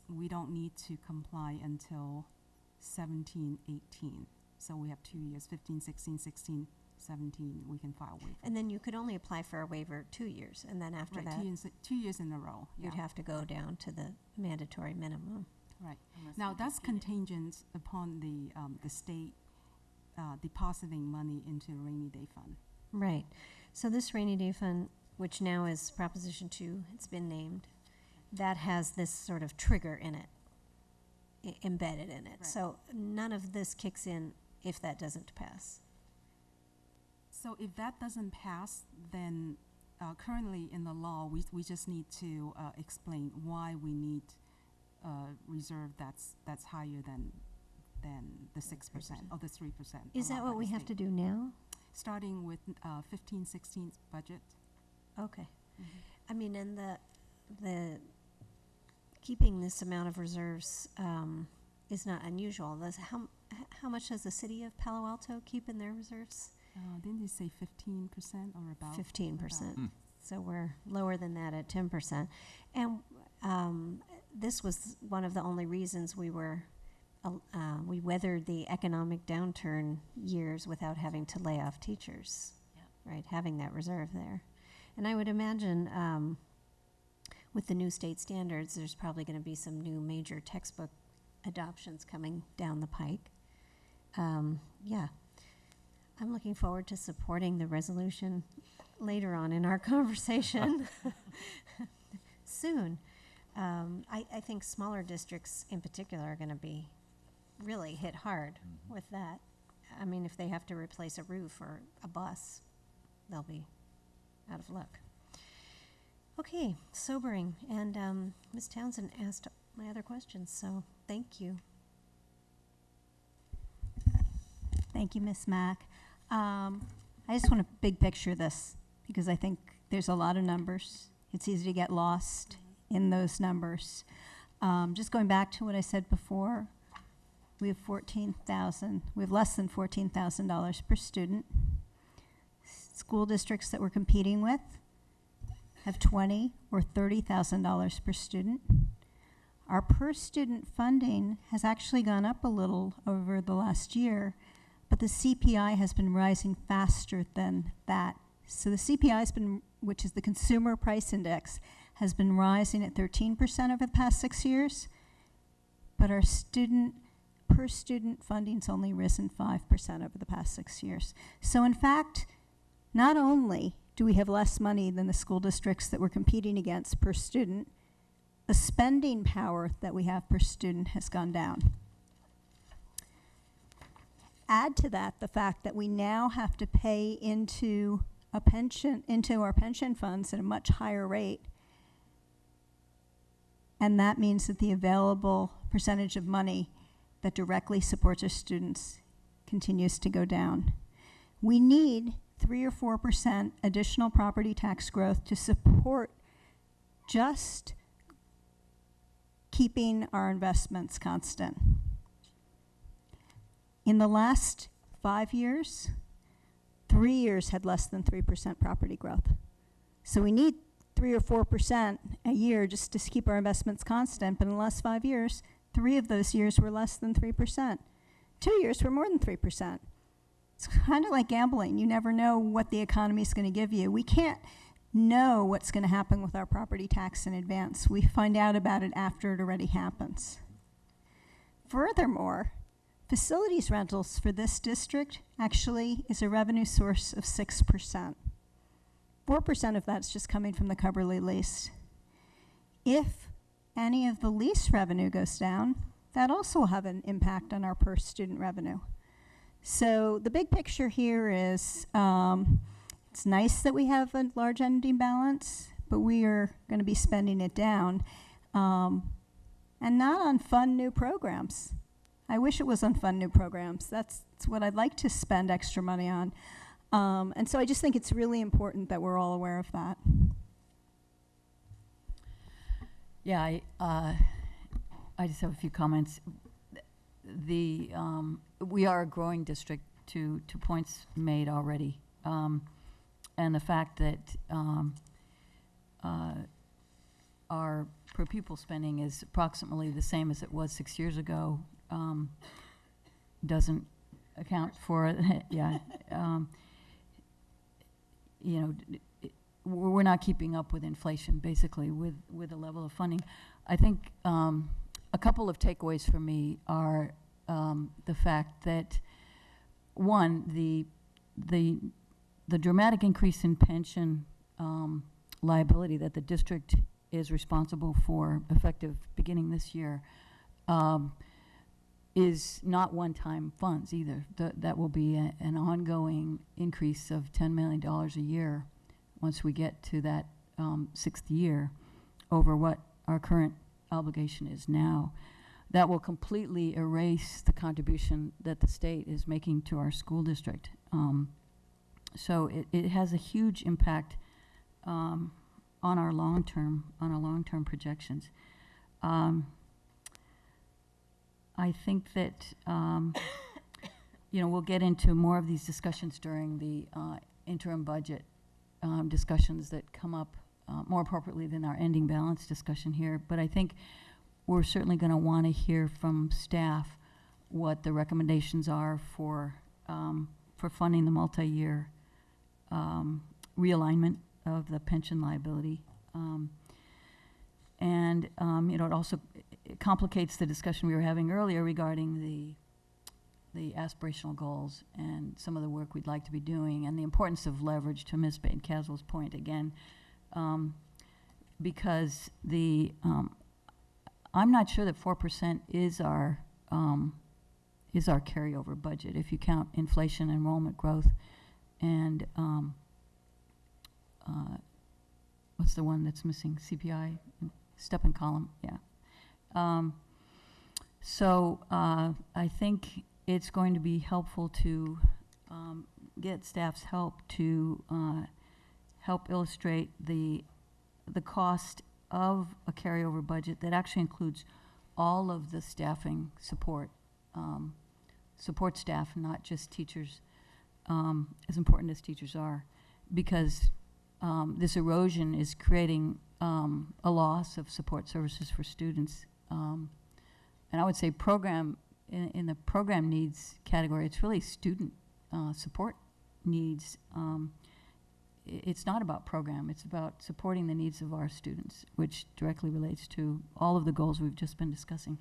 S14: we don't need to comply until 17, 18. So we have 2 years, 15, 16, 16, 17, we can file waiver.
S2: And then you could only apply for a waiver 2 years, and then after
S14: Right,
S2: that,
S14: 2 years in a row.
S2: you'd
S14: yeah.
S2: have to go down to the mandatory minimum.
S14: Right.
S7: Unless
S14: Now,
S7: we
S14: that's
S7: exceed it.
S14: contingent upon the state depositing money into a rainy day fund.
S2: Right. So this rainy day fund, which now is Proposition 2, it's been named, that has this sort of trigger in it, embedded in it.
S14: Right.
S2: So none of this kicks in if that doesn't pass.
S14: So if that doesn't pass, then currently in the law, we just need to explain why we need reserve that's higher than the 6% or the 3%.
S2: Is that what we have to do now?
S14: Starting with 15-16 budget.
S2: Okay. I mean, and the keeping this amount of reserves is not unusual. How much does the city of Palo Alto keep in their reserves?
S14: Didn't you say 15% or about?
S2: 15%. So we're lower than that at 10%. And this was one of the only reasons we weathered the economic downturn years without having to lay off teachers, right? Having that reserve there. And I would imagine with the new state standards, there's probably going to be some new major textbook adoptions coming down the pike. Yeah. I'm looking forward to supporting the resolution later on in our conversation soon. I think smaller districts in particular are going to be really hit hard with that. I mean, if they have to replace a roof or a bus, they'll be out of luck. Okay, sobering. And Ms. Townsend asked my other questions, so thank you.
S5: Thank you, Ms. Mack. I just want to big picture this because I think there's a lot of numbers. It's easy to get lost in those numbers. Just going back to what I said before, we have less than $14,000 per student. School districts that we're competing with have $20,000 or $30,000 per student. Our per student funding has actually gone up a little over the last year, but the CPI has been rising faster than that. So the CPI has been, which is the Consumer Price Index, has been rising at 13% over the past 6 years, but our per student funding's only risen 5% over the past 6 years. So in fact, not only do we have less money than the school districts that we're competing against per student, the spending power that we have per student has gone down. Add to that the fact that we now have to pay into our pension funds at a much higher rate. And that means that the available percentage of money that directly supports our students continues to go down. We need 3 or 4% additional property tax growth to support just keeping our investments constant. In the last 5 years, 3 years had less than 3% property growth. So we need 3 or 4% a year just to keep our investments constant, but in the last 5 years, 3 of those years were less than 3%. 2 years were more than 3%. It's kind of like gambling. You never know what the economy is going to give you. We can't know what's going to happen with our property tax in advance. We find out about it after it already happens. Furthermore, facilities rentals for this district actually is a revenue source of 6%. 4% of that's just coming from the Coverly lease. if any of the lease revenue goes down, that also will have an impact on our per student revenue. So the big picture here is it's nice that we have a large ending balance, but we are going to be spending it down, and not on fun new programs. I wish it was on fun new programs. That's what I'd like to spend extra money on. And so I just think it's really important that we're all aware of that.
S1: Yeah, I just have a few comments. We are a growing district to points made already. And the fact that our per pupil spending is approximately the same as it was 6 years ago doesn't account for it. Yeah. You know, we're not keeping up with inflation, basically, with the level of funding. I think a couple of takeaways for me are the fact that, one, the dramatic increase in pension liability that the district is responsible for, effective beginning this year, is not one-time funds either. That will be an ongoing increase of $10 million a year once we get to that 6th year over what our current obligation is now. That will completely erase the contribution that the state is making to our school district. So it has a huge impact on our long-term projections. I think that you know, we'll get into more of these discussions during the interim budget discussions that come up more appropriately than our ending balance discussion here. But I think we're certainly going to want to hear from staff what the recommendations are for funding the multi-year realignment of the pension liability. And you know, it also complicates the discussion we were having earlier regarding the aspirational goals and some of the work we'd like to be doing, and the importance of leverage, to Ms. Bain-Caswell's point again, because I'm not sure that 4% is our carryover budget if you count inflation, enrollment growth, and what's the one that's missing? CPI, step and column, yeah. So I think it's going to be helpful to get staff's help to help illustrate the cost of a carryover budget that actually includes all of the staffing support, support staff, not just teachers, as important as teachers are, because this erosion is creating a loss of support services for students. And I would say in the program needs category, it's really student support needs. It's not about program, it's about supporting the needs of our students, which directly relates to all of the goals we've just been discussing.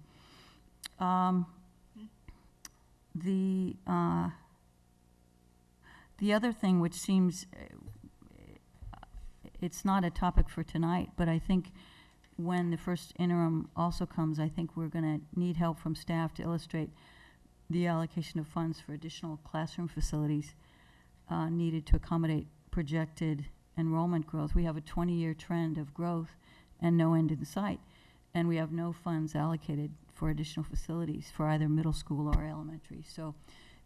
S1: The other thing, which seems, it's not a topic for tonight, but I think when the first interim also comes, I think we're going to need help from staff to illustrate the allocation of funds for additional classroom facilities needed to accommodate projected enrollment growth. We have a 20-year trend of growth and no end in sight, and we have no funds allocated for additional facilities for either middle school or elementary. So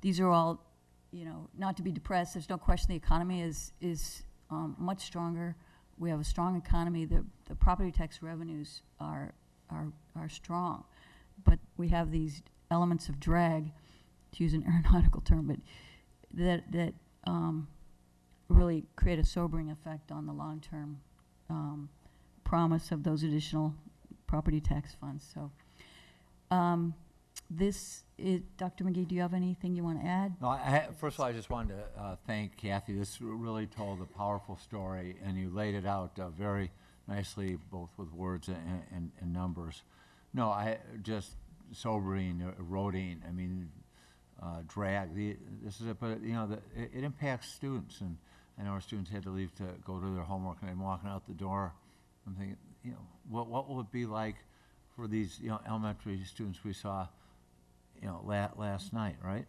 S1: these are all, you know, not to be depressed. There's no question the economy is much stronger. We have a strong economy. The property tax revenues are strong, but we have these elements of drag, to use an aeronautical term, but that really create a sobering effect on the long-term promise of those additional property tax funds. So Dr. McGee, do you have anything you want to add?
S3: No, first of all, I just wanted to thank Kathy. This really told a powerful story, and you laid it out very nicely, both with words and numbers. No, just sobering, eroding. I mean, drag. This is it, but you know, it impacts students, and I know our students had to leave to go do their homework, and I'm walking out the door I'm thinking, you know, what will it be like for these, you know, elementary students we saw, you know, last night, right?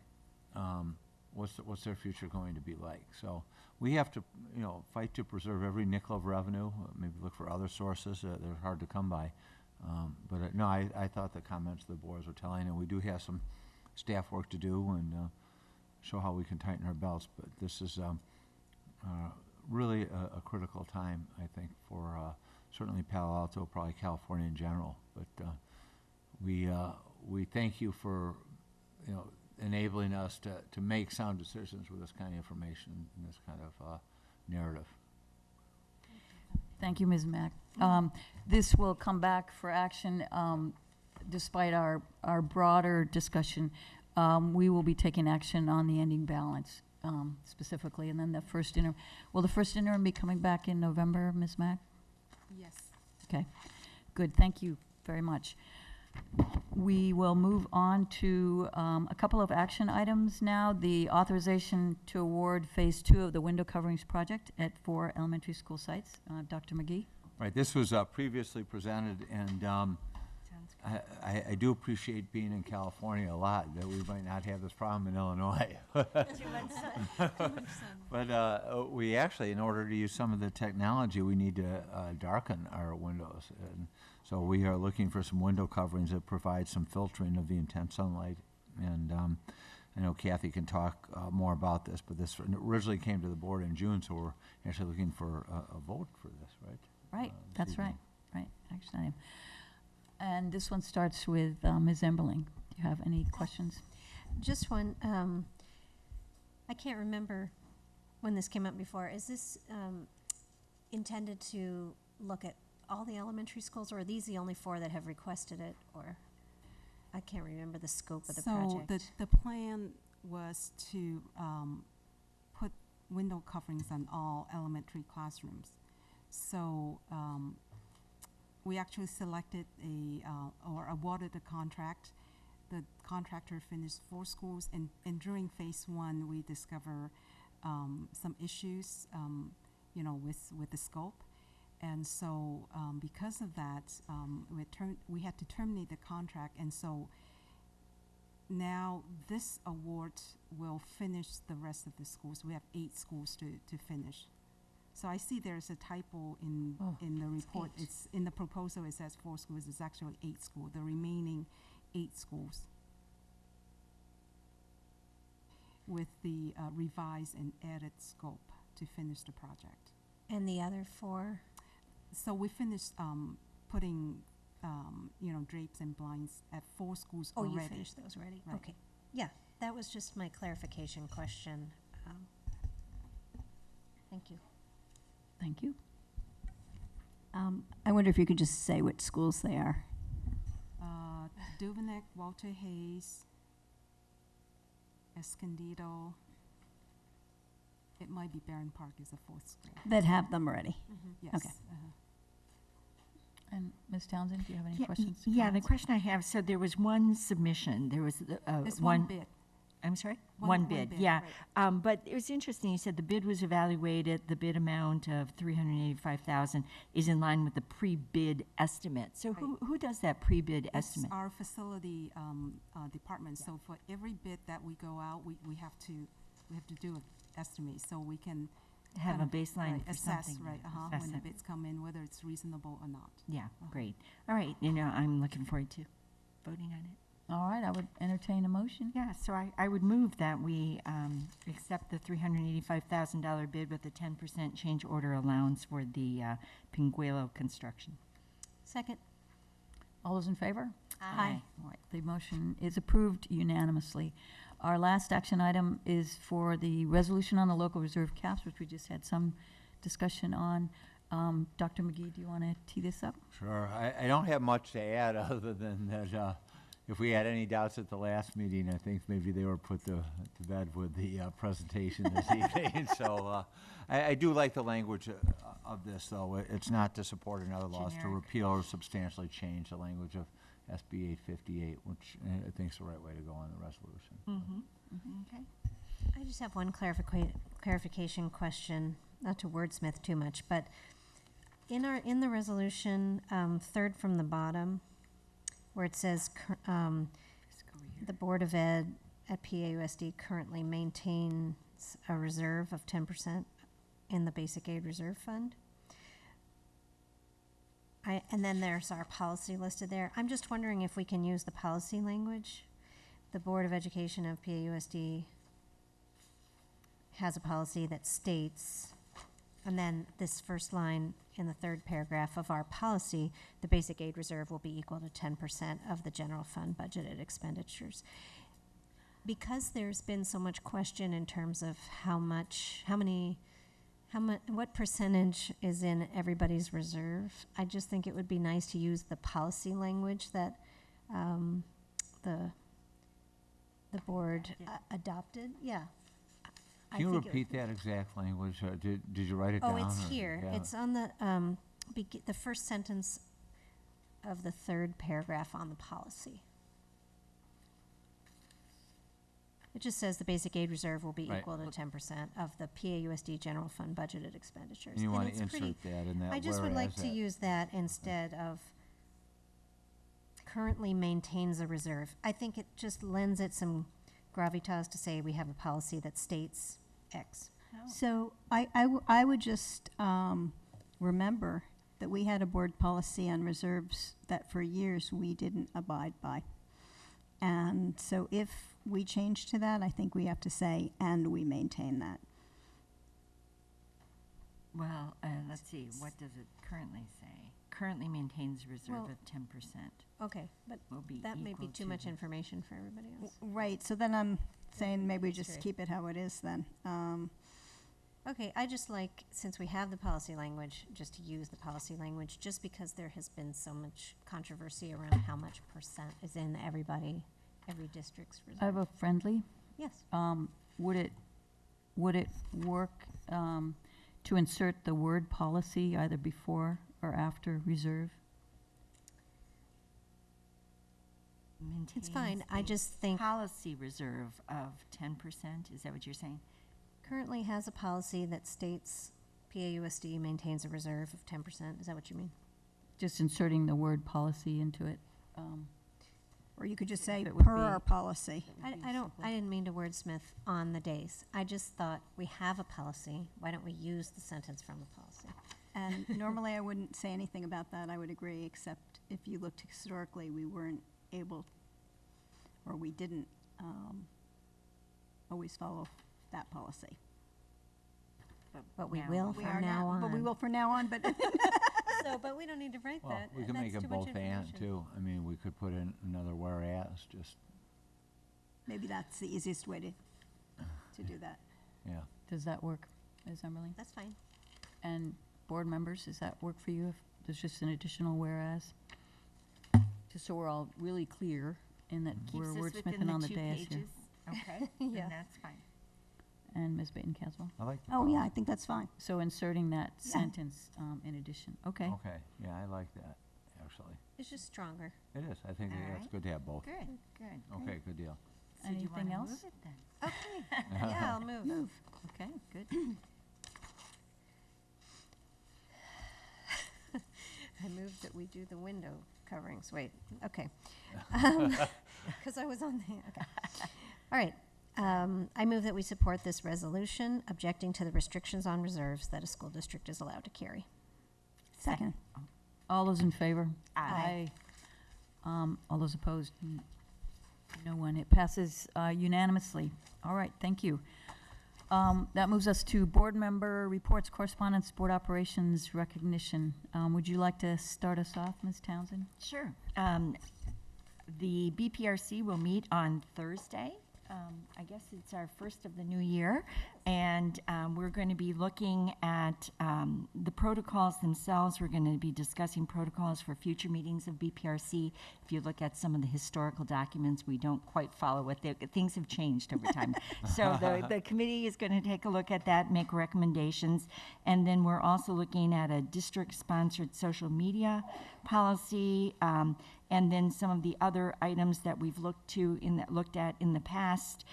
S3: What's their future going to be like? So we have to, you know, fight to preserve every nickel of revenue, maybe look for other sources. They're hard to come by. But no, I thought the comments of the boards were telling, and we do have some staff work to do and show how we can tighten our belts. But this is really a critical time, I think, for certainly Palo Alto, probably California in general. But we thank you for, you know, enabling us to make sound decisions with this kind of information and this kind of narrative.
S1: Thank you, Ms. Mack. This will come back for action despite our broader discussion. We will be taking action on the ending balance specifically, and then the first interim. Will the first interim be coming back in November, Ms. Mack?
S14: Yes.
S1: Okay, good, thank you very much. We will move on to a couple of action items now. The authorization to award Phase 2 of the window coverings project at 4 elementary school sites. Dr. McGee?
S3: Right, this was previously presented, and I do appreciate being in California a lot, that we might not have this problem in Illinois. But we actually, in order to use some of the technology, we need to darken our windows. And so we are looking for some window coverings that provide some filtering of the intense sunlight. And I know Kathy can talk more about this, but this originally came to the board in June, so we're actually looking for a vote for this, right?
S1: Right,
S3: This
S1: that's
S3: evening.
S1: right, action item. And this one starts with Ms. Emberling. Do you have any questions?
S2: Just one, I can't remember when this came up before. Is this intended to look at all the elementary schools, or are these the only 4 that have requested it, or? I can't remember the scope of the project.
S14: So the plan was to put window coverings on all elementary classrooms. So we actually selected or awarded a contract. The contractor finished 4 schools, and during Phase 1, we discover some issues, you know, with the scope. And so because of that, we had to terminate the contract. And so now this award will finish the rest of the schools. We have 8 schools to finish. So I see there's a typo in the report. It's in the proposal. It says 4 schools. It's actually 8 schools. The remaining 8 schools with the revised and added scope to finish the project.
S2: And the other 4?
S14: So we finished putting, you know, drapes and blinds at 4 schools already.
S2: Oh, you finished those already?
S14: Right.
S2: Okay. Yeah, that was just my clarification question. Thank you.
S1: Thank you.
S5: I wonder if you could just say which schools they are.
S14: Duveneck, Walter Hayes, Escondido. It might be Barron Park is the 4th school.
S5: That have them already.
S14: Yes.
S5: Okay.
S1: And Ms. Townsend, do you have any questions?
S10: Yeah, the
S1: comments?
S10: question I have, so there was one submission, there was
S14: There's one bid.
S10: I'm sorry?
S14: One
S10: bid,
S14: bid,
S10: yeah.
S14: right.
S10: But it was interesting, you said the bid was evaluated, the bid amount of $385,000 is in line with the pre-bid estimate. So who does that pre-bid estimate?
S14: It's our facility department. So for every bid that we go out, we have to do an estimate, so we can
S10: Have
S14: kind
S10: a
S14: of,
S10: baseline
S14: right,
S10: for
S14: assess,
S10: something.
S14: right,
S10: Assess
S14: when the
S10: it.
S14: bids come in, whether it's reasonable or not.
S10: Yeah, great. All right, you know, I'm looking forward to voting on it.
S1: All right, I would entertain a motion.
S10: Yeah, so I would move that we accept the $385,000 bid with a 10% change order allowance for the Pinguelo construction.
S2: Second.
S1: All those in favor?
S10: Aye.
S1: All right, the motion is approved unanimously. Our last action item is for the resolution on the local reserve caps, which we just had some discussion on. Dr. McGee, do you want to tee this up?
S3: Sure. I don't have much to add other than that if we had any doubts at the last meeting, I think maybe they were put to bed with the presentation this evening. So I do like the language of this, though. It's not to support another laws to
S10: Generic.
S3: repeal or substantially change the language of SB 858, which I think is the right way to go on the resolution.
S10: Okay.
S2: I just have one clarification question, not to wordsmith too much, but in the resolution, third from the bottom, where it says, the Board of Ed at PAUSD currently maintains a reserve of 10% in the Basic Aid Reserve Fund. And then there's our policy listed there. I'm just wondering if we can use the policy language. The Board of Education of PAUSD has a policy that states, and then this first line in the third paragraph of our policy, the basic aid reserve will be equal to 10% of the general fund budgeted expenditures. Because there's been so much question in terms of what percentage is in everybody's reserve, I just think it would be nice to use the policy language that the board adopted. Yeah.
S3: Can you repeat that exact language? Did you write it down?
S2: Oh, it's
S3: or-
S2: here.
S3: yeah.
S2: It's on the first sentence of the third paragraph on the policy. It just says the basic aid reserve will be
S3: Right.
S2: equal to 10% of the PAUSD general fund budgeted expenditures.
S3: And you want to
S2: it's pretty-
S3: insert that in that
S2: I just would like
S3: whereas
S2: to
S3: that.
S2: use that instead of currently maintains a reserve. I think it just lends it some gravitas to say we have a policy that states X.
S5: So I would just remember that we had a board policy on reserves that for years we didn't abide by. And so if we change to that, I think we have to say, and we maintain that.
S10: Well, let's see, what does it currently say? Currently maintains a reserve
S2: Well-
S10: of 10%.
S2: Okay, but
S10: Will be
S2: that may be
S10: equal
S2: too
S10: to
S2: much
S10: the-
S2: information for everybody else.
S5: Right, so then I'm saying maybe we
S2: That's
S5: just
S2: true.
S5: keep it how it is then.
S2: Okay, I just like, since we have the policy language, just to use the policy language, just because there has been so much controversy around how much percent is in every district's reserve.
S1: I have a friendly.
S2: Yes.
S1: Would it work to insert the word policy either before or after reserve?
S2: It's fine.
S10: Maintains
S2: I
S10: a
S2: just think
S10: policy reserve of 10%, is that what you're saying?
S2: currently has a policy that states PAUSD maintains a reserve of 10%. Is that what you mean?
S1: Just inserting the word policy into it.
S5: Or you could just say,
S1: It would
S5: per
S1: be-
S5: our policy.
S2: I didn't mean to wordsmith on the days. I just thought we have a policy. Why don't we use the sentence from the policy?
S5: And normally I wouldn't say anything about that, I would agree, except if you looked historically, we weren't able, or we didn't always follow that policy.
S2: But we
S10: now
S2: will
S5: We
S2: from
S5: are
S2: now on.
S5: But we will from now on, but
S2: So, but we don't need to write
S3: Well,
S2: that.
S3: we could
S2: That's
S3: make
S2: too
S3: it
S2: much
S3: both and
S2: information.
S3: too. I mean, we could put in another whereas, just,
S5: maybe that's the easiest way to do that.
S3: yeah.
S1: Does that work, Ms. Emberling?
S2: That's fine.
S1: And board members, does that work for you if there's just an additional whereas? Just so we're all really clear in that we're
S10: Keeps us within
S1: wordsmithing on the
S10: two
S1: dais here.
S10: pages. Okay,
S2: Yeah.
S10: then that's fine.
S1: And Ms. Baton-Caswell?
S3: I like the
S5: Oh, yeah, I
S3: policy.
S5: think that's fine.
S1: So inserting that
S5: Yeah.
S1: sentence in addition. Okay.
S3: Okay, yeah, I like that, actually.
S2: It's just stronger.
S3: It is. I think
S10: All
S3: it's
S10: right.
S3: good to have both.
S10: Good, good.
S3: Okay, good deal.
S10: So do you
S1: Anything
S10: wanna
S1: else?
S10: move it then?
S2: Okay. Yeah, I'll move.
S1: Okay, good.
S2: I moved that we do the window coverings. Wait, okay. Because I was on the, okay. All right. I move that we support this resolution objecting to the restrictions on reserves that a school district is allowed to carry.
S5: Second.
S1: All those in favor?
S10: Aye.
S1: All those opposed? No one. It passes unanimously. All right, thank you. That moves us to board member reports, correspondence, board operations recognition. Would you like to start us off, Ms. Townsend?
S10: Sure. The BPRC will meet on Thursday. I guess it's our first of the new year, and we're going to be looking at the protocols themselves. We're going to be discussing protocols for future meetings of BPRC. If you look at some of the historical documents, we don't quite follow what things have changed over time. So the committee is going to take a look at that, make recommendations, and then we're also looking at a district-sponsored social media policy, and then some of the other items that we've looked at in the past,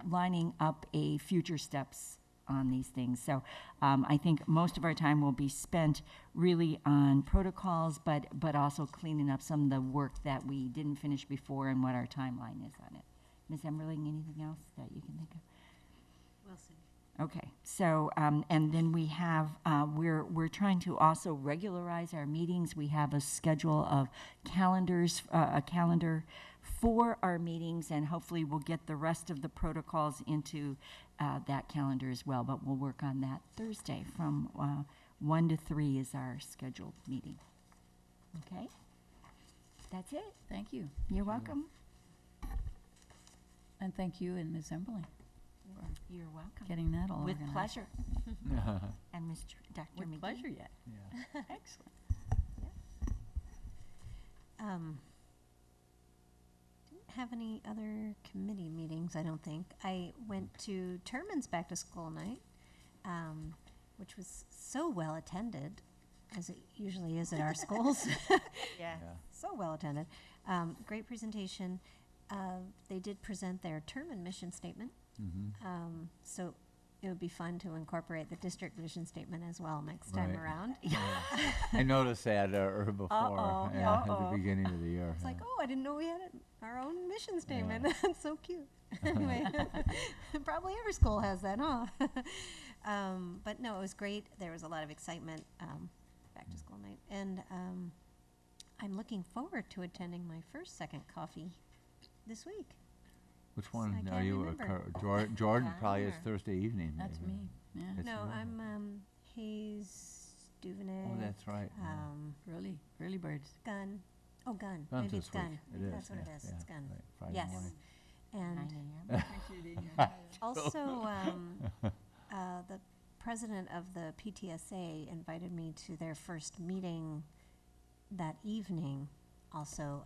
S10: lining up a future steps on these things. So I think most of our time will be spent really on protocols, but also cleaning up some of the work that we didn't finish before and what our timeline is on it. Ms. Emberling, anything else that you can think of?
S2: We'll see.
S10: Okay, so, and then we have, we're trying to also regularize our meetings. We have a schedule of calendars, a calendar for our meetings, and hopefully we'll get the rest of the protocols into that calendar as well. But we'll work on that Thursday from 1 to 3 is our scheduled meeting. Okay? That's it.
S1: Thank you.
S10: You're welcome.
S1: And thank you and Ms. Emberling for
S10: You're welcome.
S1: getting that all
S10: With
S1: organized.
S10: pleasure. And Dr.
S1: With
S10: McGee.
S1: pleasure yet.
S3: Yeah.
S1: Excellent.
S2: Didn't have any other committee meetings, I don't think. I went to Terman's back to school night, which was so well attended, as it usually is at our schools.
S10: Yeah.
S2: So well attended. Great presentation. They did present their term and mission statement. So it would be fun to incorporate the district vision statement as well next time
S3: Right.
S2: around.
S3: I noticed that before,
S2: Uh-oh,
S3: at the
S2: uh-oh.
S3: beginning of the year.
S2: It's like,
S3: yeah.
S2: oh, I didn't know we had our own mission statement. That's so cute. Anyway, probably every school has that, huh? But no, it was great. There was a lot of excitement back to school night. And I'm looking forward to attending my first second coffee this week.
S3: Which
S2: I
S3: one are
S2: can't
S3: you?
S2: remember.
S3: Jordan probably is
S10: Ah.
S3: Thursday evening.
S1: That's
S3: maybe.
S1: me. Yeah.
S3: It's
S2: No,
S3: you.
S2: I'm Hayes, Duvernay.
S3: Oh, that's right. yeah.
S1: Early birds.
S2: Gunn. Oh, Gunn.
S3: Guns
S2: Maybe it's
S3: this week.
S2: Gunn.
S3: It is,
S2: That's what
S3: yeah,
S2: it is.
S3: yeah,
S2: It's Gunn.
S3: right, Friday
S2: Yes.
S3: morning.
S10: 9
S2: And
S10: a.m.
S2: also, the president of the PTSA invited me to their first meeting that evening, also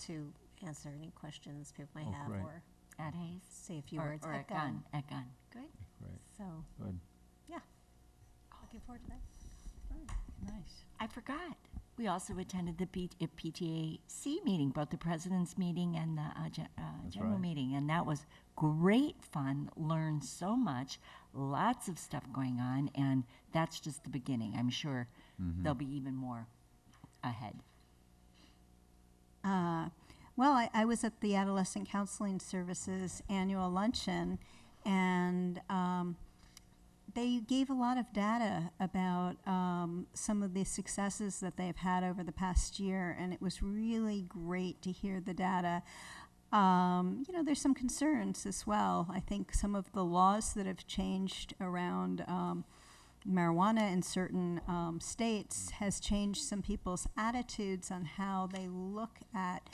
S2: to answer any questions people might
S3: Oh,
S2: have
S3: great.
S2: or
S10: At Hayes?
S2: say a few
S10: Or
S2: words.
S10: or
S2: At
S10: at Gunn? At Gunn.
S2: Great.
S3: Great.
S2: So,
S3: Good.
S2: looking forward to that.
S1: Nice.
S10: I forgot. We also attended the PTAC meeting, both the president's meeting and the general
S3: right.
S10: meeting, and that was great fun. Learned so much, lots of stuff going on, and that's just the beginning. I'm sure there'll be even more ahead.
S5: Well, I was at the Adolescent Counseling Services annual luncheon, and they gave a lot of data about some of the successes that they've had over the past year, and it was really great to hear the data. There's some concerns as well. I think some of the laws that have changed around marijuana in certain states has changed some people's attitudes on how they look at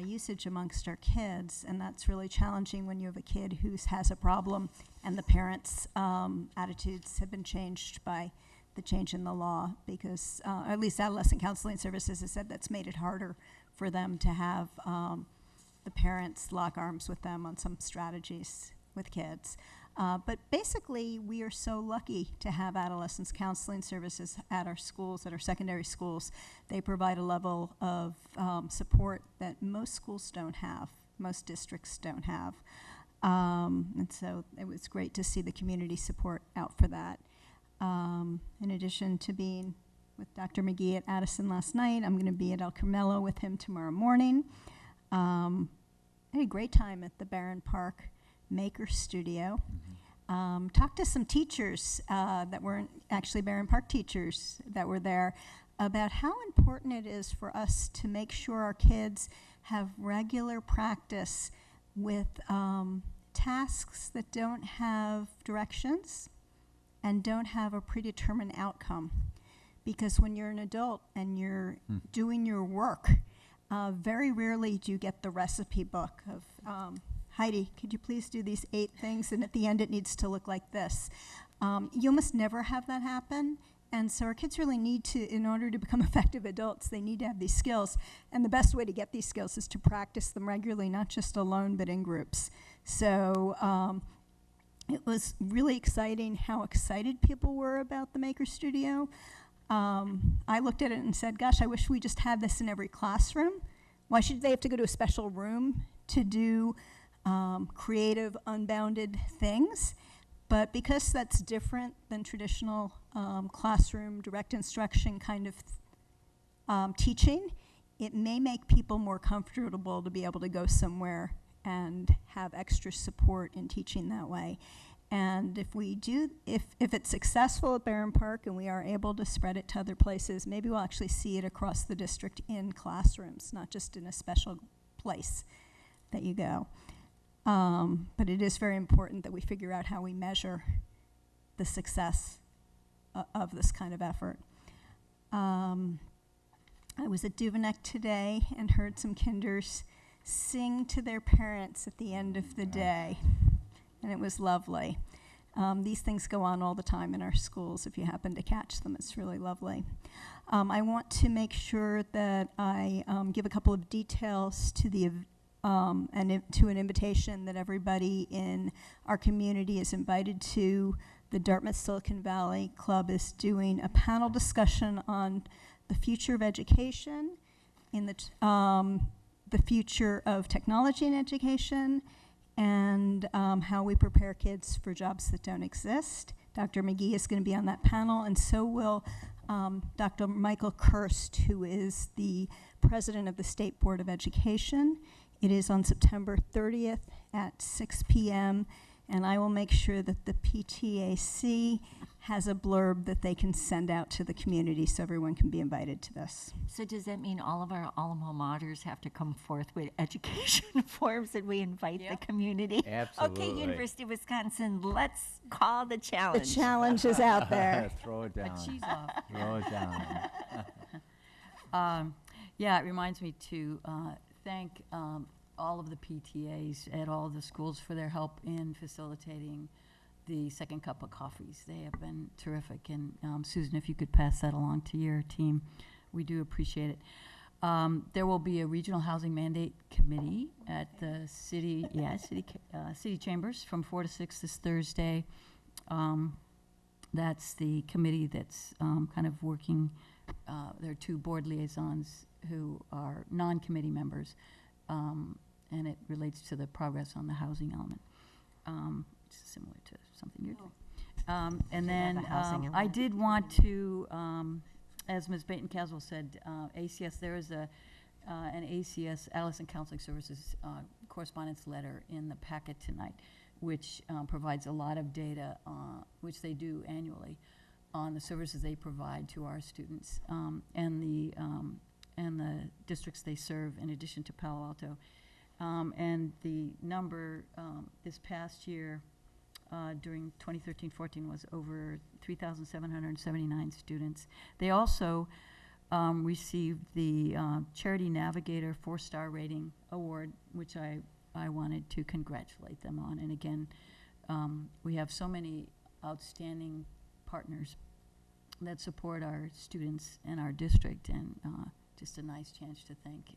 S5: usage amongst our kids, and that's really challenging when you have a kid who has a problem and the parents' attitudes have been changed by the change in the law, because at least Adolescent Counseling Services has said that's made it harder for them to have the parents lock arms with them on some strategies with kids. But basically, we are so lucky to have adolescents counseling services at our schools, at our secondary schools. They provide a level of support that most schools don't have, most districts don't have. And so it was great to see the community support out for that. In addition to being with Dr. McGee at Addison last night, I'm going to be at El Carmelo with him tomorrow morning. I had a great time at the Barron Park Maker Studio. Talked to some teachers that weren't actually Barron Park teachers that were there about how important it is for us to make sure our kids have regular practice with tasks that don't have directions and don't have a predetermined outcome. Because when you're an adult and you're doing your work, very rarely do you get the recipe book of Heidi, could you please do these 8 things, and at the end it needs to look like this. You almost never have that happen, and so our kids really need to, in order to become effective adults, they need to have these skills, and the best way to get these skills is to practice them regularly, not just alone, but in groups. So it was really exciting how excited people were about the Maker Studio. I looked at it and said, gosh, I wish we just had this in every classroom. Why should they have to go to a special room to do creative, unbounded things? But because that's different than traditional classroom direct instruction kind of teaching, it may make people more comfortable to be able to go somewhere and have extra support in teaching that way. And if it's successful at Barron Park and we are able to spread it to other places, maybe we'll actually see it across the district in classrooms, not just in a special place that you go. But it is very important that we figure out how we measure the success of this kind of effort. I was at Duveneck today and heard some kinders sing to their parents at the end of the day, and it was lovely. These things go on all the time in our schools. If you happen to catch them, it's really lovely. I want to make sure that I give a couple of details to the to an invitation that everybody in our community is invited to. The Dartmouth Silicon Valley Club is doing a panel discussion on the future of education, in the future of technology in education, and how we prepare kids for jobs that don't exist. Dr. McGee is going to be on that panel, and so will Dr. Michael Kirst, who is the president of the State Board of Education. It is on September 30th at 6 p.m., and I will make sure that the PTAC has a blurb that they can send out to the community so everyone can be invited to this.
S10: So does that mean all of our alma maters have to come forth with education forms and we invite the community?
S3: Absolutely.
S10: Okay, University of Wisconsin, let's call the challenge.
S5: The challenge is out there.
S3: Throw it down.
S1: Cheese off.
S3: Throw it down.
S1: Yeah, it reminds me to thank all of the PTAs at all the schools for their help in facilitating the second cup of coffees. They have been terrific. And Susan, if you could pass that along to your team, we do appreciate it. There will be a regional housing mandate committee at the city chambers from 4 to 6 this Thursday. That's the committee that's kind of working. There are 2 board liaisons who are non-committee members, and it relates to the progress on the housing element. It's similar to something you're doing. And then I did want to, as Ms. Baton-Caswell said, ACS, there is an ACS, Adolescent Counseling Services correspondence letter in the packet tonight, which provides a lot of data, which they do annually, on the services they provide to our students and the districts they serve in addition to Palo Alto. And the number this past year during 2013-14 was over 3,779 students. They also received the Charity Navigator 4-star rating award, which I wanted to congratulate them on. And again, we have so many outstanding partners that support our students and our district, and just a nice chance to thank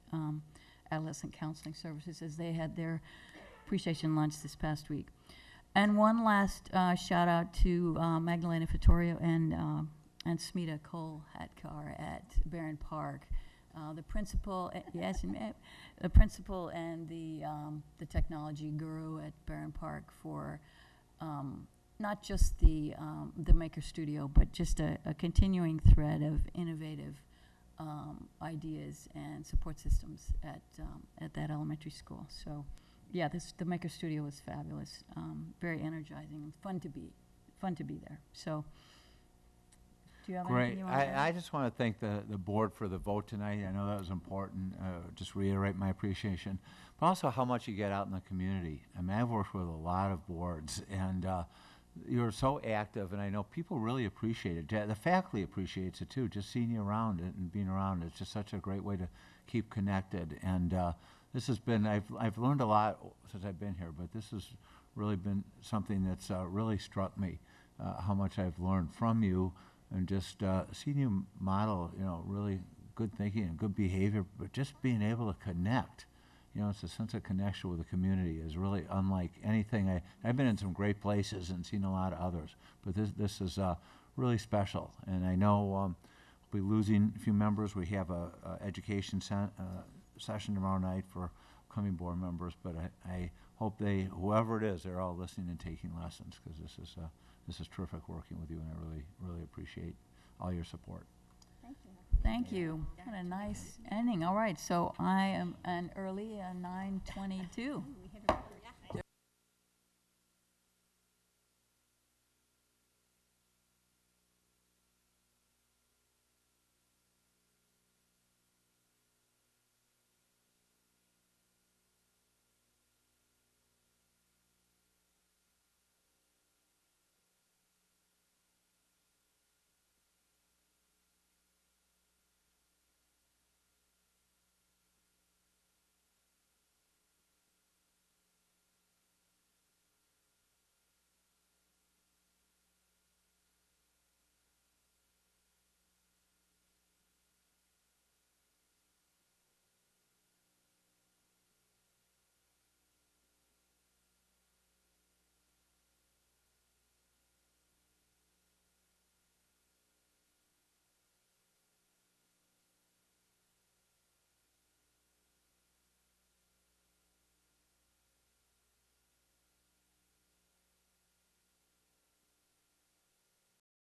S1: Adolescent Counseling Services as they had their appreciation lunch this past week. And one last shout out to Magdalena Fittorio and Smita Kolhatkar at Barron Park. The principal, the principal and the technology guru at Barron Park for not just the Maker Studio, but just a continuing thread of innovative ideas and support systems at that elementary school. So, yeah, the Maker Studio was fabulous, very energizing, fun to be there. So, do you have anything you want to add?
S3: I just want to thank the board for the vote tonight. I know that was important. Just reiterate my appreciation, but also how much you get out in the community. I mean, I've worked with a lot of boards, and you're so active, and I know people really appreciate it. The faculty appreciates it too. Just seeing you around it and being around it's just such a great way to keep connected. And this has been, I've learned a lot since I've been here, but this has really been something that's really struck me, how much I've learned from you, and just seeing you model, really good thinking and good behavior, but just being able to connect. It's a sense of connection with the community is really unlike anything. I've been in some great places and seen a lot of others, but this is really special. And I know we'll be losing a few members. We have a education session tomorrow night for coming board members, but I hope they, whoever it is, they're all listening and taking lessons, because this is terrific working with you, and I really, really appreciate all your support.
S1: Thank you. What a nice ending. All right, so I am an early 9:22.